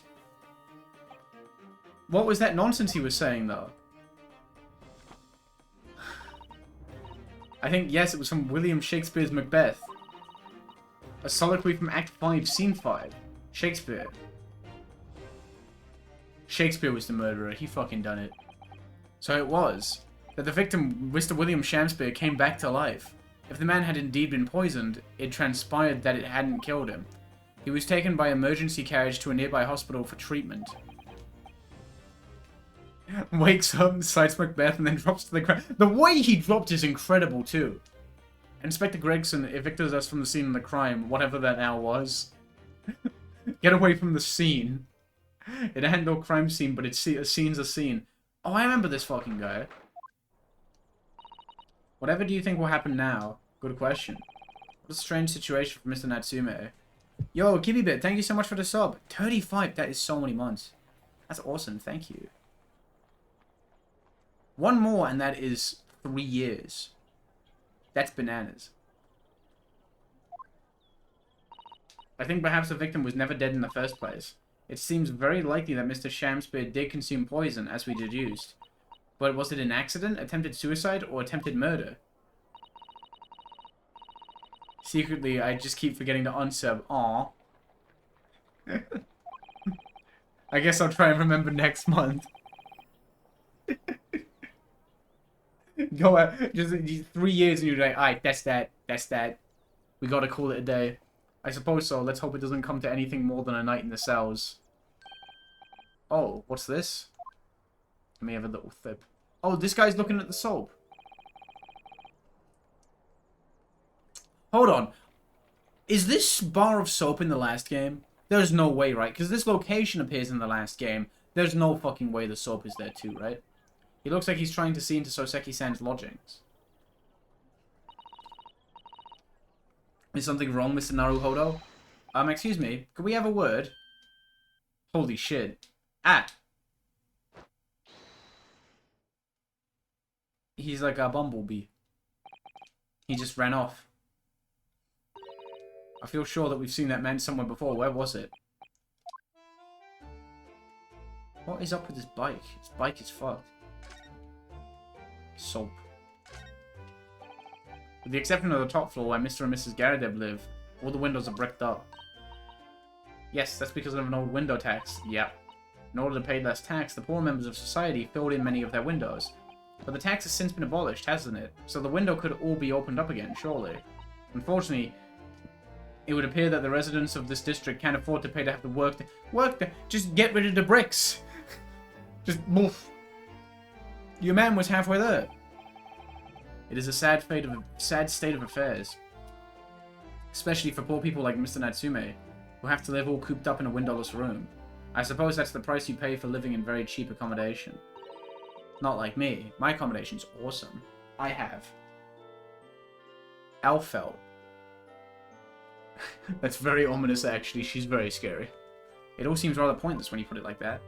Speaker 1: What was that nonsense he was saying, though? I think, yes, it was from William Shakespeare's Macbeth. A soliloquy from Act 5, Scene 5. Shakespeare. Shakespeare was the murderer. He fucking done it. So it was that the victim, Mr. William Shakespeare, came back to life. If the man had indeed been poisoned, it transpired that it hadn't killed him. He was taken by emergency carriage to a nearby hospital for treatment. Wakes up, cites Macbeth, and then drops to the ground. The way he dropped is incredible, too. Inspector Gregson evicted us from the scene of the crime, whatever that now was. Get away from the scene. It had no crime scene, but a scene's a scene. Oh, I remember this fucking guy. Whatever do you think will happen now? Good question. What a strange situation for Mr. Natsume. Yo, Kibibit, thank you so much for the sub. 35, that is so many months. That's awesome, thank you. One more, and that is 3 years. That's bananas. I think perhaps the victim was never dead in the first place. It seems very likely that Mr. Shakespeare did consume poison, as we deduced. But was it an accident, attempted suicide, or attempted murder? Secretly, I just keep forgetting to unsub. Aww. I guess I'll try and remember next month. Go out, just 3 years and you're like, alright, that's that. We gotta call it a day. I suppose so. Let's hope it doesn't come to anything more than a night in the cells. Oh, what's this? Let me have a little thip. Oh, this guy's looking at the soap. Hold on. Is this bar of soap in the last game? There's no way, right? Because this location appears in the last game. There's no fucking way the soap is there too, right? He looks like he's trying to see into Soseki-san's lodgings. Is something wrong, Mr. Naruhodo? Excuse me. Could we have a word? Holy shit. Ah! He's like a bumblebee. He just ran off. I feel sure that we've seen that man somewhere before. Where was it? What is up with his bike? His bike is fucked. Soap. With the exception of the top floor where Mr. and Mrs. Garadeb live, all the windows are bricked up. Yes, that's because of an old window tax. Yep. In order to pay less tax, the poor members of society filled in many of their windows. But the tax has since been abolished, hasn't it? So the window could all be opened up again, surely. Unfortunately, it would appear that the residents of this district can't afford to pay to have to work just get rid of the bricks. Just move. Your man was halfway there. It is a sad state of affairs. Especially for poor people like Mr. Natsume, who have to live all cooped up in a windowless room. I suppose that's the price you pay for living in very cheap accommodation. Not like me. My accommodation's awesome. I have Alfel. That's very ominous, actually. She's very scary. It all seems rather pointless when you put it like that.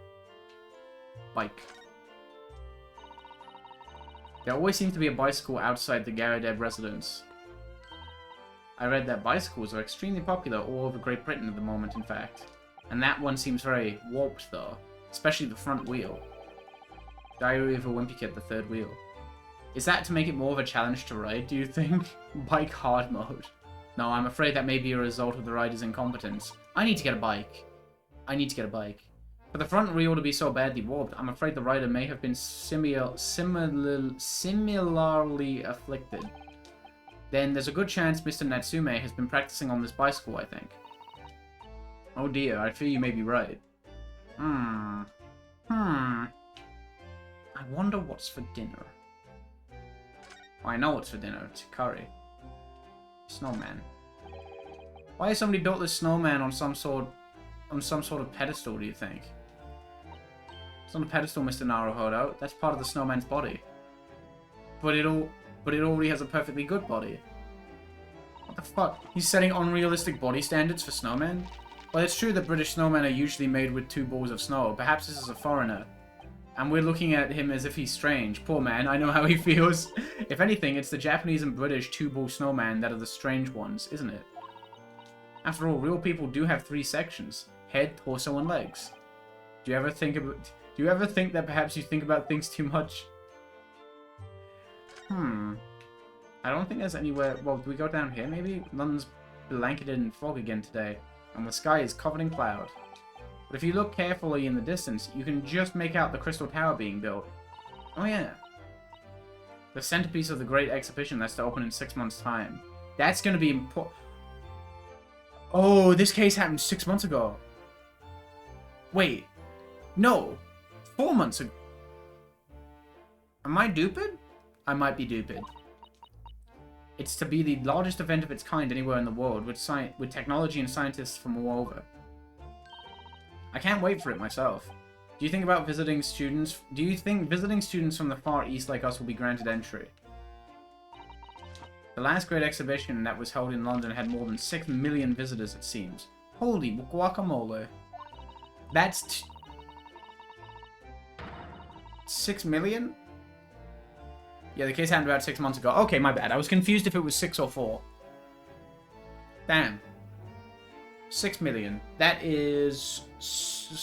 Speaker 1: Bike. There always seems to be a bicycle outside the Garadeb residence. I read that bicycles are extremely popular all over Great Britain at the moment, in fact. And that one seems very warped, though. Especially the front wheel. Diary of a Wimpy Kid, the third wheel. Is that to make it more of a challenge to ride, do you think? Bike hard mode. No, I'm afraid that may be a result of the rider's incompetence. I need to get a bike. For the front wheel to be so badly warped, I'm afraid the rider may have been similarly afflicted. Then there's a good chance Mr. Natsume has been practicing on this bicycle, I think. Oh dear, I fear you may be right. I wonder what's for dinner. Oh, I know what's for dinner. It's curry. Snowman. Why has somebody built this snowman on some sort of pedestal, do you think? It's on a pedestal, Mr. Naruhodo. That's part of the snowman's body. But it already has a perfectly good body. What the fuck? He's setting unrealistic body standards for snowmen? Well, it's true that British snowmen are usually made with 2 balls of snow. Perhaps this is a foreigner. And we're looking at him as if he's strange. Poor man, I know how he feels. If anything, it's the Japanese and British 2-ball snowman that are the strange ones, isn't it? After all, real people do have 3 sections. Head, torso, and legs. Do you ever think that perhaps you think about things too much? I don't think there's anywhere... Well, do we go down here, maybe? London's blanketed in fog again today, and the sky is covered in cloud. But if you look carefully in the distance, you can just make out the Crystal Tower being built. Oh yeah. The centerpiece of the Great Exhibition that's to open in 6 months' time. That's going to be important. Oh, this case happened 6 months ago. Wait. No. 4 months ago. Am I duped? I might be duped. It's to be the largest event of its kind anywhere in the world, with technology and scientists from all over. I can't wait for it myself. Do you think visiting students from the Far East like us will be granted entry? The last great exhibition that was held in London had more than 6 million visitors, it seems. Holy guacamole. That's 6 million? Yeah, the case happened about 6 months ago. Okay, my bad. I was confused if it was 6 or 4. Damn. 6 million. That is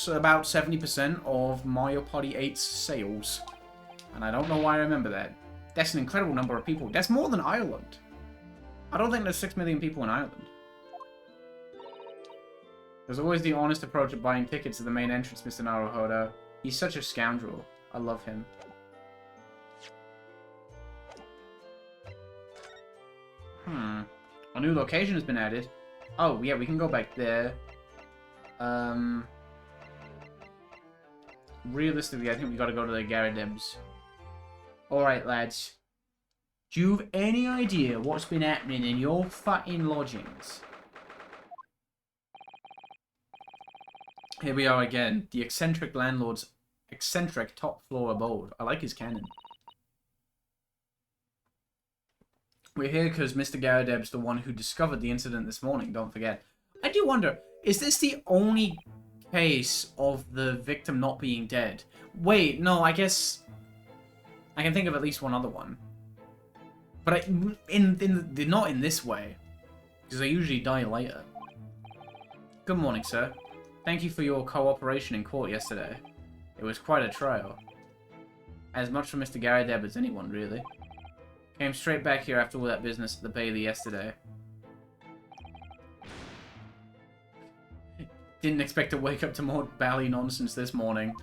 Speaker 1: about 70% of Mario Party 8's sales. And I don't know why I remember that. That's an incredible number of people. That's more than Ireland. I don't think there's 6 million people in Ireland. There's always the honest approach of buying tickets to the main entrance, Mr. Naruhodo. He's such a scoundrel. I love him. A new location has been added. Oh, yeah, we can go back there. Realistically, I think we gotta go to the Garadebs. Alright, lads. Do you have any idea what's been happening in your fucking lodgings? Here we are again. The eccentric landlord's eccentric top floor abode. I like his cannon. We're here because Mr. Garadeb's the one who discovered the incident this morning, don't forget. I do wonder, is this the only case of the victim not being dead? Wait, no, I guess I can think of at least one other one. But not in this way, because they usually die later. Good morning, sir. Thank you for your cooperation in court yesterday. It was quite a trial. As much for Mr. Garadeb as anyone, really. Came straight back here after all that business at the Bailey yesterday. Didn't expect to wake up to more bally nonsense this morning.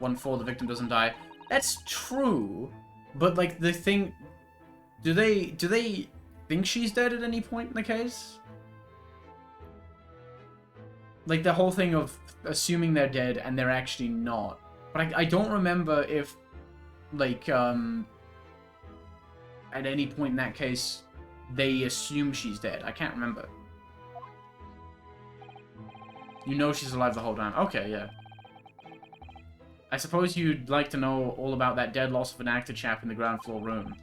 Speaker 1: 1-4, the victim doesn't die. That's true, but like the thing, do they think she's dead at any point in the case? Like the whole thing of assuming they're dead and they're actually not. But I don't remember if, like, at any point in that case, they assume she's dead. I can't remember. You know she's alive the whole time. Okay, yeah. I suppose you'd like to know all about that dead loss of an actor chap in the ground floor room.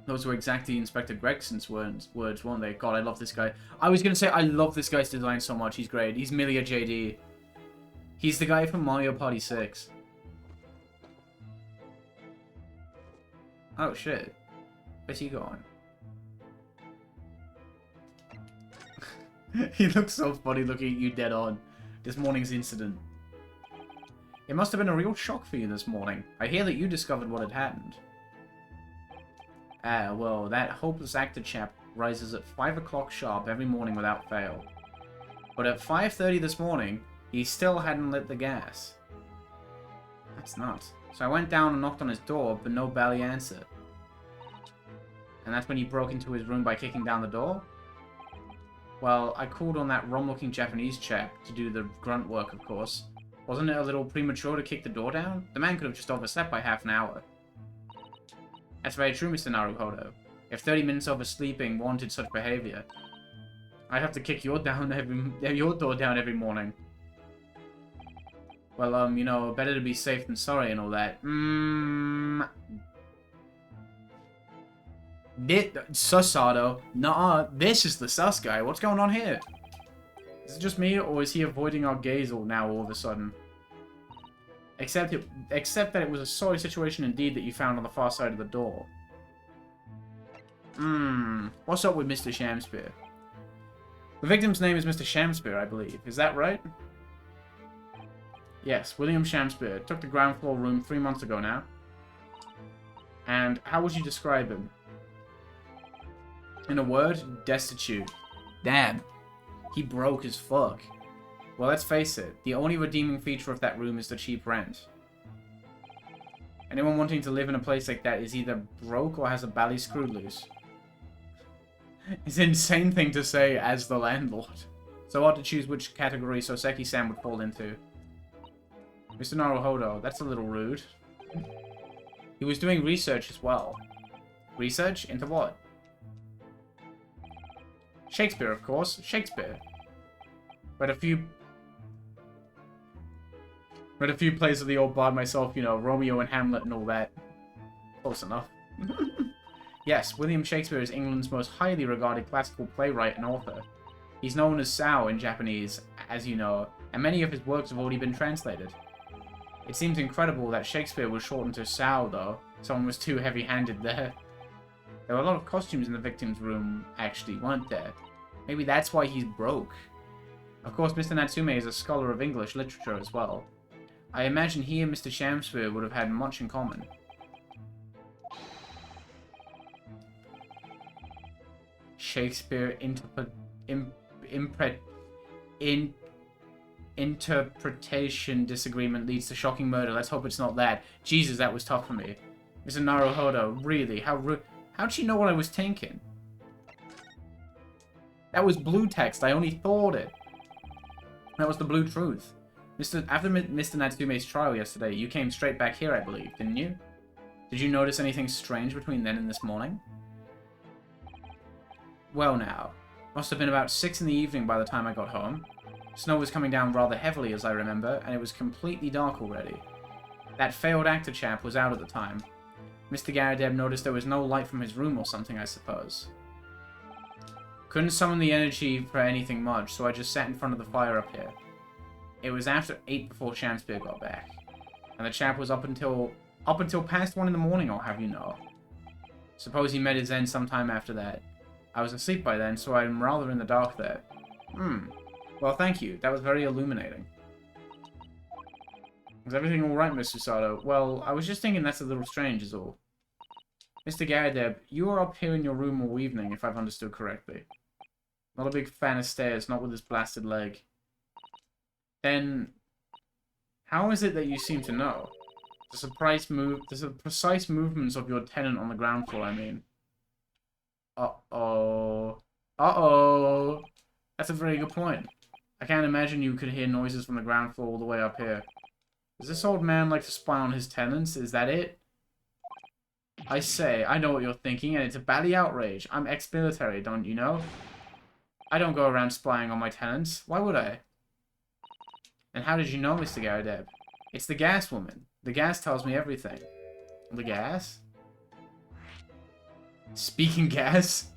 Speaker 1: Those were exactly Inspector Gregson's words, weren't they? God, I love this guy. I was going to say, I love this guy's design so much. He's great. He's Milia JD. He's the guy from Mario Party 6. Oh, shit. Where's he going? He looks so funny looking at you dead on. This morning's incident. It must have been a real shock for you this morning. I hear that you discovered what had happened. Ah, well, that hopeless actor chap rises at 5 o'clock sharp every morning without fail. But at 5:30 this morning, he still hadn't lit the gas. That's nuts. So I went down and knocked on his door, but no bally answer. And that's when he broke into his room by kicking down the door? Well, I called on that rum-looking Japanese chap to do the grunt work, of course. Wasn't it a little premature to kick the door down? The man could have just overslept by half an hour. That's very true, Mr. Naruhodo. If 30 minutes oversleeping warranted such behavior, I'd have to kick your door down every morning. Well, you know, better to be safe than sorry and all that. Susado. Nah, this is the sus guy. What's going on here? Is it just me, or is he avoiding our gaze all of a sudden? Except that it was a sorry situation indeed that you found on the far side of the door. What's up with Mr. Shamspear? The victim's name is Mr. Shamspear, I believe. Is that right? Yes, William Shamspear. Took the ground floor room 3 months ago now. And how would you describe him? In a word, destitute. Damn. He broke as fuck. Well, let's face it, the only redeeming feature of that room is the cheap rent. Anyone wanting to live in a place like that is either broke or has a bally screw loose. It's an insane thing to say as the landlord. So hard to choose which category Soseki-san would fall into. Mr. Naruhodo, that's a little rude. He was doing research as well. Research? Into what? Shakespeare, of course. Shakespeare. Read a few plays of the old bard myself, you know, Romeo and Hamlet and all that. Close enough. Yes, William Shakespeare is England's most highly regarded classical playwright and author. He's known as Sao in Japanese, as you know, and many of his works have already been translated. It seems incredible that Shakespeare was shortened to Sao, though. Someone was too heavy-handed there. There were a lot of costumes in the victim's room, actually, weren't there? Maybe that's why he's broke. Of course, Mr. Natsume is a scholar of English literature as well. I imagine he and Mr. Shamspear would have had much in common. Shakespeare interpretation disagreement leads to shocking murder. Let's hope it's not that. Jesus, that was tough for me. Mr. Naruhodo, really? How'd she know what I was thinking? That was blue text. I only thought it. That was the blue truth. After Mr. Natsume's trial yesterday, you came straight back here, I believe, didn't you? Did you notice anything strange between then and this morning? Well now, must have been about 6 in the evening by the time I got home. Snow was coming down rather heavily, as I remember, and it was completely dark already. That failed actor chap was out at the time. Mr. Garadeb noticed there was no light from his room or something, I suppose. Couldn't summon the energy for anything much, so I just sat in front of the fire up here. It was after 8 before Shamspear got back, and the chap was up until past 1 in the morning, I'll have you know. Suppose he met his end sometime after that. I was asleep by then, so I'm rather in the dark there. Well, thank you. That was very illuminating. Is everything alright, Mr. Sato? Well, I was just thinking that's a little strange is all. Mr. Garadeb, you were up here in your room all evening, if I've understood correctly. Not a big fan of stairs, not with this blasted leg. Then, how is it that you seem to know? The precise movements of your tenant on the ground floor, I mean. Uh-oh. Uh-oh. That's a very good point. I can't imagine you could hear noises from the ground floor all the way up here. Does this old man like to spy on his tenants? Is that it? I say, I know what you're thinking, and it's a bally outrage. I'm ex-military, don't you know? I don't go around spying on my tenants. Why would I? And how did you know, Mr. Garadeb? It's the gas woman. The gas tells me everything. The gas? Speaking gas?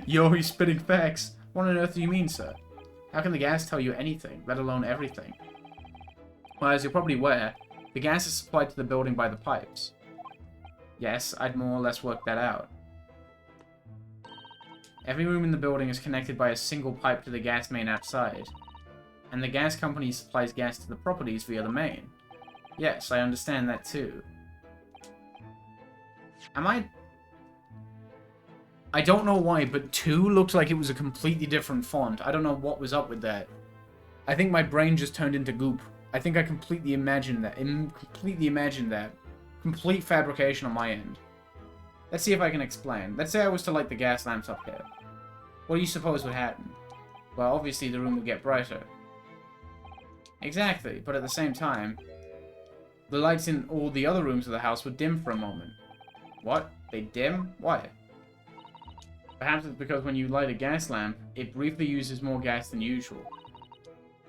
Speaker 1: Yo, he's spitting facts. What on earth do you mean, sir? How can the gas tell you anything, let alone everything? Well, as you're probably aware, the gas is supplied to the building by the pipes. Yes, I'd more or less worked that out. Every room in the building is connected by a single pipe to the gas main outside. And the gas company supplies gas to the properties via the main. Yes, I understand that too. I don't know why, but 2 looked like it was a completely different font. I don't know what was up with that. I think my brain just turned into goop. I think I completely imagined that. Complete fabrication on my end. Let's see if I can explain. Let's say I was to light the gas lamps up here. What do you suppose would happen? Well, obviously the room would get brighter. Exactly, but at the same time, the lights in all the other rooms of the house would dim for a moment. What? They dim? Why? Perhaps it's because when you light a gas lamp, it briefly uses more gas than usual.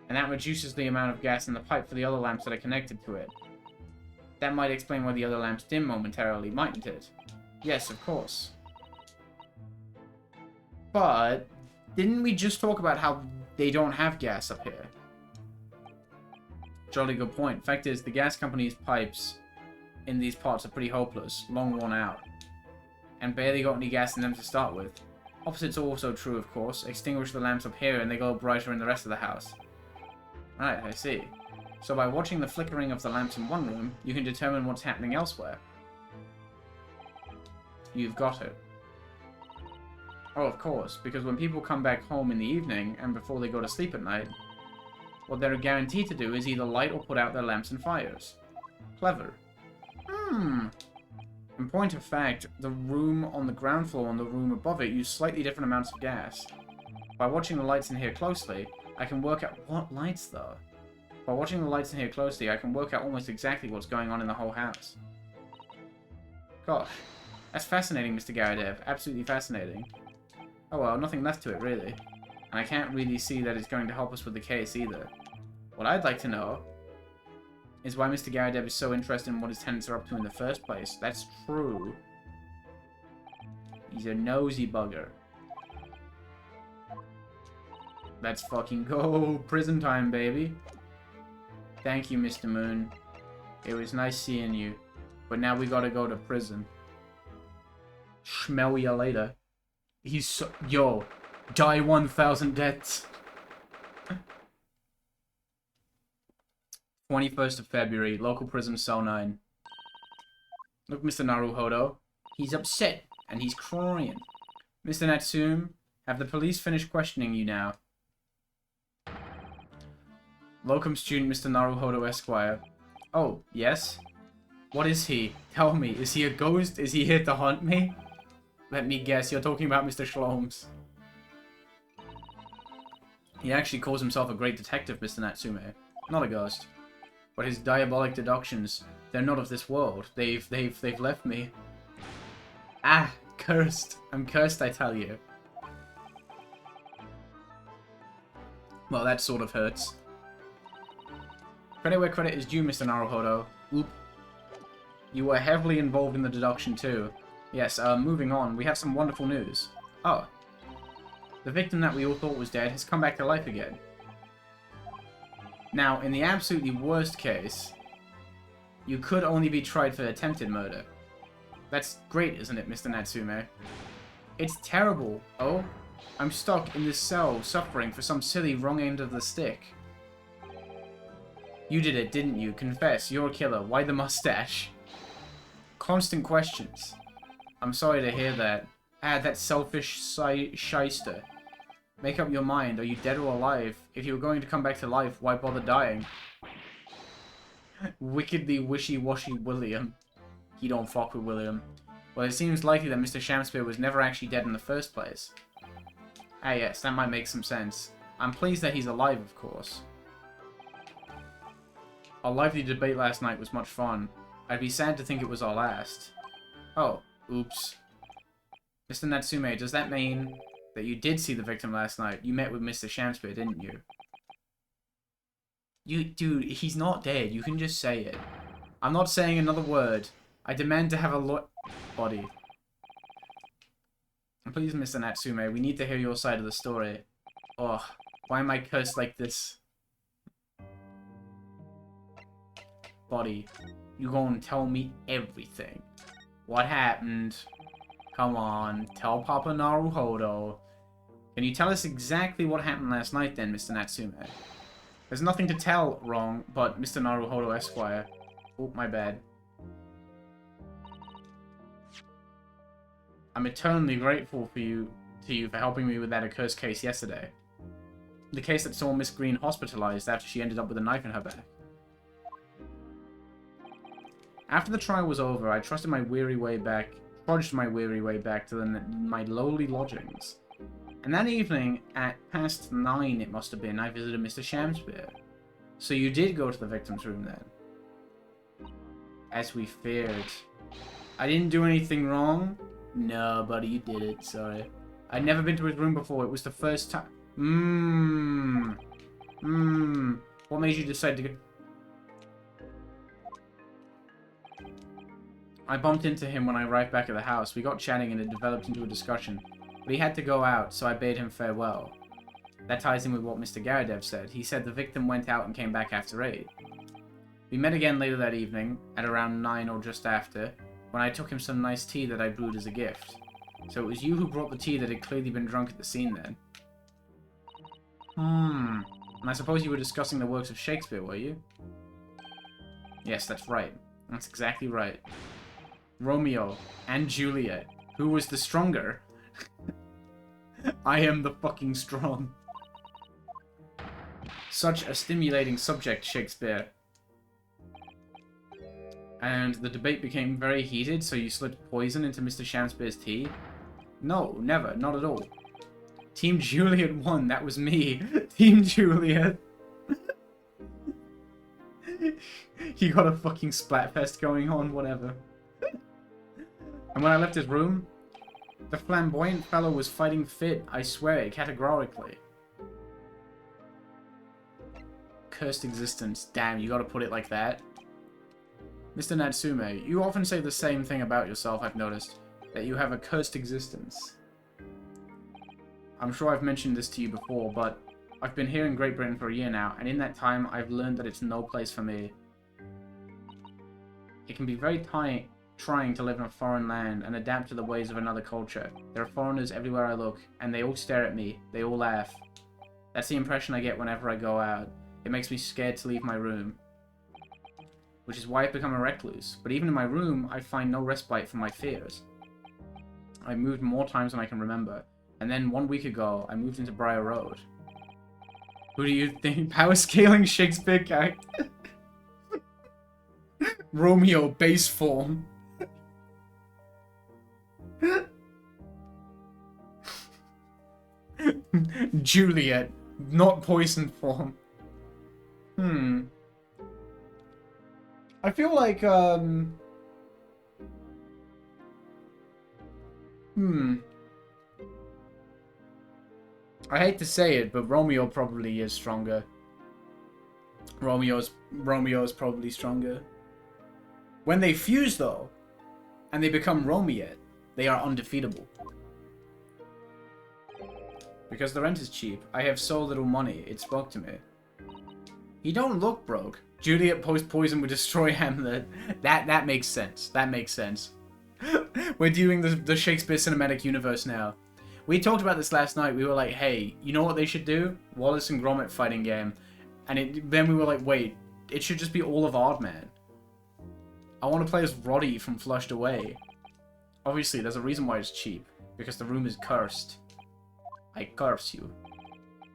Speaker 1: And that reduces the amount of gas in the pipe for the other lamps that are connected to it. That might explain why the other lamps dim momentarily, mightn't it? Yes, of course. But, didn't we just talk about how they don't have gas up here? Jolly good point. Fact is, the gas company's pipes in these parts are pretty hopeless, long worn out, and barely got any gas in them to start with. Opposite's also true, of course. Extinguish the lamps up here and they go brighter in the rest of the house. Right, I see. So by watching the flickering of the lamps in one room, you can determine what's happening elsewhere. You've got it. Oh, of course, because when people come back home in the evening, and before they go to sleep at night, what they're guaranteed to do is either light or put out their lamps and fires. Clever. In point of fact, the room on the ground floor and the room above it use slightly different amounts of gas. By watching the lights in here closely, I can work out... What lights, though? By watching the lights in here closely, I can work out almost exactly what's going on in the whole house. Gosh. That's fascinating, Mr. Garadeb. Absolutely fascinating. Oh well, nothing left to it, really. And I can't really see that it's going to help us with the case, either. What I'd like to know is why Mr. Garadeb is so interested in what his tenants are up to in the first place. That's true. He's a nosy bugger. Let's fucking go. Prison time, baby. Thank you, Mr. Moon. It was nice seeing you. But now we gotta go to prison. Smell ya later. He's so... Yo. Die 1,000 deaths. 21st of February, local prison, cell 9. Look, Mr. Naruhodo. He's upset, and he's crying. Mr. Natsume, have the police finished questioning you now? Locum student Mr. Naruhodo Esquire. Oh, yes? What is he? Tell me, is he a ghost? Is he here to haunt me? Let me guess, you're talking about Mr. Shlomes. He actually calls himself a great detective, Mr. Natsume. Not a ghost. But his diabolic deductions, they're not of this world. They've left me. Ah, cursed. I'm cursed, I tell you. Well, that sort of hurts. Credit where credit is due, Mr. Naruhodo. Oop. You were heavily involved in the deduction, too. Yes, moving on, we have some wonderful news. Oh. The victim that we all thought was dead has come back to life again. Now, in the absolutely worst case, you could only be tried for attempted murder. That's great, isn't it, Mr. Natsume? It's terrible. Oh? I'm stuck in this cell, suffering for some silly wrong end of the stick. You did it, didn't you? Confess, you're a killer. Why the mustache? Constant questions. I'm sorry to hear that. Ah, that selfish shyster. Make up your mind. Are you dead or alive? If you were going to come back to life, why bother dying? Wickedly wishy-washy William. He don't fuck with William. Well, it seems likely that Mr. Shamspeare was never actually dead in the first place. Ah yes, that might make some sense. I'm pleased that he's alive, of course. Our lively debate last night was much fun. I'd be sad to think it was our last. Oh, oops. Mr. Natsume, does that mean that you did see the victim last night? You met with Mr. Shamspeare, didn't you? Dude, he's not dead. You can just say it. I'm not saying another word. I demand to have a body. Please, Mr. Natsume, we need to hear your side of the story. Oh, why am I cursed like this? Body, you gonna tell me everything. What happened? Come on, tell Papa Naruhodo. Can you tell us exactly what happened last night then, Mr. Natsume? There's nothing to tell wrong, but Mr. Naruhodo Esquire. Oh, my bad. I'm eternally grateful to you for helping me with that accursed case yesterday. The case that saw Miss Green hospitalized after she ended up with a knife in her back. After the trial was over, I trudged my weary way back to my lowly lodgings. And that evening, at past 9 it must have been, I visited Mr. Shamspeare. So you did go to the victim's room then? As we feared. I didn't do anything wrong? No, buddy, you did it, sorry. I'd never been to his room before, it was the first time. What made you decide to go? I bumped into him when I arrived back at the house. We got chatting and it developed into a discussion. But he had to go out, so I bade him farewell. That ties in with what Mr. Garadev said. He said the victim went out and came back after 8. We met again later that evening, at around 9 or just after, when I took him some nice tea that I brewed as a gift. So it was you who brought the tea that had clearly been drunk at the scene then. And I suppose you were discussing the works of Shakespeare, were you? Yes, that's right. That's exactly right. Romeo and Juliet. Who was the stronger? I am the fucking strong. Such a stimulating subject, Shakespeare. And the debate became very heated, so you slipped poison into Mr. Shamspeare's tea? No, never, not at all. Team Juliet won, that was me. Team Juliet. You got a fucking splatfest going on, whatever. And when I left his room, the flamboyant fellow was fighting fit, I swear, categorically. Cursed existence. Damn, you gotta put it like that. Mr. Natsume, you often say the same thing about yourself, I've noticed. That you have a cursed existence. I'm sure I've mentioned this to you before, but I've been here in Great Britain for a year now, and in that time, I've learned that it's no place for me. It can be very trying to live in a foreign land and adapt to the ways of another culture. There are foreigners everywhere I look, and they all stare at me. They all laugh. That's the impression I get whenever I go out. It makes me scared to leave my room. which is why I've become a recluse. But even in my room, I find no respite from my fears. I moved more times than I can remember. And then 1 week ago, I moved into Briar Road. Who do you think? Power scaling Shakespeare character? Romeo, base form. Juliet, not poison form. I feel like, I hate to say it, but Romeo probably is stronger. Romeo's probably stronger. When they fuse, though, and they become Romeo, they are undefeatable. Because the rent is cheap, I have so little money, it spoke to me. He don't look broke. Juliet post-poison would destroy Hamlet. That makes sense. That makes sense. We're doing the Shakespeare cinematic universe now. We talked about this last night. We were like, hey, you know what they should do? Wallace and Gromit fighting game. And then we were like, wait, it should just be all of Aardman. I want to play as Roddy from Flushed Away. Obviously, there's a reason why it's cheap. Because the room is cursed. I curse you.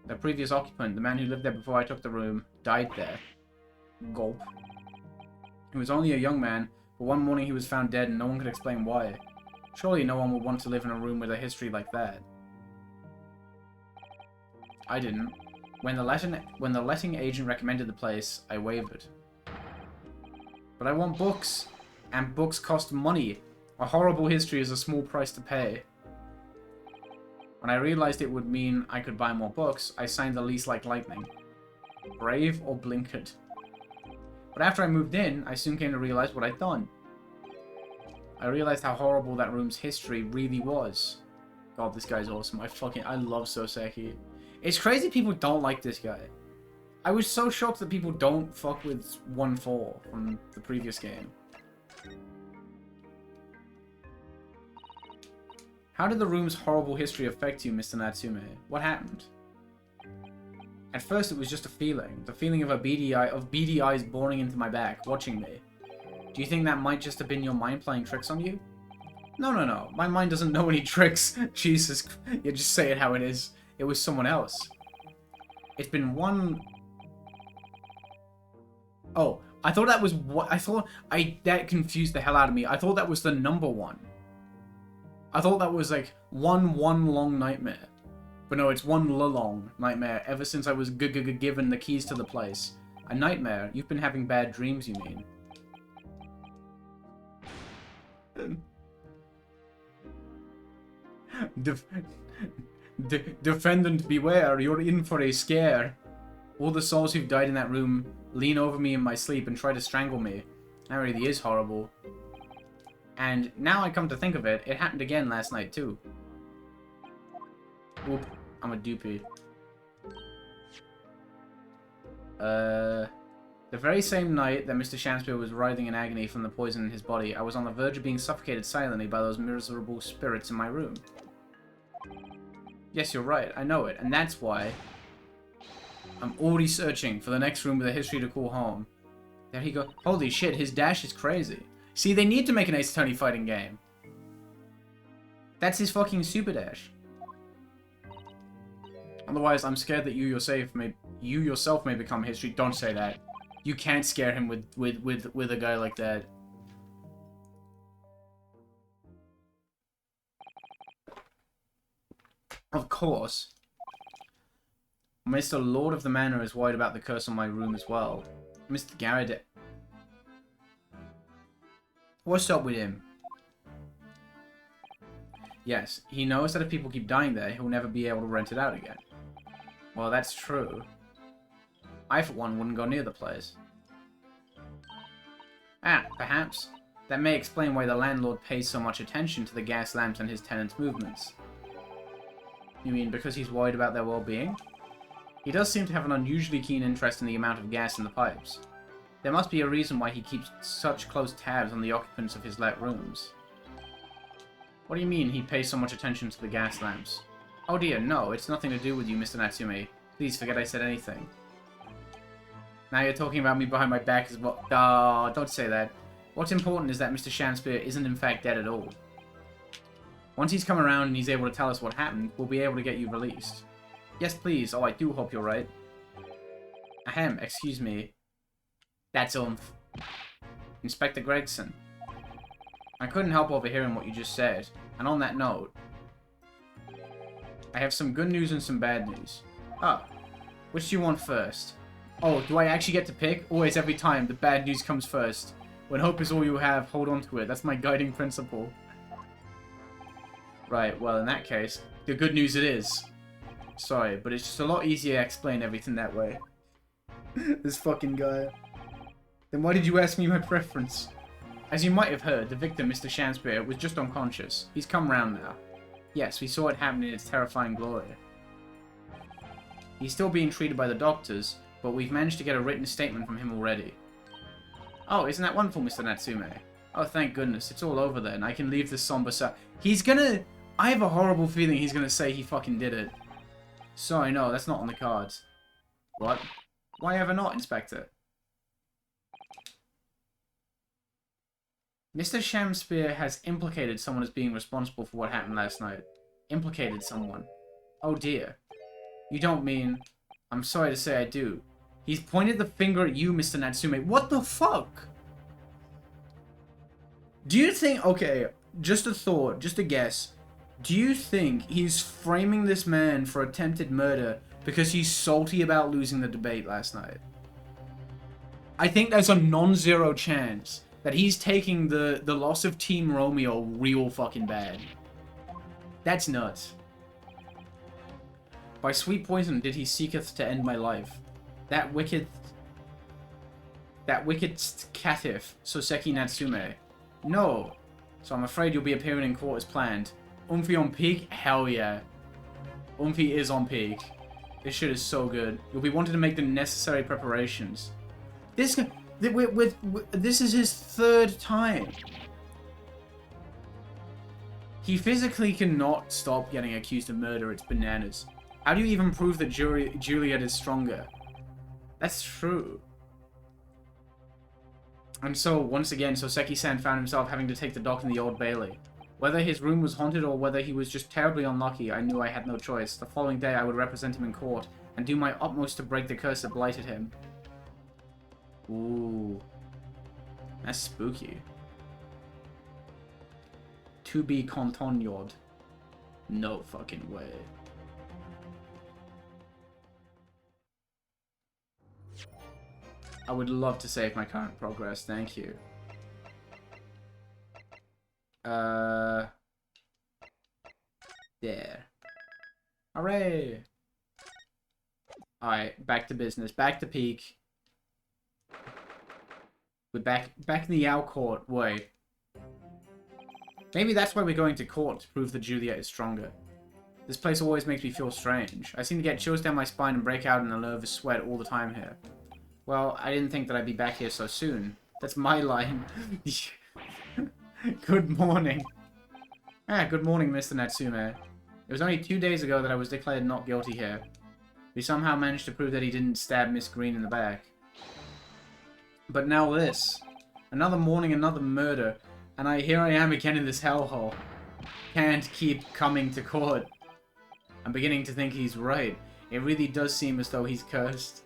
Speaker 1: The previous occupant, the man who lived there before I took the room, died there. Gulp. He was only a young man, but one morning he was found dead and no one could explain why. Surely no one would want to live in a room with a history like that. I didn't. When the letting agent recommended the place, I wavered. But I want books, and books cost money. A horrible history is a small price to pay. When I realized it would mean I could buy more books, I signed the lease like lightning. Brave or blinkered. But after I moved in, I soon came to realize what I'd done. I realized how horrible that room's history really was. God, this guy's awesome. I love Soseki. It's crazy people don't like this guy. I was so shocked that people don't fuck with 1-4 from the previous game. How did the room's horrible history affect you, Mr. Natsume? What happened? At first it was just a feeling. The feeling of beady eyes boring into my back, watching me. Do you think that might just have been your mind playing tricks on you? No. My mind doesn't know any tricks. Jesus. You just say it how it is. It was someone else. It's been one... Oh, I thought that was what... That confused the hell out of me. I thought that was the number 1. I thought that was like one long nightmare. But no, it's one long nightmare ever since I was given the keys to the place. A nightmare? You've been having bad dreams, you mean? Defendant, beware, you're in for a scare. All the souls who've died in that room lean over me in my sleep and try to strangle me. That really is horrible. And now I come to think of it, it happened again last night too. Oop, I'm a doopy. The very same night that Mr. Shakespeare was writhing in agony from the poison in his body, I was on the verge of being suffocated silently by those miserable spirits in my room. Yes, you're right, I know it, and that's why I'm already searching for the next room with a history to call home. There he goes. Holy shit, his dash is crazy. See, they need to make an Ace Attorney fighting game. That's his fucking super dash. Otherwise, I'm scared that you yourself may become history. Don't say that. You can't scare him with a guy like that. Of course. Mr. Lord of the Manor is worried about the curse on my room as well. Mr. Garrett... What's up with him? Yes, he knows that if people keep dying there, he'll never be able to rent it out again. Well, that's true. I, for one, wouldn't go near the place. Ah, perhaps. That may explain why the landlord pays so much attention to the gas lamps and his tenants' movements. You mean because he's worried about their well-being? He does seem to have an unusually keen interest in the amount of gas in the pipes. There must be a reason why he keeps such close tabs on the occupants of his let rooms. What do you mean he pays so much attention to the gas lamps? Oh dear, no, it's nothing to do with you, Mr. Natsume. Please forget I said anything. Now you're talking about me behind my back as well. Oh, don't say that. What's important is that Mr. Shamspear isn't in fact dead at all. Once he's come around and he's able to tell us what happened, we'll be able to get you released. Yes, please. Oh, I do hope you're right. Ahem, excuse me. That's Inspector Gregson. I couldn't help overhearing what you just said. And on that note, I have some good news and some bad news. Oh, which do you want first? Oh, do I actually get to pick? Always, every time, the bad news comes first. When hope is all you have, hold on to it. That's my guiding principle. Right, well, in that case, the good news it is. Sorry, but it's just a lot easier to explain everything that way. This fucking guy. Then why did you ask me my preference? As you might have heard, the victim, Mr. Shamspear, was just unconscious. He's come round now. Yes, we saw it happen in its terrifying glory. He's still being treated by the doctors, but we've managed to get a written statement from him already. Oh, isn't that wonderful, Mr. Natsume? Oh, thank goodness. It's all over then. I can leave this somber side. He's gonna... I have a horrible feeling he's gonna say he fucking did it. Sorry, no, that's not on the cards. What? Why ever not, Inspector? Mr. Shamspear has implicated someone as being responsible for what happened last night. Implicated someone. Oh dear. You don't mean... I'm sorry to say I do. He's pointed the finger at you, Mr. Natsume. What the fuck? Do you think... Okay, just a thought, just a guess. Do you think he's framing this man for attempted murder because he's salty about losing the debate last night? I think there's a non-zero chance that he's taking the loss of Team Romeo real fucking bad. That's nuts. By sweet poison did he seeketh to end my life. That wicked caitiff, Soseki Natsume. No. So I'm afraid you'll be appearing in court as planned. Umphy on peak? Hell yeah. Umphy is on peak. This shit is so good. You'll be wanting to make the necessary preparations. This is his third time. He physically cannot stop getting accused of murder. It's bananas. How do you even prove that Juliet is stronger? That's true. And so, once again, Soseki-san found himself having to take the dock in the Old Bailey. Whether his room was haunted or whether he was just terribly unlucky, I knew I had no choice. The following day, I would represent him in court and do my utmost to break the curse that blighted him. Ooh. That's spooky. To be continued. No fucking way. I would love to save my current progress, thank you. There. Hooray! Alright, back to business. Back to peak. We're back in the Yao court. Wait. Maybe that's why we're going to court, to prove that Juliet is stronger. This place always makes me feel strange. I seem to get chills down my spine and break out in a nervous sweat all the time here. Well, I didn't think that I'd be back here so soon. That's my line. Good morning. Ah, good morning, Mr. Natsume. It was only 2 days ago that I was declared not guilty here. We somehow managed to prove that he didn't stab Miss Green in the back. But now this. Another morning, another murder. And here I am again in this hellhole. Can't keep coming to court. I'm beginning to think he's right. It really does seem as though he's cursed.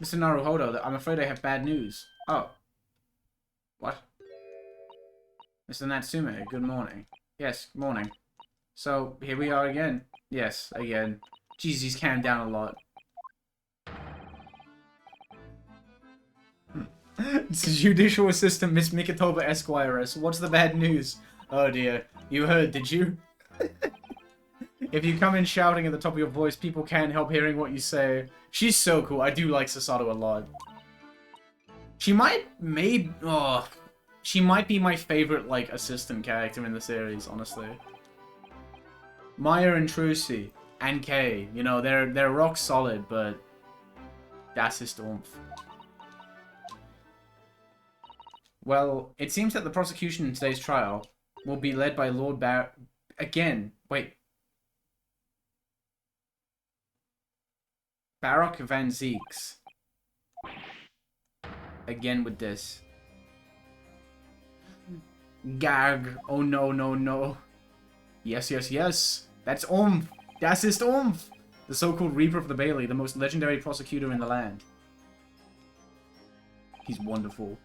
Speaker 1: Mr. Naruhodo, I'm afraid I have bad news. Oh. What? Mr. Natsume, good morning. Yes, good morning. So, here we are again. Yes, again. Jeez, he's calmed down a lot. It's Judicial Assistant Miss Mikitoba Esquires. What's the bad news? Oh dear. You heard, did you? If you come in shouting at the top of your voice, people can't help hearing what you say. She's so cool. I do like Sasato a lot. She might be my favorite, like, assistant character in the series, honestly. Maya and Trucy and Kay, you know, they're rock solid, but das ist oomph. Well, it seems that the prosecution in today's trial will be led by Lord Baroque van Zeeks. Again with this. Gag. Oh no, no, no. Yes, yes, yes. That's Umf. Das ist Umf. The so-called Reaper of the Bailey, the most legendary prosecutor in the land. He's wonderful.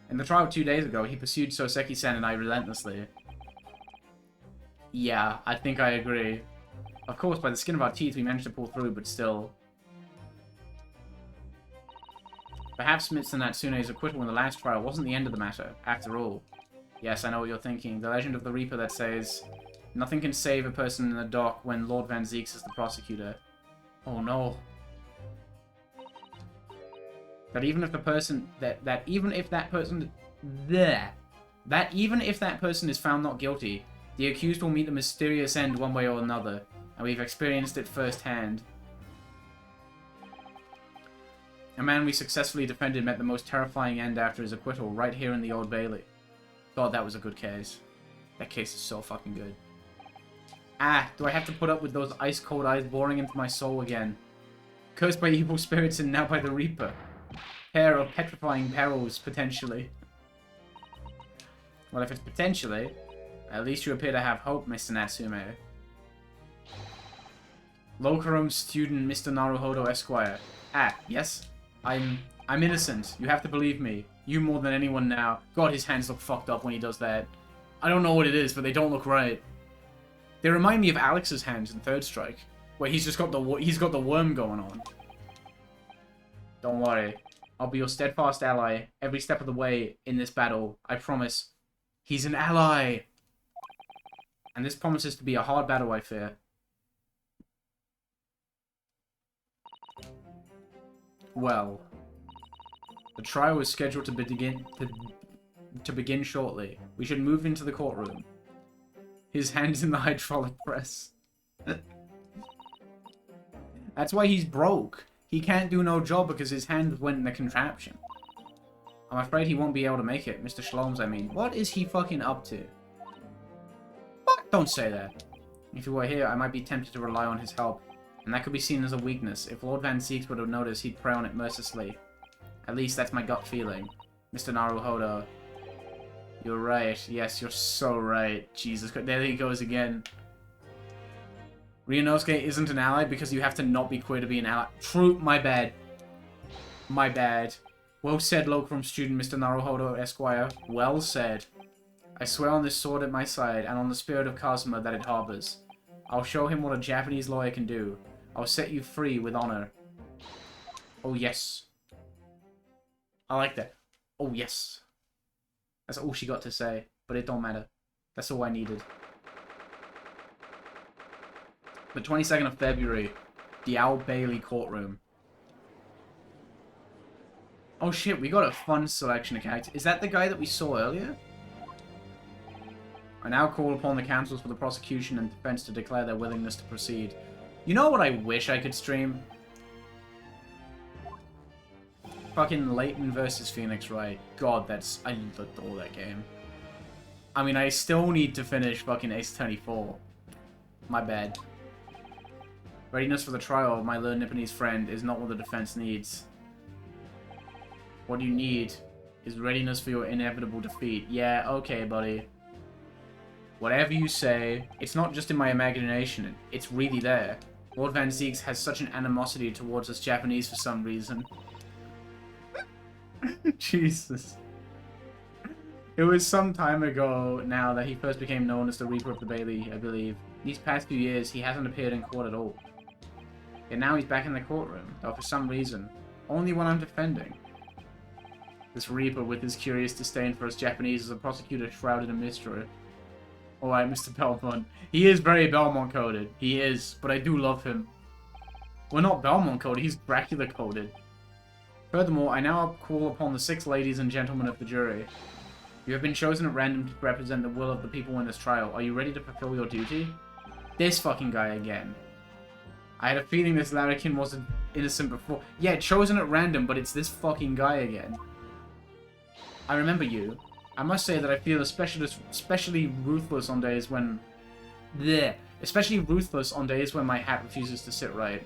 Speaker 1: In the trial 2 days ago, he pursued Soseki-san and I relentlessly. Yeah, I think I agree. Of course, by the skin of our teeth, we managed to pull through, but still. Perhaps Mr. Natsune's acquittal in the last trial wasn't the end of the matter, after all. Yes, I know what you're thinking. The legend of the Reaper that says, nothing can save a person in the dock when Lord Van Zeeks is the prosecutor. Oh no. That even if the person... That even if that person is found not guilty, the accused will meet a mysterious end one way or another, and we've experienced it firsthand. A man we successfully defended met the most terrifying end after his acquittal, right here in the Old Bailey. God, that was a good case. That case is so fucking good. Ah, do I have to put up with those ice-cold eyes boring into my soul again? Cursed by evil spirits and now by the Reaper. Pair of petrifying perils, potentially. Well, if it's potentially, at least you appear to have hope, Mr. Natsume. Locarum student, Mr. Naruhodo Esquire. Ah, yes? I'm innocent. You have to believe me. You more than anyone now. God, his hands look fucked up when he does that. I don't know what it is, but they don't look right. They remind me of Alex's hands in Third Strike, where he's got the worm going on. Don't worry. I'll be your steadfast ally every step of the way in this battle. I promise. He's an ally! And this promises to be a hard battle, I fear. Well, the trial is scheduled to begin shortly. We should move into the courtroom. His hand's in the hydraulic press. That's why he's broke. He can't do no job because his hand went in the contraption. I'm afraid he won't be able to make it. Mr. Shlomes, I mean. What is he fucking up to? What? Don't say that. If he were here, I might be tempted to rely on his help. And that could be seen as a weakness. If Lord Van Zeeks would have noticed, he'd prey on it mercilessly. At least that's my gut feeling. Mr. Naruhodo. You're right. Yes, you're so right. Jesus Christ. There he goes again. Ryunosuke isn't an ally because you have to not be queer to be an ally. True. My bad. My bad. Well said, Locrum student, Mr. Naruhodo Esquire. Well said. I swear on this sword at my side, and on the spirit of Kazuma that it harbors. I'll show him what a Japanese lawyer can do. I'll set you free with honor. Oh, yes. I like that. Oh, yes. That's all she got to say, but it don't matter. That's all I needed. The 22nd of February, the Old Bailey courtroom. Oh shit, we got a fun selection of characters. Is that the guy that we saw earlier? I now call upon the counsels for the prosecution and defense to declare their willingness to proceed. You know what I wish I could stream? Fucking Leighton versus Phoenix Wright. God, that's... I adore that game. I mean, I still need to finish fucking Ace Attorney 4. My bad. Readiness for the trial of my learned Nipponese friend is not what the defense needs. What you need is readiness for your inevitable defeat. Yeah, okay, buddy. Whatever you say, it's not just in my imagination, it's really there. Lord Van Zeeks has such an animosity towards us Japanese for some reason. Jesus. It was some time ago now that he first became known as the Reaper of the Bailey, I believe. These past few years, he hasn't appeared in court at all. And now he's back in the courtroom, though for some reason, only when I'm defending. This Reaper with his curious disdain for us Japanese is a prosecutor shrouded in mystery. Alright, Mr. Belmont. He is very Belmont-coded. He is, but I do love him. Well, not Belmont-coded, he's Dracula-coded. Furthermore, I now call upon the 6 ladies and gentlemen of the jury. You have been chosen at random to represent the will of the people in this trial. Are you ready to fulfill your duty? This fucking guy again. I had a feeling this larrikin wasn't innocent before. Yeah, chosen at random, but it's this fucking guy again. I remember you. I must say that I feel especially ruthless on days when... Especially ruthless on days when my hat refuses to sit right.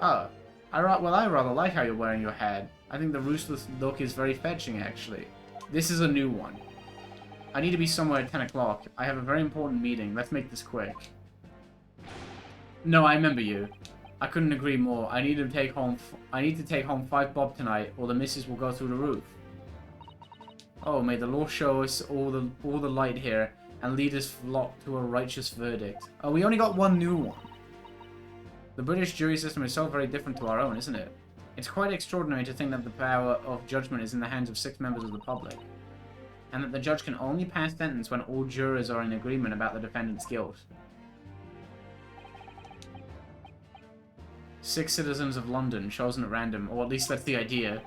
Speaker 1: Ah, Well, I rather like how you're wearing your hat. I think the ruthless look is very fetching, actually. This is a new one. I need to be somewhere at 10 o'clock. I have a very important meeting. Let's make this quick. No, I remember you. I couldn't agree more. I need to take home 5 bob tonight, or the missus will go through the roof. Oh, may the law show us all the light here, and lead us flock to a righteous verdict. Oh, we only got one new one. The British jury system is so very different to our own, isn't it? It's quite extraordinary to think that the power of judgment is in the hands of 6 members of the public, and that the judge can only pass sentence when all jurors are in agreement about the defendant's guilt. 6 citizens of London, chosen at random, or at least that's the idea.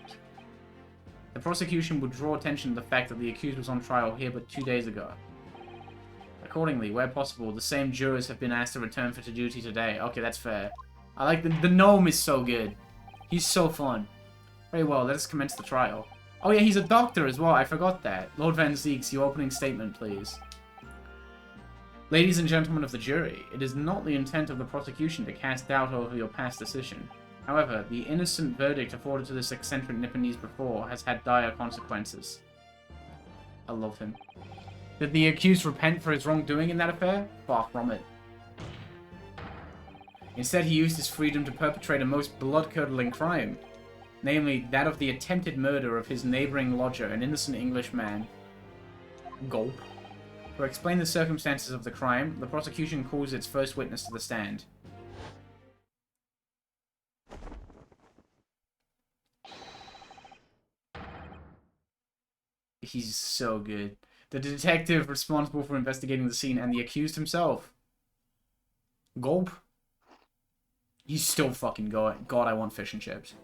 Speaker 1: The prosecution would draw attention to the fact that the accused was on trial here but 2 days ago. Accordingly, where possible, the same jurors have been asked to return for duty today. Okay, that's fair. I like the gnome is so good. He's so fun. Very well, let us commence the trial. Oh yeah, he's a doctor as well, I forgot that. Lord Van Zeeks, your opening statement, please. Ladies and gentlemen of the jury, it is not the intent of the prosecution to cast doubt over your past decision. However, the innocent verdict afforded to this eccentric Nipponese before has had dire consequences. I love him. Did the accused repent for his wrongdoing in that affair? Far from it. Instead, he used his freedom to perpetrate a most blood-curdling crime. Namely, that of the attempted murder of his neighbouring lodger, an innocent English man. Gulp. To explain the circumstances of the crime, the prosecution calls its first witness to the stand. He's so good. The detective responsible for investigating the scene and the accused himself. Gulp. He's still fucking going. God, I want fish and chips.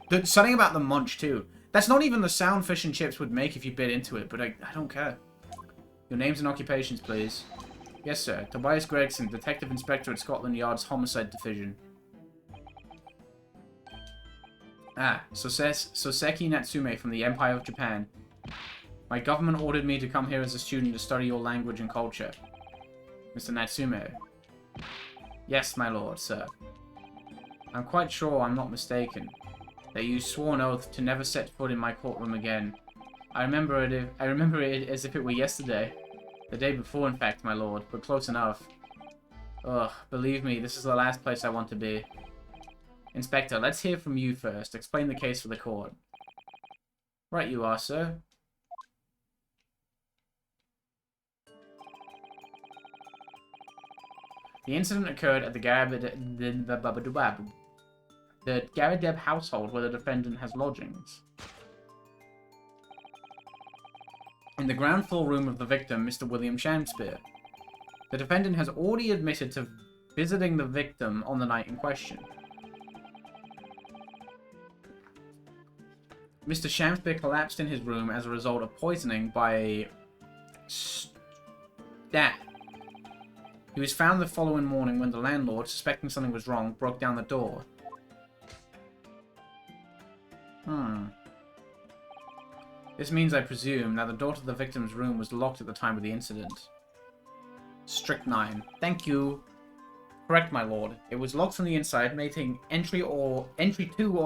Speaker 1: There's something about the munch too. That's not even the sound fish and chips would make if you bit into it, but I don't care. Your names and occupations, please. Yes, sir. Tobias Gregson, Detective Inspector at Scotland Yard's Homicide Division. Ah, Soseki Natsume from the Empire of Japan. My government ordered me to come here as a student to study your language and culture. Mr. Natsume. Yes, my lord, sir. I'm quite sure I'm not mistaken. That you swore an oath to never set foot in my courtroom again. I remember it as if it were yesterday. The day before, in fact, my lord, but close enough. Ugh, believe me, this is the last place I want to be. Inspector, let's hear from you first. Explain the case for the court. Right you are, sir. The incident occurred at the Garadeb household where the defendant has lodgings. In the ground floor room of the victim, Mr. William Shakespeare. The defendant has already admitted to visiting the victim on the night in question. Mr. Shakespeare collapsed in his room as a result of poisoning by stat. He was found the following morning when the landlord, suspecting something was wrong, broke down the door. This means, I presume, that the door to the victim's room was locked at the time of the incident. Strychnine. Thank you. Correct, my lord. It was locked from the inside, making entry to or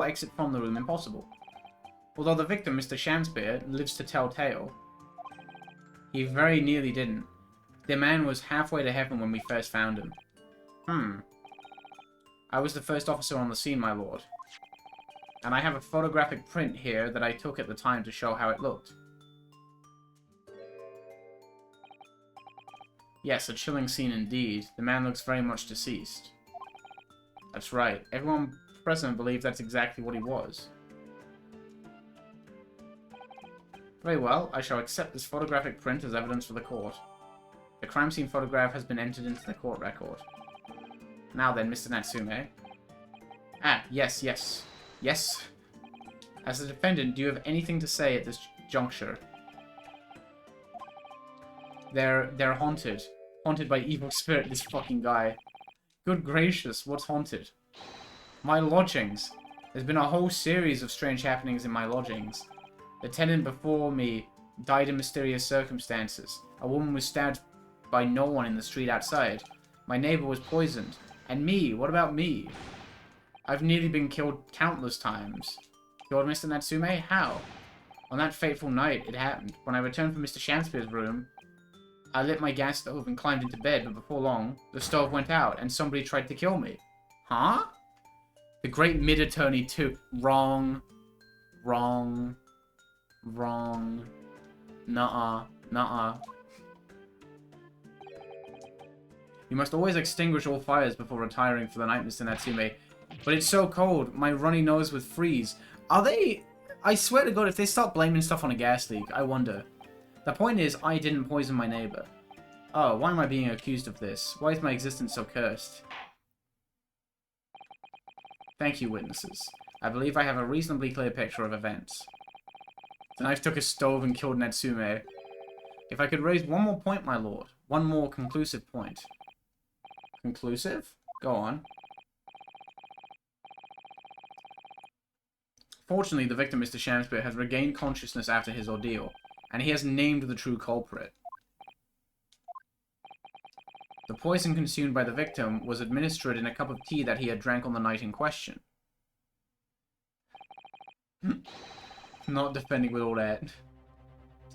Speaker 1: exit from the room impossible. Although the victim, Mr. Shakespeare, lives to tell tale, he very nearly didn't. The man was halfway to heaven when we first found him. I was the first officer on the scene, my lord. And I have a photographic print here that I took at the time to show how it looked. Yes, a chilling scene indeed. The man looks very much deceased. That's right. Everyone present believes that's exactly what he was. Very well, I shall accept this photographic print as evidence for the court. The crime scene photograph has been entered into the court record. Now then, Mr. Natsume. Ah, yes. Yes? As the defendant, do you have anything to say at this juncture? They're haunted. Haunted by evil spirit, this fucking guy. Good gracious, what's haunted? My lodgings. There's been a whole series of strange happenings in my lodgings. The tenant before me died in mysterious circumstances. A woman was stabbed by no one in the street outside. My neighbor was poisoned. And me, what about me? I've nearly been killed countless times. Killed Mr. Natsume? How? On that fateful night, it happened. When I returned from Mr. Shakespeare's room, I lit my gas stove and climbed into bed, but before long, the stove went out, and somebody tried to kill me. Huh? The Great Mid-Attorney 2. Wrong. Wrong. Wrong. Nuh-uh. Nuh-uh. You must always extinguish all fires before retiring for the night, Mr. Natsume. But it's so cold, my runny nose would freeze. Are they... I swear to God, if they start blaming stuff on a gas leak, I wonder. The point is, I didn't poison my neighbor. Oh, why am I being accused of this? Why is my existence so cursed? Thank you, witnesses. I believe I have a reasonably clear picture of events. The knife took a stove and killed Natsume. If I could raise one more point, my lord. One more conclusive point. Conclusive? Go on. Fortunately, the victim, Mr. Shakespeare, has regained consciousness after his ordeal, and he has named the true culprit. The poison consumed by the victim was administered in a cup of tea that he had drank on the night in question. Not defending with all that.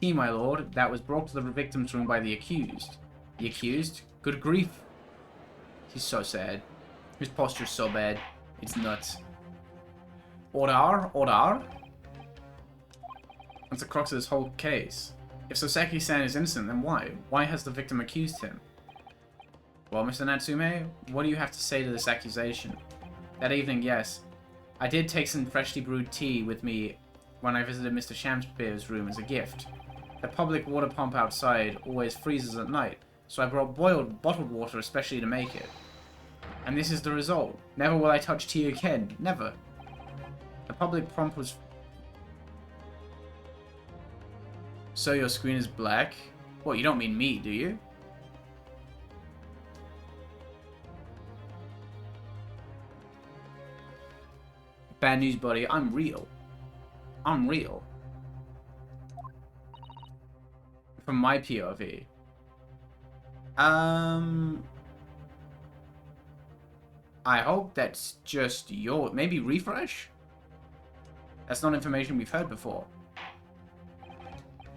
Speaker 1: Tea, my lord, that was brought to the victim's room by the accused. The accused? Good grief. He's so sad. His posture's so bad. It's nuts. Order? Order? That's the crux of this whole case. If Soseki-san is innocent, then why? Why has the victim accused him? Well, Mr. Natsume, what do you have to say to this accusation? That evening, yes. I did take some freshly brewed tea with me when I visited Mr. Shakespeare's room as a gift. The public water pump outside always freezes at night, so I brought bottled water especially to make it. And this is the result. Never will I touch tea again. Never. The public pump was... So your screen is black? What, you don't mean me, do you? Bad news, buddy. I'm real. I'm real. From my POV. I hope that's just your... Maybe refresh? That's not information we've heard before.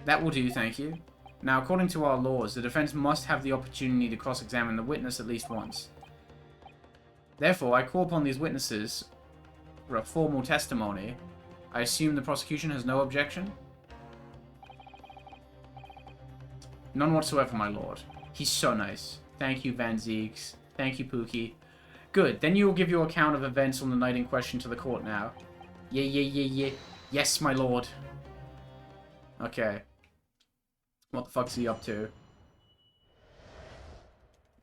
Speaker 1: That will do, thank you. Now, according to our laws, the defense must have the opportunity to cross-examine the witness at least once. Therefore, I call upon these witnesses for a formal testimony. I assume the prosecution has no objection? None whatsoever, my lord. He's so nice. Thank you, Van Ziegs. Thank you, Pookie. Good, then you will give your account of events on the night in question to the court now. Yeah. Yes, my lord. Okay. What the fuck's he up to?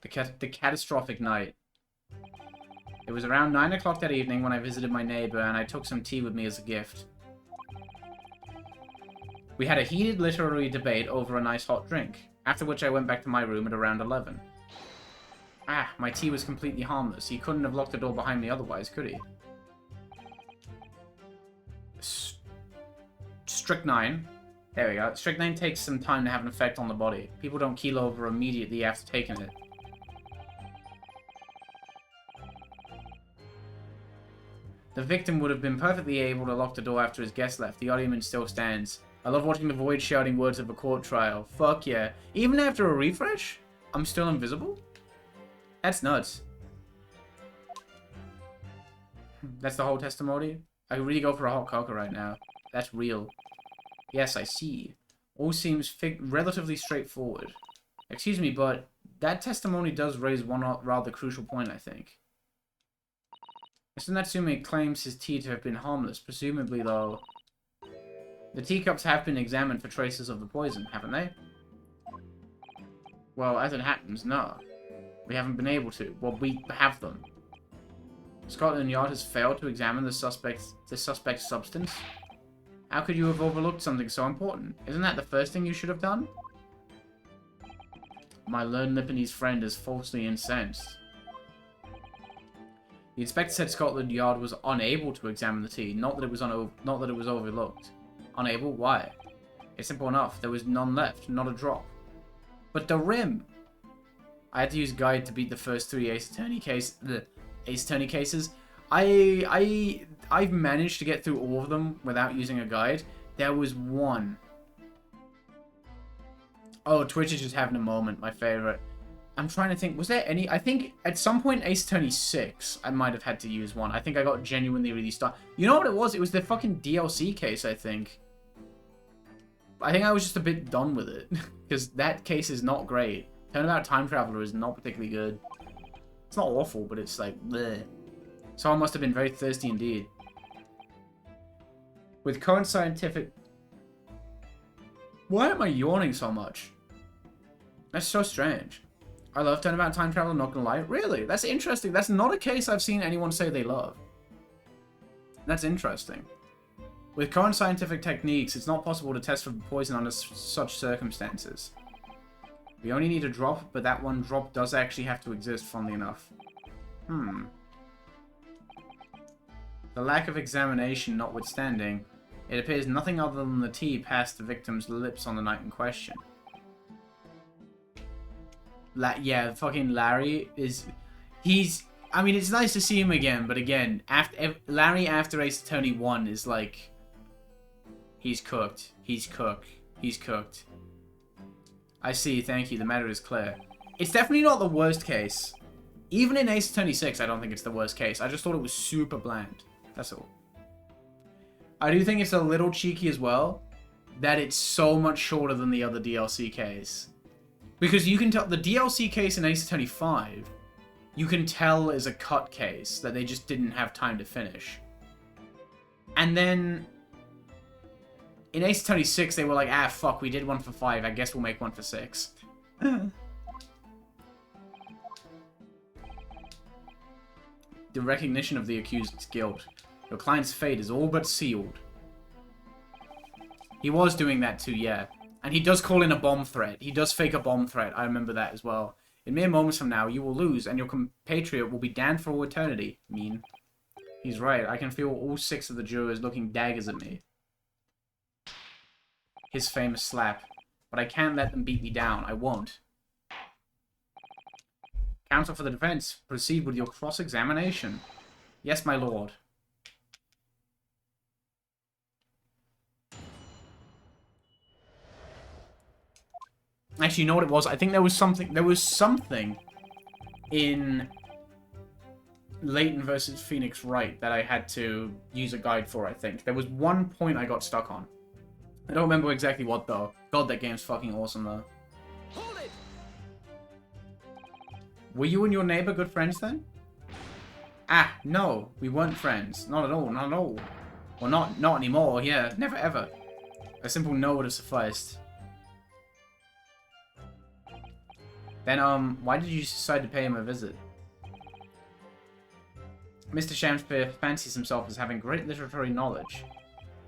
Speaker 1: The catastrophic night. It was around 9 o'clock that evening when I visited my neighbor and I took some tea with me as a gift. We had a heated literary debate over a nice hot drink, after which I went back to my room at around 11. Ah, my tea was completely harmless. He couldn't have locked the door behind me otherwise, could he? Strychnine. There we go. Strychnine takes some time to have an effect on the body. People don't keel over immediately after taking it. The victim would have been perfectly able to lock the door after his guest left. The argument still stands. I love watching the void shouting words of a court trial. Fuck yeah. Even after a refresh? I'm still invisible? That's nuts. That's the whole testimony? I could really go for a hot cocoa right now. That's real. Yes, I see. All seems relatively straightforward. Excuse me, but that testimony does raise one rather crucial point, I think. Mr. Natsume claims his tea to have been harmless. Presumably, though, the teacups have been examined for traces of the poison, haven't they? Well, as it happens, no. We haven't been able to. Well, we have them. Scotland Yard has failed to examine the suspect's substance. How could you have overlooked something so important? Isn't that the first thing you should have done? My learned Nipponese friend is falsely incensed. The inspector said Scotland Yard was unable to examine the tea, not that it was overlooked. Unable? Why? It's simple enough. There was none left, not a drop. But the rim! I had to use guide to beat the first 3 Ace Attorney cases. I've managed to get through all of them without using a guide. There was one. Oh, Twitch is just having a moment, my favorite. I'm trying to think, was there any... I think at some point Ace Attorney 6, I might have had to use one. I think I got genuinely really stuck. You know what it was? It was the fucking DLC case, I think. I think I was just a bit done with it. Because that case is not great. Turnabout Time Traveler is not particularly good. It's not awful, but it's like, bleh. Someone must have been very thirsty indeed. With current scientific... Why am I yawning so much? That's so strange. I love Turnabout Time Travel, not gonna lie. Really? That's interesting. That's not a case I've seen anyone say they love. That's interesting. With current scientific techniques, it's not possible to test for poison under such circumstances. We only need a drop, but that one drop does actually have to exist, funnily enough. The lack of examination notwithstanding, it appears nothing other than the tea passed the victim's lips on the night in question. Yeah, fucking Larry is... I mean, it's nice to see him again, but again, Larry after Ace Attorney 1 is like... He's cooked. He's cooked. He's cooked. I see, thank you, the matter is clear. It's definitely not the worst case. Even in Ace Attorney 6, I don't think it's the worst case. I just thought it was super bland. That's all. I do think it's a little cheeky as well, that it's so much shorter than the other DLC case. Because you can tell, the DLC case in Ace Attorney 5, you can tell is a cut case, that they just didn't have time to finish. And then, in Ace Attorney 6, they were like, ah, fuck, we did one for 5, I guess we'll make one for 6. The recognition of the accused's guilt. Your client's fate is all but sealed. He was doing that too, yeah. And he does call in a bomb threat. He does fake a bomb threat. I remember that as well. In mere moments from now, you will lose, and your compatriot will be damned for all eternity. Mean. He's right. I can feel all 6 of the jurors looking daggers at me. His famous slap. But I can't let them beat me down. I won't. Counsel for the defense, proceed with your cross-examination. Yes, my lord. Actually, you know what it was? I think there was something in Layton versus Phoenix Wright that I had to use a guide for, I think. There was one point I got stuck on. I don't remember exactly what, though. God, that game's fucking awesome, though. Hold it! Were you and your neighbor good friends, then? Ah, no. We weren't friends. Not at all, not at all. Well, not anymore, yeah. Never ever. A simple no would have sufficed. Then, why did you decide to pay him a visit? Mr. Shakespeare fancies himself as having great literary knowledge.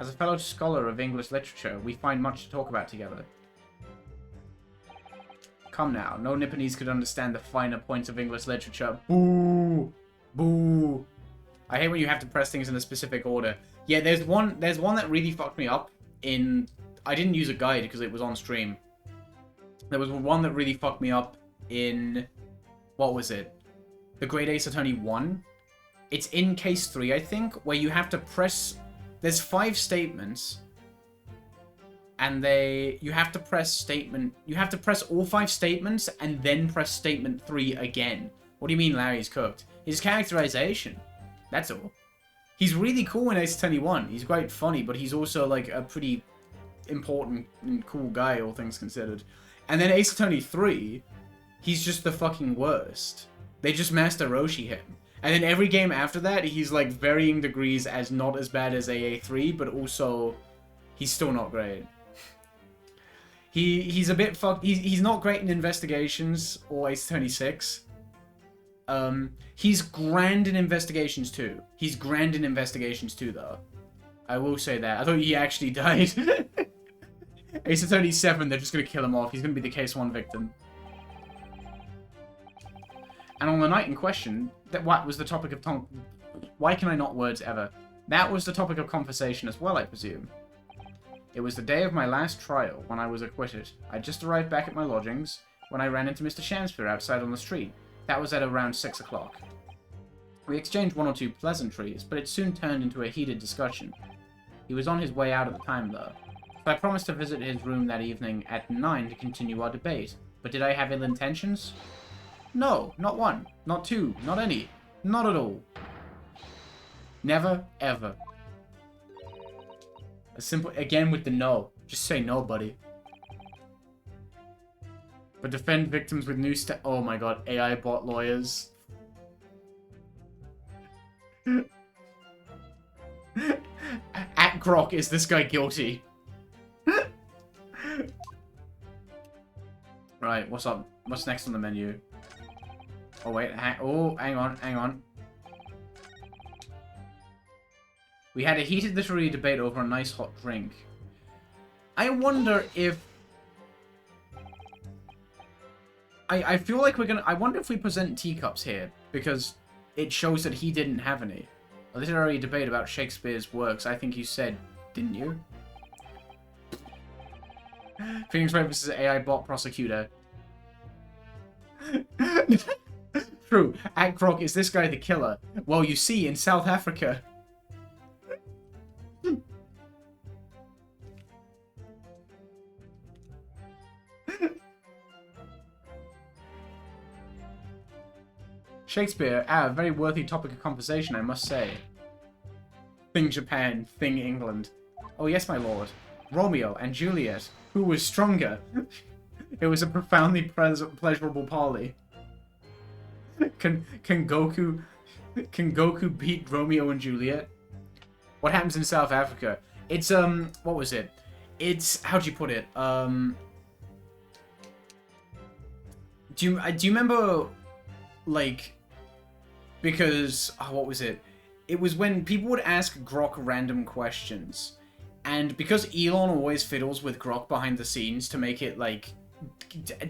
Speaker 1: As a fellow scholar of English literature, we find much to talk about together. Come now, no Nipponese could understand the finer points of English literature. Boo! Boo! I hate when you have to press things in a specific order. Yeah, there's one that really fucked me up in... I didn't use a guide because it was on stream. There was one that really fucked me up in... What was it? The Great Ace Attorney 1. It's in case 3, I think, where you have to press... There's 5 statements. And you have to press statement... You have to press all 5 statements and then press statement 3 again. What do you mean Larry's cooked? His characterization. That's all. He's really cool in Ace Attorney 1. He's quite funny, but he's also like a pretty important and cool guy, all things considered. And then Ace Attorney 3, he's just the fucking worst. They just Master Roshi him. And then every game after that, he's like varying degrees as not as bad as AA3, but also he's still not great. He's a bit fucked. He's not great in Investigations or Ace Attorney 6. He's grand in Investigations 2. He's grand in Investigations 2, though. I will say that. I thought he actually died. Ace Attorney 7, they're just gonna kill him off. He's gonna be the case 1 victim. And on the night in question, what was the topic of why can I not words ever? That was the topic of conversation as well, I presume. It was the day of my last trial, when I was acquitted. I just arrived back at my lodgings, when I ran into Mr. Shakespeare outside on the street. That was at around 6 o'clock. We exchanged one or two pleasantries, but it soon turned into a heated discussion. He was on his way out at the time, though, so I promised to visit his room that evening at 9 to continue our debate. But did I have ill intentions? No, not one, not two, not any, not at all. Never, ever. A simple, again with the no. Just say no, buddy. But defend victims with new oh my god, AI bot lawyers. At Grok, is this guy guilty? Right, what's up? What's next on the menu? Oh wait, hang on, hang on. We had a heated literary debate over a nice hot drink. I wonder if... I feel like we're gonna... I wonder if we present teacups here, because it shows that he didn't have any. A literary debate about Shakespeare's works, I think you said, didn't you? Phoenix Wright versus AI bot prosecutor. True. At Grok, is this guy the killer? Well, you see, in South Africa... Shakespeare, a very worthy topic of conversation, I must say. Thing Japan, thing England. Oh yes, my lord. Romeo and Juliet. Who was stronger? It was a profoundly pleasurable parley. Can Goku beat Romeo and Juliet? What happens in South Africa? It's what was it? It's, how'd you put it? Do you remember, like, because, oh, what was it? It was when people would ask Grok random questions. And because Elon always fiddles with Grok behind the scenes to make it, like,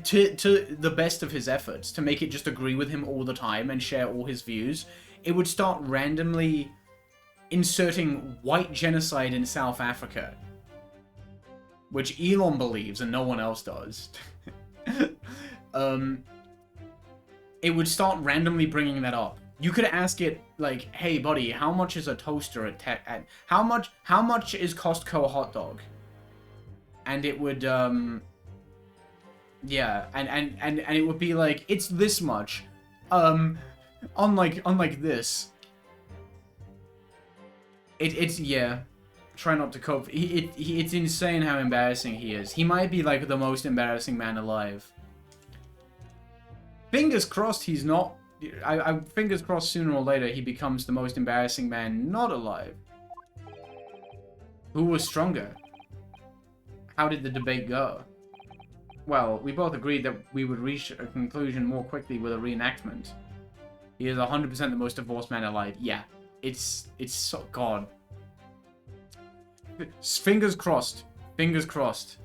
Speaker 1: to the best of his efforts, to make it just agree with him all the time and share all his views, it would start randomly inserting white genocide in South Africa. Which Elon believes and no one else does. It would start randomly bringing that up. You could ask it, like, hey buddy, how much is a toaster at how much is Costco hot dog? And it would yeah, and it would be like, it's this much. Unlike this. It's yeah. Try not to cope. It's insane how embarrassing he is. He might be like the most embarrassing man alive. Fingers crossed he's not. I fingers crossed sooner or later he becomes the most embarrassing man not alive. Who was stronger? How did the debate go? Well, we both agreed that we would reach a conclusion more quickly with a reenactment. He is 100% the most divorced man alive. Yeah, it's so god. Fingers crossed. Fingers crossed.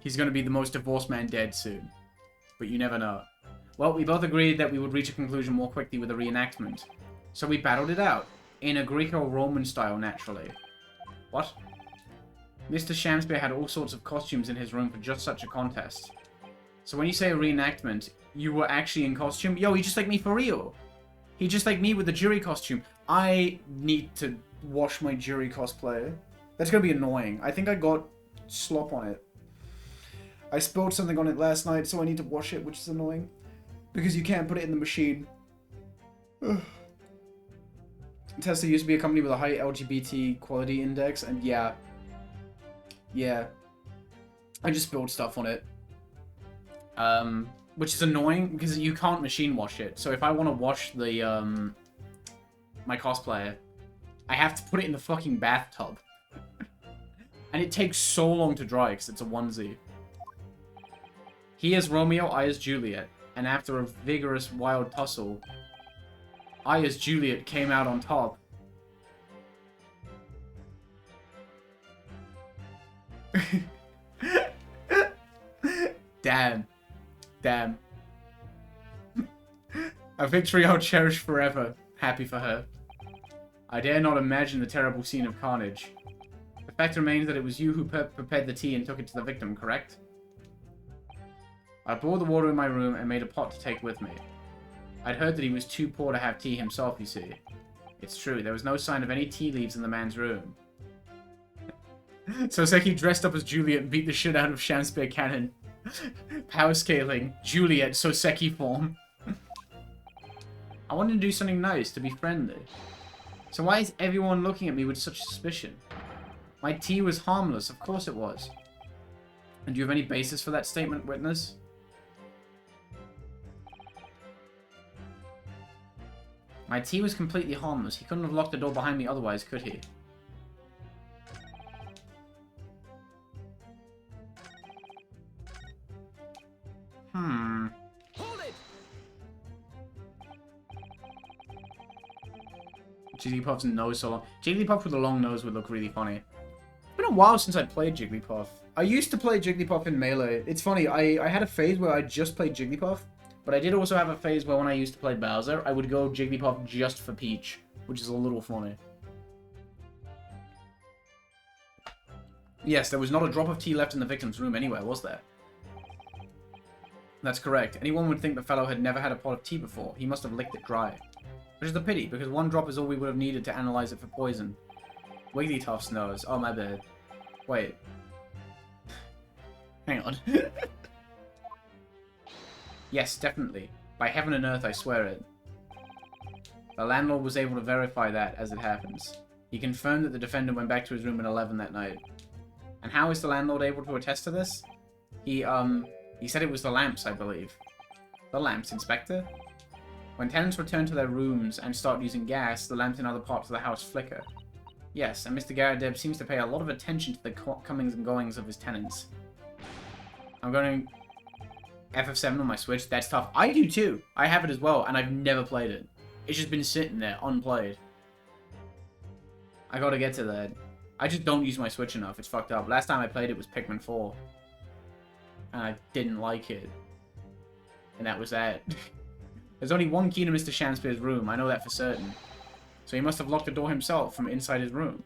Speaker 1: He's gonna be the most divorced man dead soon. But you never know. Well, we both agreed that we would reach a conclusion more quickly with a reenactment. So we battled it out. In a Greco-Roman style, naturally. What? Mr. Shamspeare had all sorts of costumes in his room for just such a contest. So when you say a reenactment, you were actually in costume? Yo, he just like me for real. He just like me with the jury costume. I need to wash my jury cosplay. That's gonna be annoying. I think I got slop on it. I spilled something on it last night, so I need to wash it, which is annoying. Because you can't put it in the machine. Tesla used to be a company with a high LGBT quality index, and yeah. Yeah. I just spilled stuff on it. Which is annoying, because you can't machine wash it. So if I want to wash the, my cosplayer, I have to put it in the fucking bathtub. And it takes so long to dry, because it's a onesie. He is Romeo, I is Juliet. And after a vigorous, wild tussle, I as Juliet came out on top. Damn. Damn. A victory I'll cherish forever. Happy for her. I dare not imagine the terrible scene of carnage. The fact remains that it was you who prepared the tea and took it to the victim, correct? I boiled the water in my room and made a pot to take with me. I'd heard that he was too poor to have tea himself, you see. It's true, there was no sign of any tea leaves in the man's room. So Seki dressed up as Juliet and beat the shit out of Shakespeare Cannon. Power scaling. Juliet, Soseki form. I wanted to do something nice, to be friendly. So why is everyone looking at me with such suspicion? My tea was harmless, of course it was. And do you have any basis for that statement, witness? My tea was completely harmless. He couldn't have locked the door behind me otherwise, could he?
Speaker 2: Hold it!
Speaker 1: Jigglypuff's nose so long. Jigglypuff with a long nose would look really funny. It's been a while since I played Jigglypuff. I used to play Jigglypuff in Melee. It's funny, I had a phase where I just played Jigglypuff, but I did also have a phase where when I used to play Bowser, I would go Jigglypuff just for Peach, which is a little funny. Yes, there was not a drop of tea left in the victim's room anywhere, was there? That's correct. Anyone would think the fellow had never had a pot of tea before. He must have licked it dry. Which is a pity, because one drop is all we would have needed to analyze it for poison. Wigglytuff's nose. Oh, my bad. Wait. Hang on. Yes, definitely. By heaven and earth, I swear it. The landlord was able to verify that, as it happens. He confirmed that the defendant went back to his room at 11 that night. And how is the landlord able to attest to this? He said it was the lamps, I believe. The lamps, Inspector? When tenants return to their rooms and start using gas, the lamps in other parts of the house flicker. Yes, and Mr. Garadeb seems to pay a lot of attention to the comings and goings of his tenants. I'm going FF7 on my Switch. That's tough. I do too. I have it as well, and I've never played it. It's just been sitting there, unplayed. I gotta get to that. I just don't use my Switch enough. It's fucked up. Last time I played it was Pikmin 4. And I didn't like it. And that was that. There's only one key to Mr. Shakespeare's room. I know that for certain. So he must have locked the door himself from inside his room.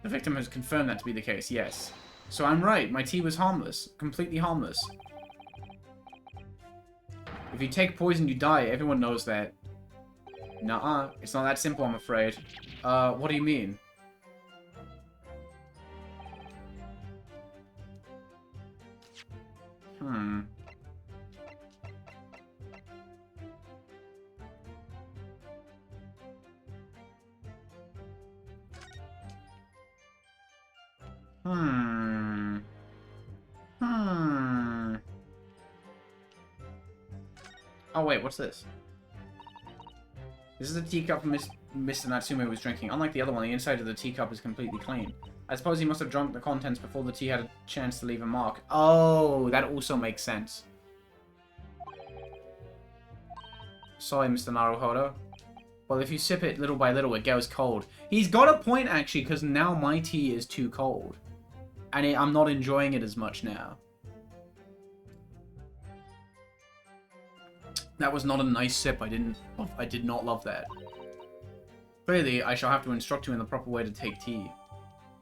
Speaker 1: The victim has confirmed that to be the case, yes. So I'm right. My tea was harmless. Completely harmless. If you take poison, you die. Everyone knows that. Nuh-uh. It's not that simple, I'm afraid. What do you mean? Oh wait, what's this? This is a teacup Mr. Natsume was drinking. Unlike the other one, the inside of the teacup is completely clean. I suppose he must have drunk the contents before the tea had a chance to leave a mark. Oh, that also makes sense. Sorry, Mr. Naruhodo. Well, if you sip it little by little, it goes cold. He's got a point, actually, because now my tea is too cold. And I'm not enjoying it as much now. That was not a nice sip. I did not love that. Clearly, I shall have to instruct you in the proper way to take tea.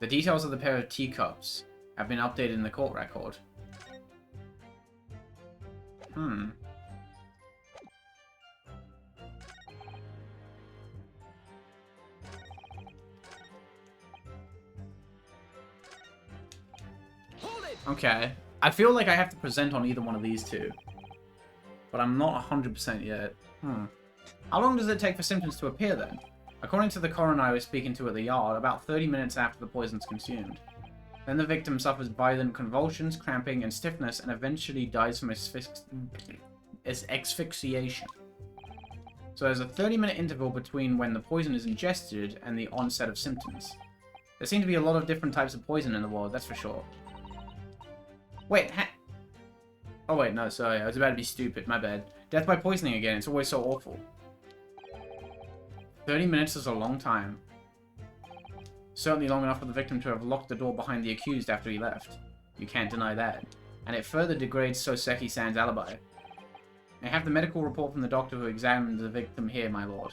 Speaker 1: The details of the pair of teacups have been updated in the court record. Okay. I feel like I have to present on either one of these two. But I'm not 100% yet. How long does it take for symptoms to appear then? According to the coroner I was speaking to at the yard, about 30 minutes after the poison's consumed. Then the victim suffers violent convulsions, cramping, and stiffness, and eventually dies from asphyxiation. So there's a 30-minute interval between when the poison is ingested and the onset of symptoms. There seem to be a lot of different types of poison in the world, that's for sure. Wait, oh wait, no, sorry, I was about to be stupid, my bad. Death by poisoning again, it's always so awful. 30 minutes is a long time. Certainly long enough for the victim to have locked the door behind the accused after he left. You can't deny that. And it further degrades Soseki-san's alibi. I have the medical report from the doctor who examined the victim here, my lord.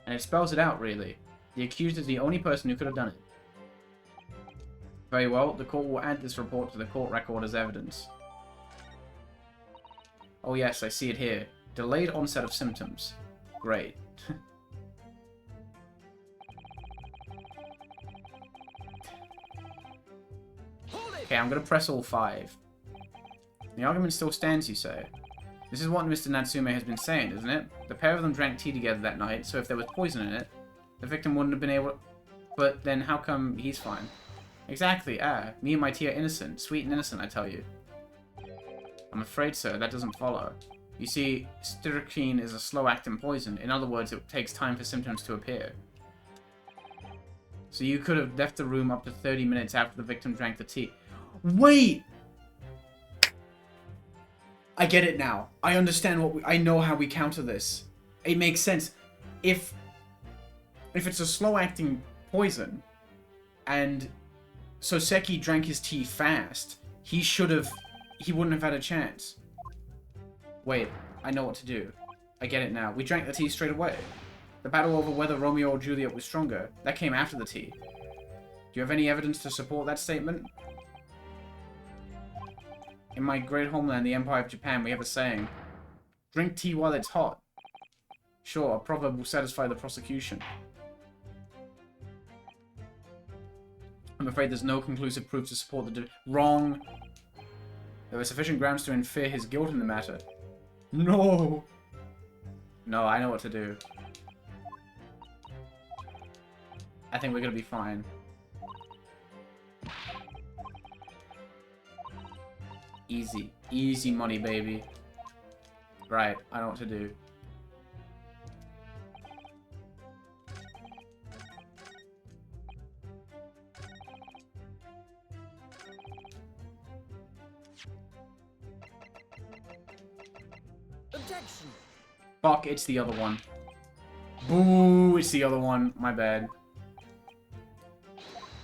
Speaker 1: And it spells it out, really. The accused is the only person who could have done it. Very well, the court will add this report to the court record as evidence. Oh yes, I see it here. Delayed onset of symptoms. Great. Okay, I'm gonna press all 5. The argument still stands, you say? This is what Mr. Natsume has been saying, isn't it? The pair of them drank tea together that night, so if there was poison in it, the victim wouldn't have been able... But then how come he's fine? Exactly, me and my tea are innocent. Sweet and innocent, I tell you. I'm afraid, sir, that doesn't follow. You see, strychnine is a slow-acting poison. In other words, it takes time for symptoms to appear. So you could have left the room up to 30 minutes after the victim drank the tea. Wait! I get it now. I understand I know how we counter this. It makes sense. If it's a slow-acting poison, and Soseki drank his tea fast, he wouldn't have had a chance. Wait, I know what to do. I get it now. We drank the tea straight away. The battle over whether Romeo or Juliet was stronger, that came after the tea. Do you have any evidence to support that statement? In my great homeland, the Empire of Japan, we have a saying. Drink tea while it's hot. Sure, a proverb will satisfy the prosecution. I'm afraid there's no conclusive proof to support the... Wrong! There were sufficient grounds to infer his guilt in the matter. No! No, I know what to do. I think we're gonna be fine. Easy. Easy money, baby. Right, I know what to do.
Speaker 3: Objection.
Speaker 1: Fuck, it's the other one. Boo, it's the other one. My bad.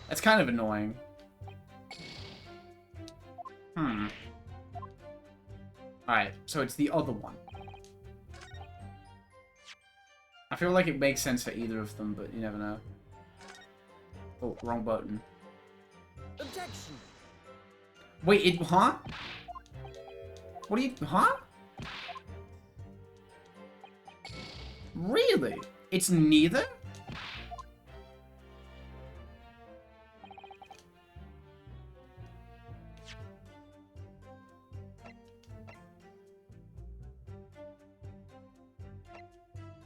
Speaker 1: That's kind of annoying. Alright, so it's the other one. I feel like it makes sense for either of them, but you never know. Oh, wrong button.
Speaker 3: Objection.
Speaker 1: Wait, huh? What are you, huh? Really? It's neither?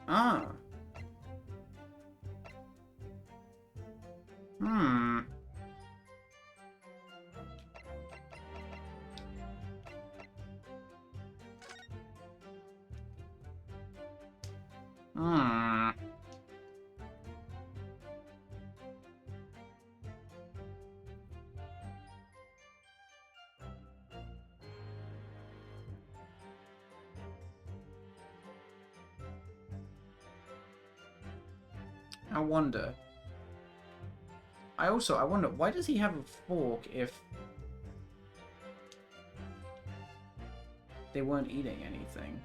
Speaker 1: Ah. Hmm. I wonder. I wonder, why does he have a fork if they weren't eating anything?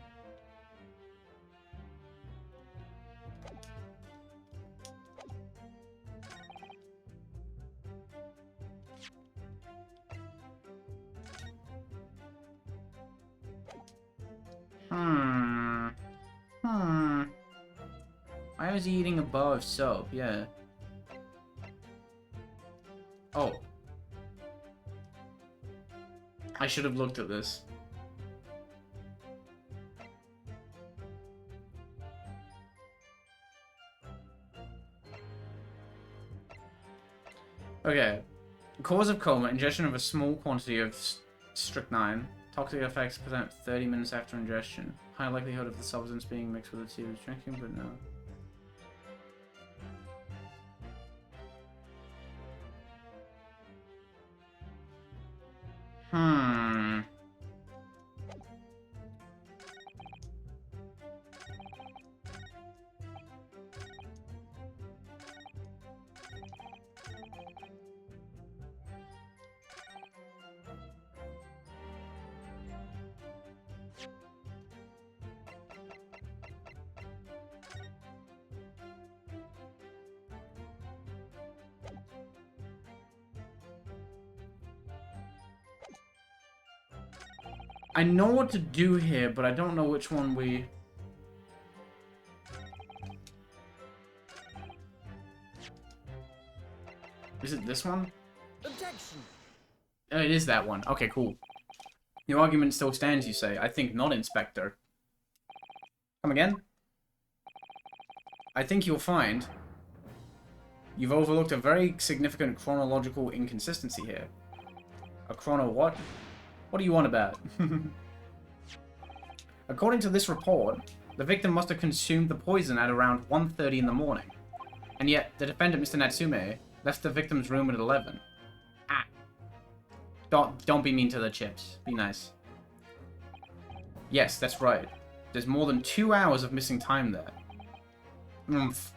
Speaker 1: Why was he eating a bar of soap? Yeah. Oh. I should have looked at this. Okay. Cause of coma, ingestion of a small quantity of strychnine. Toxic effects present 30 minutes after ingestion. High likelihood of the substance being mixed with the tea he was drinking, but no. I know what to do here, but I don't know which one we... Is it this one?
Speaker 3: Objection.
Speaker 1: Oh, it is that one. Okay, cool. Your argument still stands, you say. I think not, Inspector. Come again? I think you'll find you've overlooked a very significant chronological inconsistency here. A chrono what? What do you want about? According to this report, the victim must have consumed the poison at around 1:30 in the morning. And yet, the defendant, Mr. Natsume, left the victim's room at 11. Ah. Don't be mean to the chips. Be nice. Yes, that's right. There's more than 2 hours of missing time there. Oomph.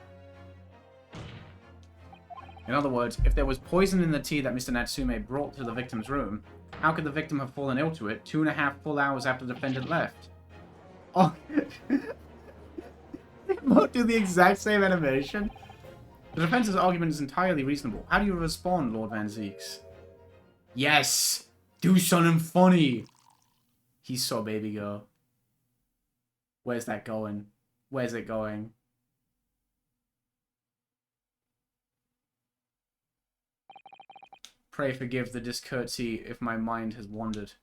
Speaker 1: In other words, if there was poison in the tea that Mr. Natsume brought to the victim's room, how could the victim have fallen ill to it 2.5 full hours after the defendant left? Oh, they both do the exact same animation. The defense's argument is entirely reasonable. How do you respond, Lord Van Zeeks? Yes! Do something funny! He's so baby girl. Where's that going? Where's it going? Pray forgive the discourtesy if my mind has wandered.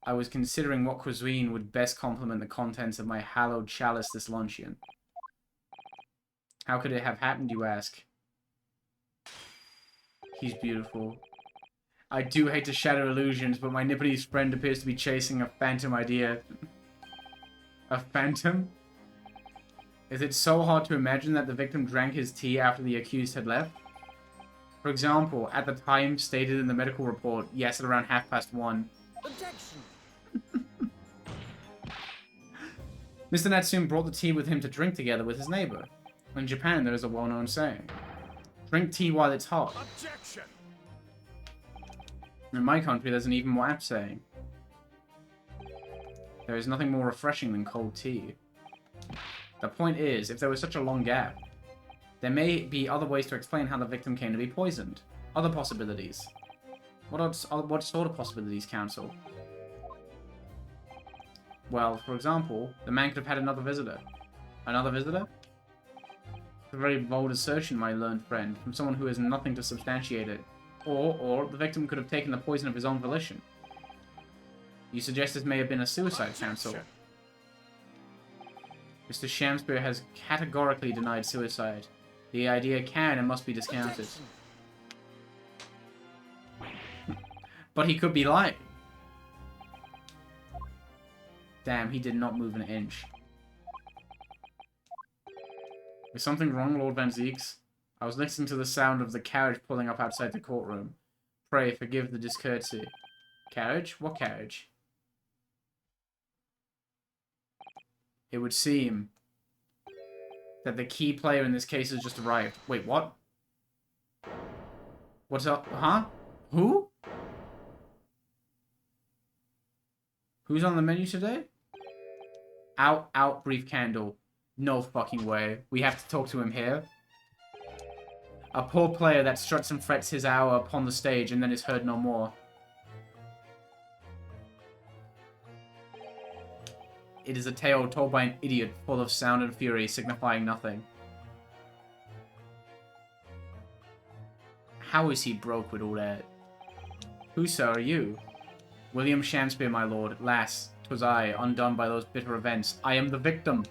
Speaker 1: I was considering what cuisine would best complement the contents of my hallowed chalice this luncheon. How could it have happened, you ask? He's beautiful. I do hate to shatter illusions, but my Nipponese friend appears to be chasing a phantom idea. A phantom? Is it so hard to imagine that the victim drank his tea after the accused had left? For example, at the time stated in the medical report, yes, at around 1:30.
Speaker 3: Objection.
Speaker 1: Mr. Natsume brought the tea with him to drink together with his neighbor. In Japan, there is a well-known saying, drink tea while it's hot.
Speaker 2: Objection!
Speaker 1: In my country, there's an even more apt saying. There is nothing more refreshing than cold tea. The point is, if there was such a long gap, there may be other ways to explain how the victim came to be poisoned. Other possibilities. What sort of possibilities, Counsel? Well, for example, the man could have had another visitor. Another visitor? It's a very bold assertion, my learned friend, from someone who has nothing to substantiate it. Or the victim could have taken the poison of his own volition. You suggest this may have been a suicide, Counsel? Mr. Shamspeare has categorically denied suicide. The idea can and must be discounted. But he could be lying. Damn, he did not move an inch. Is something wrong, Lord Van Zeeks? I was listening to the sound of the carriage pulling up outside the courtroom. Pray forgive the discourtesy. Carriage? What carriage? It would seem that the key player in this case has just arrived. Wait, what? What's up? Huh? Who? Who's on the menu today? Out, brief candle. No fucking way. We have to talk to him here? A poor player that struts and frets his hour upon the stage and then is heard no more. It is a tale told by an idiot full of sound and fury, signifying nothing. How is he broke with all that? Who, sir, are you? William Shamspeare, my lord. At last, 'twas I, undone by those bitter events. I am the victim.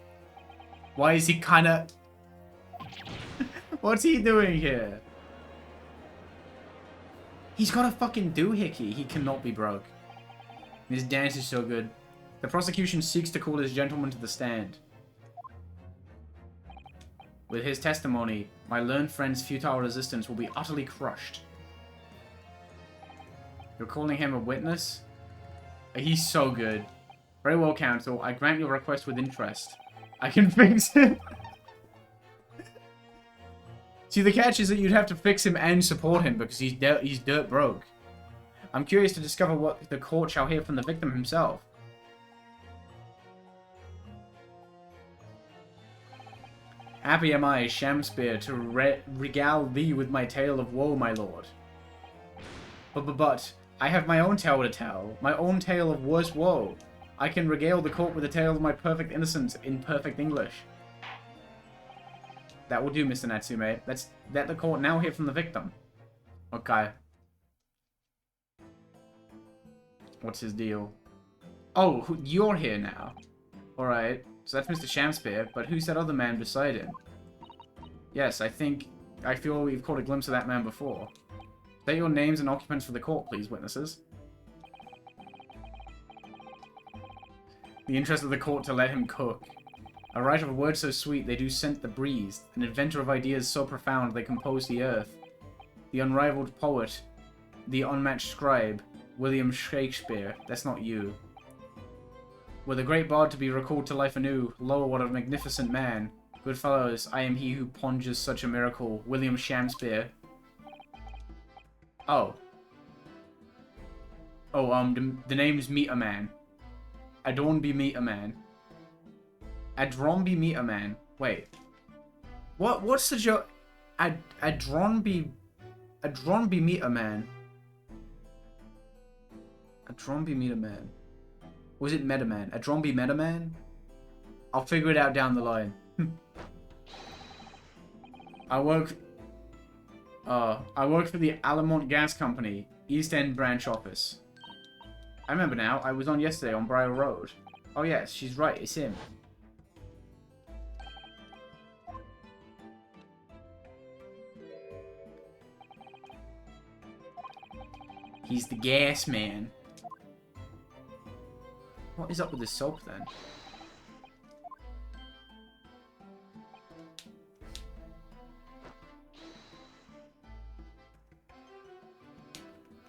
Speaker 1: Why is he kinda... What's he doing here? He's got a fucking doohickey. He cannot be broke. His dance is so good. The prosecution seeks to call this gentleman to the stand. With his testimony, my learned friend's futile resistance will be utterly crushed. You're calling him a witness? He's so good. Very well, counsel. I grant your request with interest. I can fix him. See, the catch is that you'd have to fix him and support him because he's dirt broke. I'm curious to discover what the court shall hear from the victim himself. Happy am I, Shamspeare, to regale thee with my tale of woe, my lord. But, I have my own tale to tell. My own tale of worst woe. I can regale the court with a tale of my perfect innocence in perfect English. That will do, Mr. Natsume. Let's let the court now hear from the victim. Okay. What's his deal? Oh, you're here now. Alright. So that's Mr. Shamspear, but who's that other man beside him? Yes, I feel we've caught a glimpse of that man before. State your names and occupants for the court, please, witnesses. The interest of the court to let him cook. A writer of a word so sweet they do scent the breeze. An inventor of ideas so profound they compose the earth. The unrivaled poet. The unmatched scribe. William Shakespeare. That's not you. Were the great bard to be recalled to life anew, lo, what a magnificent man. Good fellows, I am he who ponders such a miracle. William Shamspeare. Oh. Oh, the name's Meter Man. Adornby Meter Man. Adronby Meter Man. Wait. What's the joke? Adronby Meter Man. Adronby Meter Man. Was it Meta Man? Adronby Meta Man? I'll figure it out down the line. I work for the Alamont Gas Company, East End branch office. I remember now, I was on yesterday on Briar Road. Oh yes, she's right, it's him. He's the gas man. What is up with this soap then?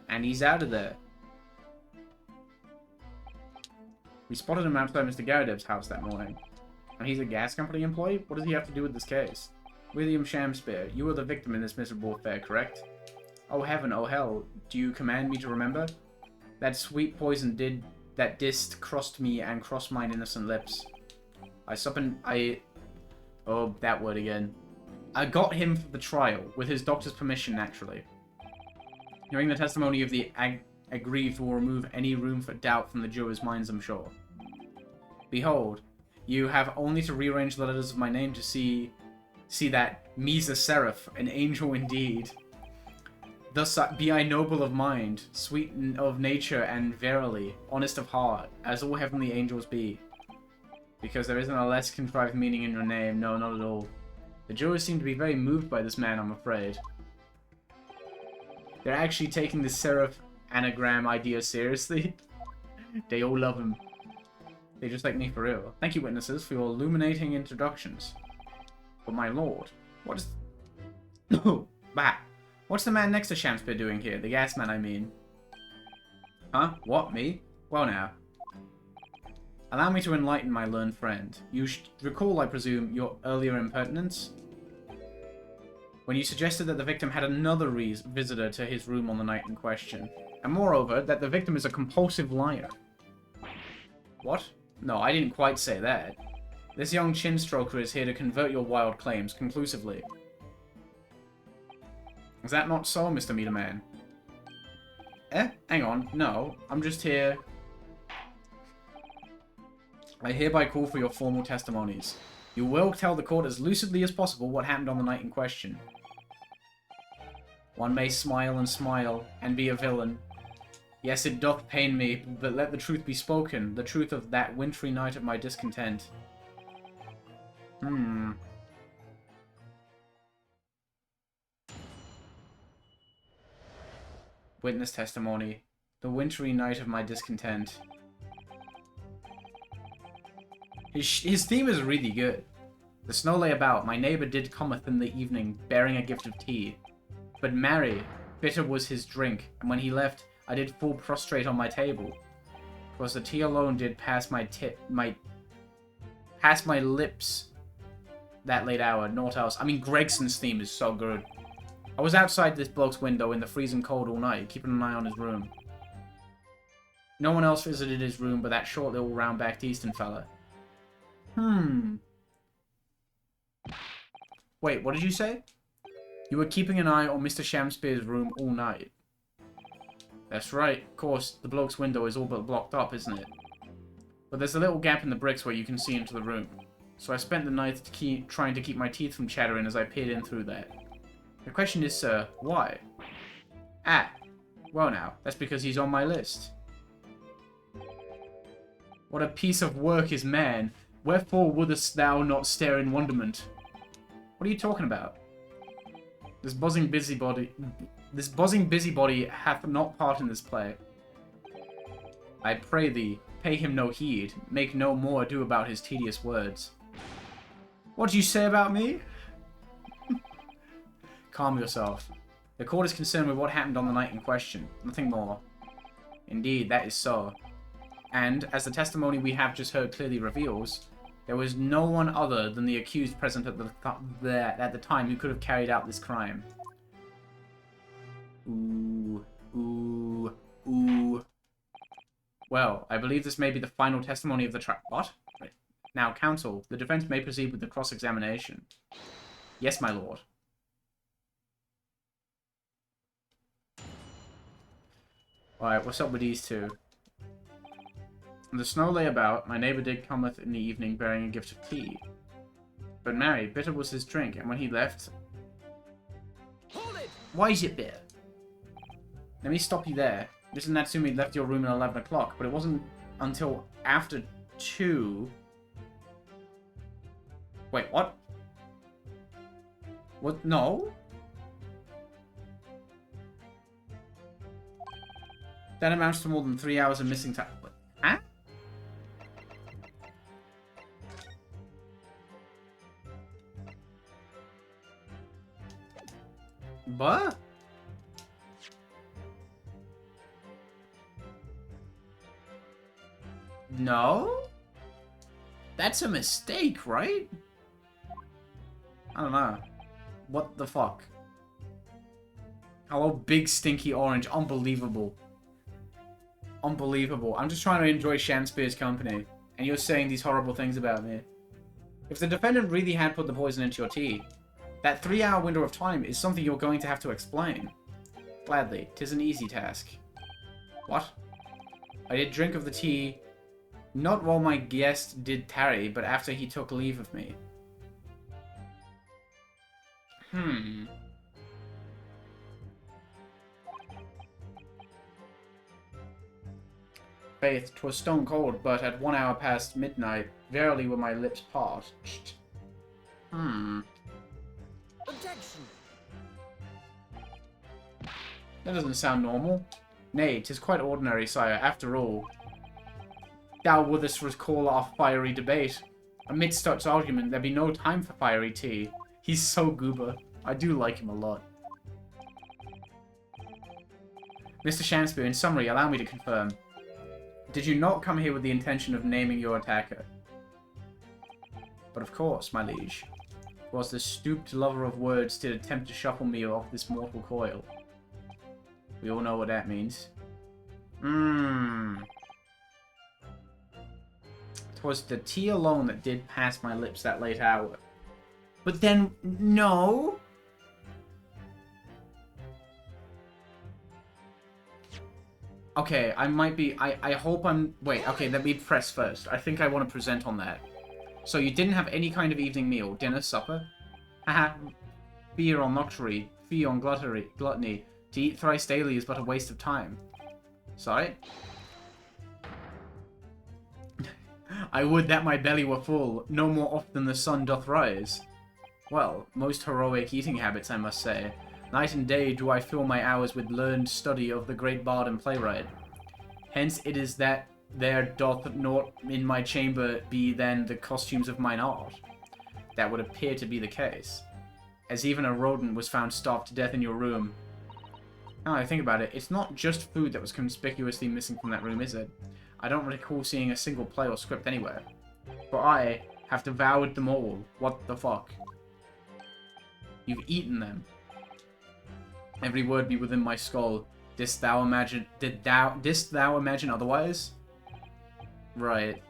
Speaker 1: And he's out of there. We spotted him outside Mr. Garadev's house that morning. And he's a gas company employee? What does he have to do with this case? William Shamspeare, you are the victim in this miserable affair, correct? Oh heaven, oh hell, do you command me to remember? That sweet poison didst crossed me and crossed mine innocent lips. Oh, that word again. I got him for the trial, with his doctor's permission, naturally. Hearing the testimony of the aggrieved will remove any room for doubt from the jurors' minds, I'm sure. Behold, you have only to rearrange the letters of my name to see that me's a seraph, an angel indeed. Thus be I noble of mind, sweet of nature, and verily, honest of heart, as all heavenly angels be. Because there isn't a less contrived meaning in your name, no, not at all. The jurors seem to be very moved by this man, I'm afraid. They're actually taking the seraph anagram idea seriously. They all love him. They just like me for real. Thank you, witnesses, for your illuminating introductions. But my lord, what is... Bah! What's the man next to Shamspeare doing here? The gas man, I mean. Huh? What, me? Well now. Allow me to enlighten my learned friend. You should recall, I presume, your earlier impertinence? When you suggested that the victim had another visitor to his room on the night in question. And moreover, that the victim is a compulsive liar. What? No, I didn't quite say that. This young chin-stroker is here to convert your wild claims conclusively. Is that not so, Mr. Meter Man? Eh? Hang on. No, I'm just here... I hereby call for your formal testimonies. You will tell the court as lucidly as possible what happened on the night in question. One may smile and be a villain. Yes, it doth pain me, but let the truth be spoken, the truth of that wintry night of my discontent. Witness testimony. The wintry night of my discontent. His theme is really good. The snow lay about, my neighbour did cometh in the evening, bearing a gift of tea. But marry, bitter was his drink, and when he left, I did fall prostrate on my table. 'Twas the tea alone did pass my lips that late hour, naught else. I mean, Gregson's theme is so good. I was outside this bloke's window in the freezing cold all night, keeping an eye on his room. No one else visited his room but that short little round-backed Eastern fella. Wait, what did you say? You were keeping an eye on Mr. Shamspeare's room all night. That's right. Of course, the bloke's window is all but blocked up, isn't it? But there's a little gap in the bricks where you can see into the room. So I spent the night trying to keep my teeth from chattering as I peered in through there. The question is, sir, why? Ah, well now, that's because he's on my list. What a piece of work is man. Wherefore wouldst thou not stare in wonderment? What are you talking about? This buzzing busybody hath not part in this play. I pray thee, pay him no heed, make no more ado about his tedious words. What do you say about me? Calm yourself. The court is concerned with what happened on the night in question, nothing more. Indeed, that is so. And, as the testimony we have just heard clearly reveals, there was no one other than the accused present at the time who could have carried out this crime. Ooh. Well, I believe this may be the final testimony of the trial. What? Now, counsel, the defense may proceed with the cross-examination. Yes, my lord. Alright, what's up with these two? The snow lay about, my neighbour did cometh in the evening bearing a gift of tea. But marry, bitter was his drink, and when he left...
Speaker 3: Hold it!
Speaker 1: Why is it bitter? Let me stop you there. Mr. Natsumi left your room at 11 o'clock, but it wasn't until after 2... Wait, what? What? No? That amounts to more than 3 hours of missing time. Huh? What? No? That's a mistake, right? I don't know. What the fuck? Hello, big stinky orange. Unbelievable. Unbelievable. I'm just trying to enjoy Shakespeare's company, and you're saying these horrible things about me. If the defendant really had put the poison into your tea, that 3-hour window of time is something you're going to have to explain. Gladly. 'Tis an easy task. What? I did drink of the tea, not while my guest did tarry, but after he took leave of me. Faith, 'twas stone cold, but at 1 hour past midnight, verily were my lips parched.
Speaker 3: Objection!
Speaker 1: That doesn't sound normal. Nay, 'tis quite ordinary, sire, after all. Thou wouldst recall our fiery debate. Amidst such argument, there be no time for fiery tea. He's so goober. I do like him a lot. Mr. Shakespeare, in summary, allow me to confirm. Did you not come here with the intention of naming your attacker? But of course, my liege. Was the stooped lover of words did attempt to shuffle me off this mortal coil. We all know what that means. 'Twas the tea alone that did pass my lips that late hour. But then, no? Okay, I might be... I hope I'm... Wait, okay, let me press first. I think I want to present on that. So you didn't have any kind of evening meal, dinner, supper? Haha. Beer on noctuary, fee on gluttony. To eat thrice daily is but a waste of time. Sorry? I would that my belly were full, no more oft than the sun doth rise. Well, most heroic eating habits, I must say. Night and day do I fill my hours with learned study of the great bard and playwright. Hence it is that there doth naught in my chamber be than the costumes of mine art. That would appear to be the case, as even a rodent was found starved to death in your room. Now I think about it, it's not just food that was conspicuously missing from that room, is it? I don't recall seeing a single play or script anywhere. For I have devoured them all. What the fuck? You've eaten them. Every word be within my skull. Didst thou imagine otherwise? Right.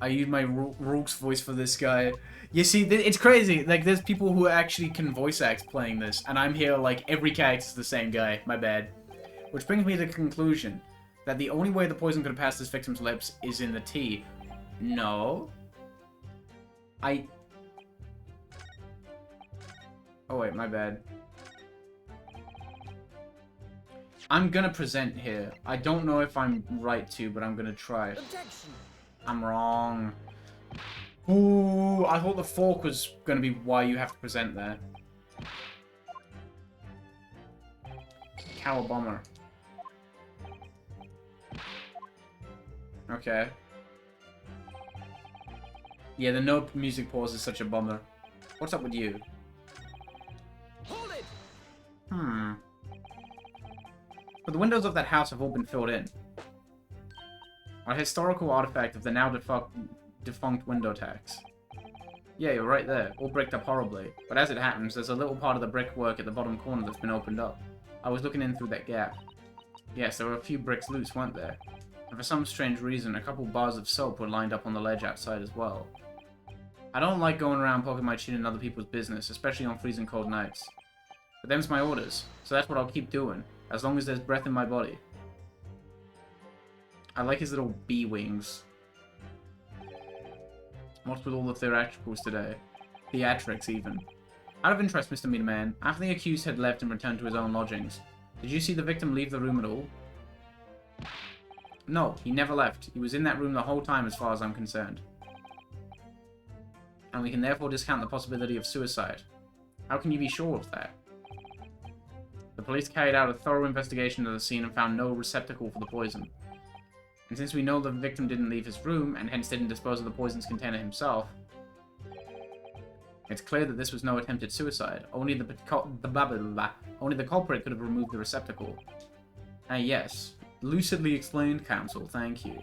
Speaker 1: I use my Rourke's voice for this guy. You see, it's crazy. Like, there's people who actually can voice act playing this, and I'm here like every character's the same guy. My bad. Which brings me to the conclusion that the only way the poison could have passed this victim's lips is in the tea. No. Oh wait, my bad. I'm gonna present here. I don't know if I'm right to, but I'm gonna try.
Speaker 3: Objection.
Speaker 1: I'm wrong. Ooh, I thought the fork was gonna be why you have to present there. Cowabomber. Okay. Yeah, the no music pause is such a bummer. What's up with you?
Speaker 3: Hold it.
Speaker 1: But the windows of that house have all been filled in. A historical artifact of the now defunct window tax. Yeah, you're right there. All bricked up horribly. But as it happens, there's a little part of the brickwork at the bottom corner that's been opened up. I was looking in through that gap. Yes, there were a few bricks loose, weren't there? And for some strange reason, a couple bars of soap were lined up on the ledge outside as well. I don't like going around poking my chin in other people's business, especially on freezing cold nights. But them's my orders, so that's what I'll keep doing, as long as there's breath in my body. I like his little bee wings. What's with all the theatricals today? Theatrics, even. Out of interest, Mr. Meter Man, after the accused had left and returned to his own lodgings, did you see the victim leave the room at all? No, he never left. He was in that room the whole time as far as I'm concerned. And we can therefore discount the possibility of suicide. How can you be sure of that? The police carried out a thorough investigation of the scene and found no receptacle for the poison. And since we know the victim didn't leave his room, and hence didn't dispose of the poison's container himself, it's clear that this was no attempted suicide. Only the culprit could have removed the receptacle. Yes. Lucidly explained, counsel. Thank you.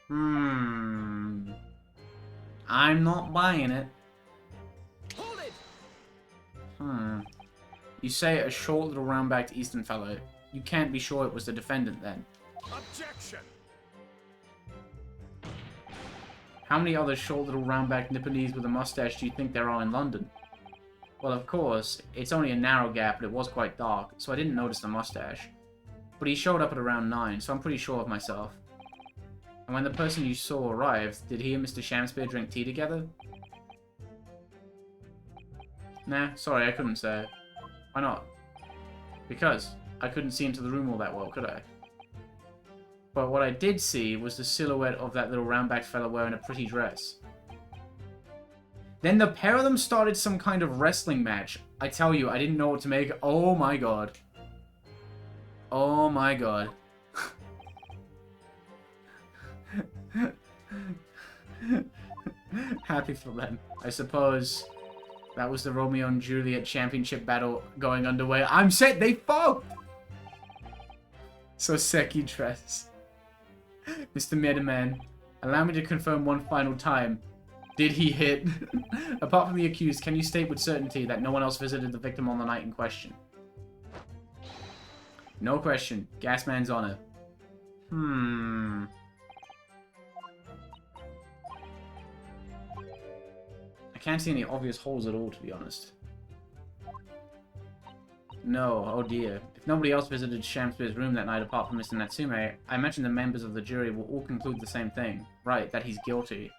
Speaker 1: I'm not buying it.
Speaker 3: Hold it.
Speaker 1: You say a short little round-backed Eastern fellow. You can't be sure it was the defendant, then.
Speaker 2: Objection!
Speaker 1: How many other short little round-backed Nipponese with a mustache do you think there are in London? Well, of course, it's only a narrow gap, but it was quite dark, so I didn't notice the mustache. But he showed up at around 9, so I'm pretty sure of myself. And when the person you saw arrived, did he and Mr. Shamspeare drink tea together? Nah, sorry, I couldn't say. Why not? Because I couldn't see into the room all that well, could I? But what I did see was the silhouette of that little round-backed fella wearing a pretty dress. Then the pair of them started some kind of wrestling match. I tell you, I didn't know what to make. Oh my god. Oh my god. Happy for them. I suppose that was the Romeo and Juliet championship battle going underway. I'm set! They fought! So Seki dress. Mr. Medeman, allow me to confirm one final time. Did he hit? Apart from the accused, can you state with certainty that no one else visited the victim on the night in question? No question. Gasman's honor. I can't see any obvious holes at all, to be honest. No, oh dear. If nobody else visited Shamspeare's room that night apart from Mr. Natsume, I imagine the members of the jury will all conclude the same thing. Right, that he's guilty.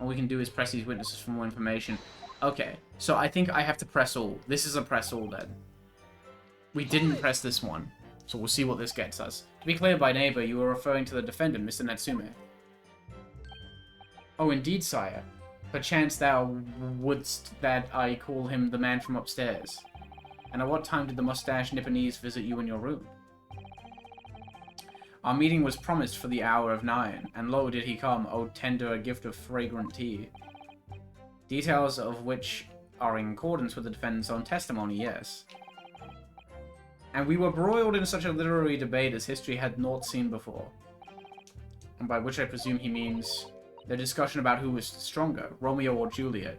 Speaker 1: All we can do is press these witnesses for more information. Okay, so I think I have to press all. This is a press all then. We didn't press this one, so we'll see what this gets us. To be clear, by neighbor, you were referring to the defendant, Mr. Natsume. Oh, indeed, sire. Perchance thou wouldst that I call him the man from upstairs. And at what time did the mustached Nipponese visit you in your room? Our meeting was promised for the hour of 9, and lo did he come, oh tender a gift of fragrant tea. Details of which are in accordance with the defendant's own testimony, yes. And we were broiled in such a literary debate as history had not seen before. And by which I presume he means the discussion about who was stronger, Romeo or Juliet.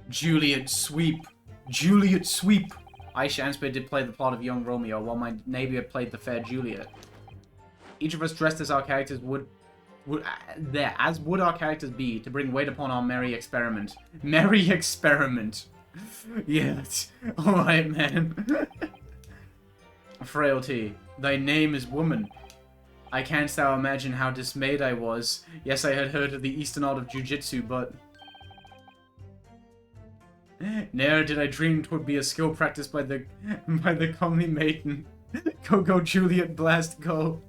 Speaker 1: Juliet sweep! Juliet sweep! I, Shamspeare, did play the plot of young Romeo, while my neighbour played the fair Juliet. Each of us dressed as our characters would our characters be, to bring weight upon our merry experiment. Merry experiment! Yes. Alright, man. Frailty, thy name is woman. I canst thou imagine how dismayed I was. Yes, I had heard of the eastern art of jujitsu, but... Ne'er did I dream 'twould be a skill practiced by the comely maiden. Go, Juliet, blast, go.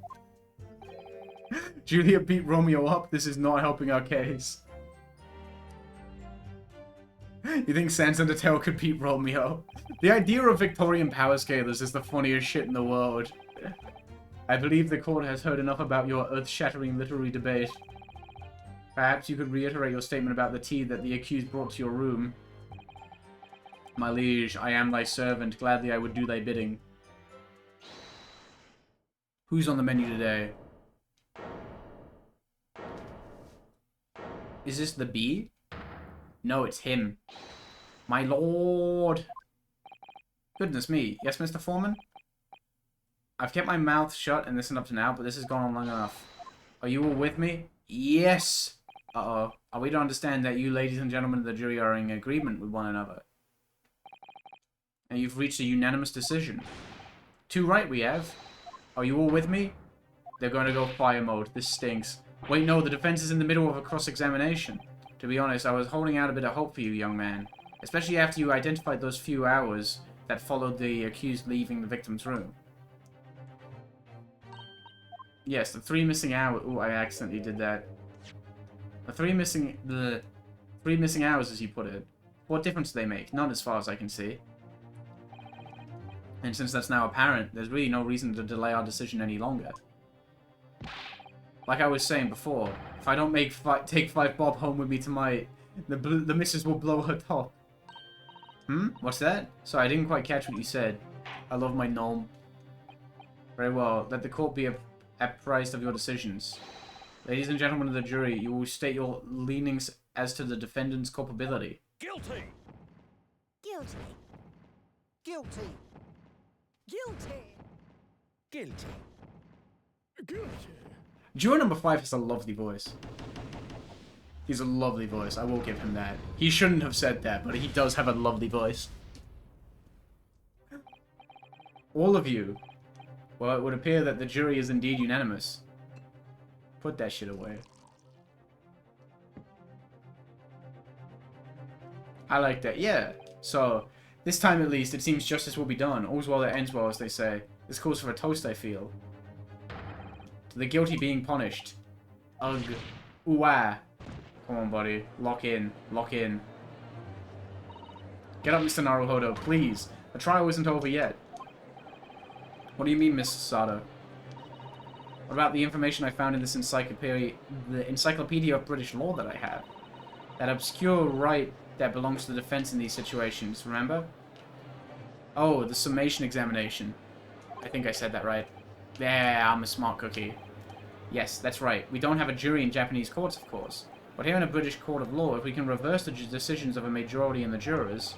Speaker 1: Juliet beat Romeo up. This is not helping our case. You think Sans Undertale could beat Romeo? The idea of Victorian power scalers is the funniest shit in the world. I believe the court has heard enough about your earth-shattering literary debate. Perhaps you could reiterate your statement about the tea that the accused brought to your room. My liege, I am thy servant. Gladly I would do thy bidding. Who's on the menu today? Is this the bee? No, it's him. My lord! Goodness me. Yes, Mr. Foreman? I've kept my mouth shut and listened up to now, but this has gone on long enough. Are you all with me? Yes! Uh-oh. Are we to understand that you, ladies and gentlemen of the jury, are in agreement with one another? And you've reached a unanimous decision. Too right we have. Are you all with me? They're going to go fire mode. This stinks. Wait, no, the defense is in the middle of a cross-examination. To be honest, I was holding out a bit of hope for you, young man. Especially after you identified those few hours that followed the accused leaving the victim's room. Yes, the 3 missing hours... Ooh, I accidentally did that. The 3 missing hours, as you put it. What difference do they make? None, as far as I can see. And since that's now apparent, there's really no reason to delay our decision any longer. Like I was saying before, if I don't take 5 Bob home with me to my... The missus will blow her top. Hmm? What's that? Sorry, I didn't quite catch what you said. I love my gnome. Very well. Let the court be apprised of your decisions. Ladies and gentlemen of the jury, you will state your leanings as to the defendant's culpability.
Speaker 3: Guilty!
Speaker 4: Guilty. Guilty. Guilty.
Speaker 3: Guilty. Guilty.
Speaker 1: Juror number 5 has a lovely voice. He's a lovely voice, I will give him that. He shouldn't have said that, but he does have a lovely voice. All of you. Well, it would appear that the jury is indeed unanimous. Put that shit away. I like that, yeah. So, this time at least, it seems justice will be done. All's well that ends well, as they say. This calls for a toast, I feel. To the guilty being punished. Ugh. Ooh-ah. Come on, buddy. Lock in. Lock in. Get up, Mr. Naruhodo, please. The trial isn't over yet. What do you mean, Mr. Sato? What about the information I found in this encyclopedia, the Encyclopedia of British Law that I have? That obscure right that belongs to the defense in these situations, remember? Oh, the summation examination. I think I said that right. Yeah, I'm a smart cookie. Yes, that's right. We don't have a jury in Japanese courts, of course. But here in a British court of law, if we can reverse the decisions of a majority in the jurors,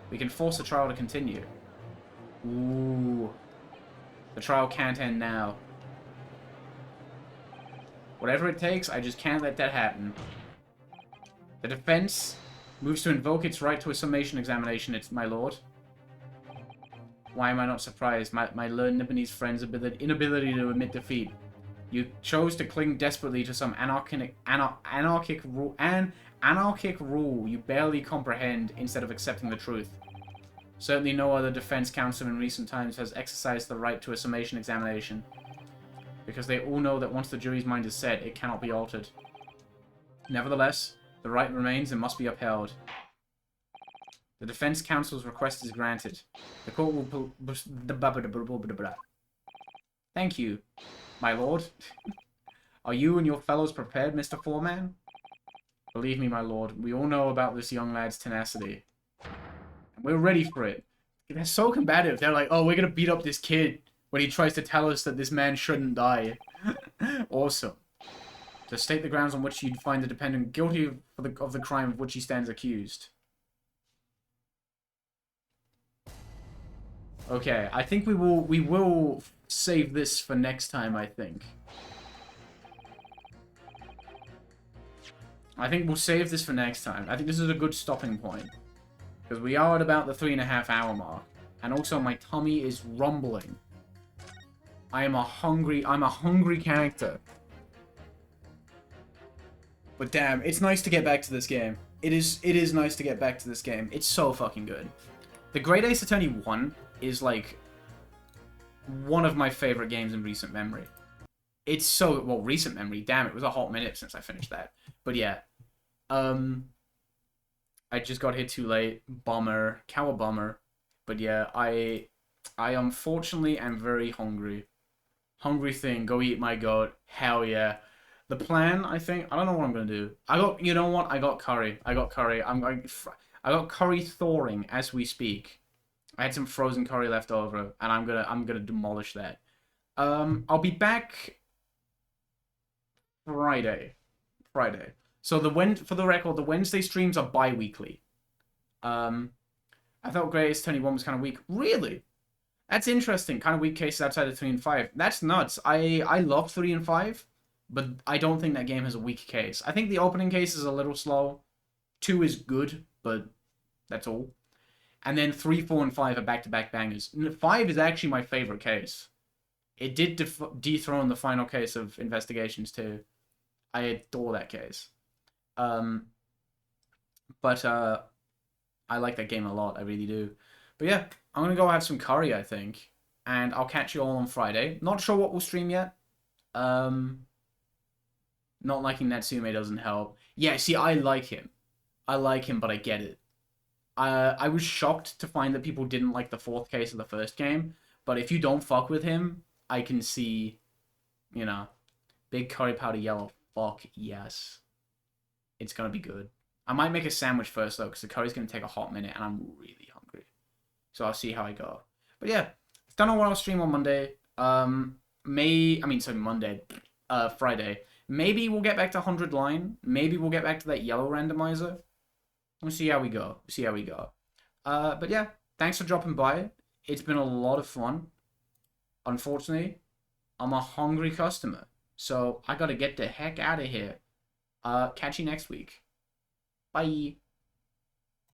Speaker 1: we can force the trial to continue. Ooh. The trial can't end now. Whatever it takes, I just can't let that happen. The defense moves to invoke its right to a summation examination, my lord. Why am I not surprised? My learned Nipponese friend's inability to admit defeat. You chose to cling desperately to some anarchic rule you barely comprehend instead of accepting the truth. Certainly no other defense counsel in recent times has exercised the right to a summation examination, because they all know that once the jury's mind is set, it cannot be altered. Nevertheless, the right remains and must be upheld. The defense counsel's request is granted. The court will... Thank you, my lord. Are you and your fellows prepared, Mr. Foreman? Believe me, my lord, we all know about this young lad's tenacity. And we're ready for it. They're so combative. They're like, oh, we're gonna beat up this kid when he tries to tell us that this man shouldn't die. Awesome. To state the grounds on which you'd find the defendant guilty of the crime of which he stands accused. Okay, I think we will save this for next time, I think. I think we'll save this for next time. I think this is a good stopping point. Because we are at about the 3.5 hour mark. And also my tummy is rumbling. I'm a hungry character. But damn, it's nice to get back to this game. It is nice to get back to this game. It's so fucking good. The Great Ace Attorney 1 is like one of my favorite games in recent memory. It's so, well, recent memory. Damn, it was a hot minute since I finished that. But yeah. I just got here too late. Bummer. Bummer. But yeah, I unfortunately am very hungry. Hungry thing. Go eat my goat. Hell yeah. The plan, I think, I don't know what I'm gonna do. You know what? I got curry. I got curry thawing as we speak. I had some frozen curry left over, and I'm gonna demolish that. I'll be back Friday. So for the record, the Wednesday streams are bi-weekly. I thought Greatest 21 was kind of weak. Really? That's interesting. Kind of weak cases outside of 3 and 5. That's nuts. I love 3 and 5, but I don't think that game has a weak case. I think the opening case is a little slow. 2 is good, but that's all. And then 3, 4, and 5 are back-to-back bangers. 5 is actually my favorite case. It did dethrone the final case of Investigations 2. I adore that case. But I like that game a lot. I really do. But yeah, I'm going to go have some curry, I think. And I'll catch you all on Friday. Not sure what we'll stream yet. Not liking Natsume doesn't help. Yeah, see, I like him. But I get it. I was shocked to find that people didn't like the 4th case of the first game. But if you don't fuck with him, I can see, you know, big curry powder yellow. Fuck yes. It's gonna be good. I might make a sandwich first, though, because the curry's gonna take a hot minute, and I'm really hungry. So I'll see how I go. But yeah, don't know what I'll stream on Monday. Monday. Friday. Maybe we'll get back to 100 line. Maybe we'll get back to that yellow randomizer. We'll see how we go. But yeah, thanks for dropping by. It's been a lot of fun. Unfortunately, I'm a hungry customer. So I gotta get the heck out of here. Catch you next week. Bye.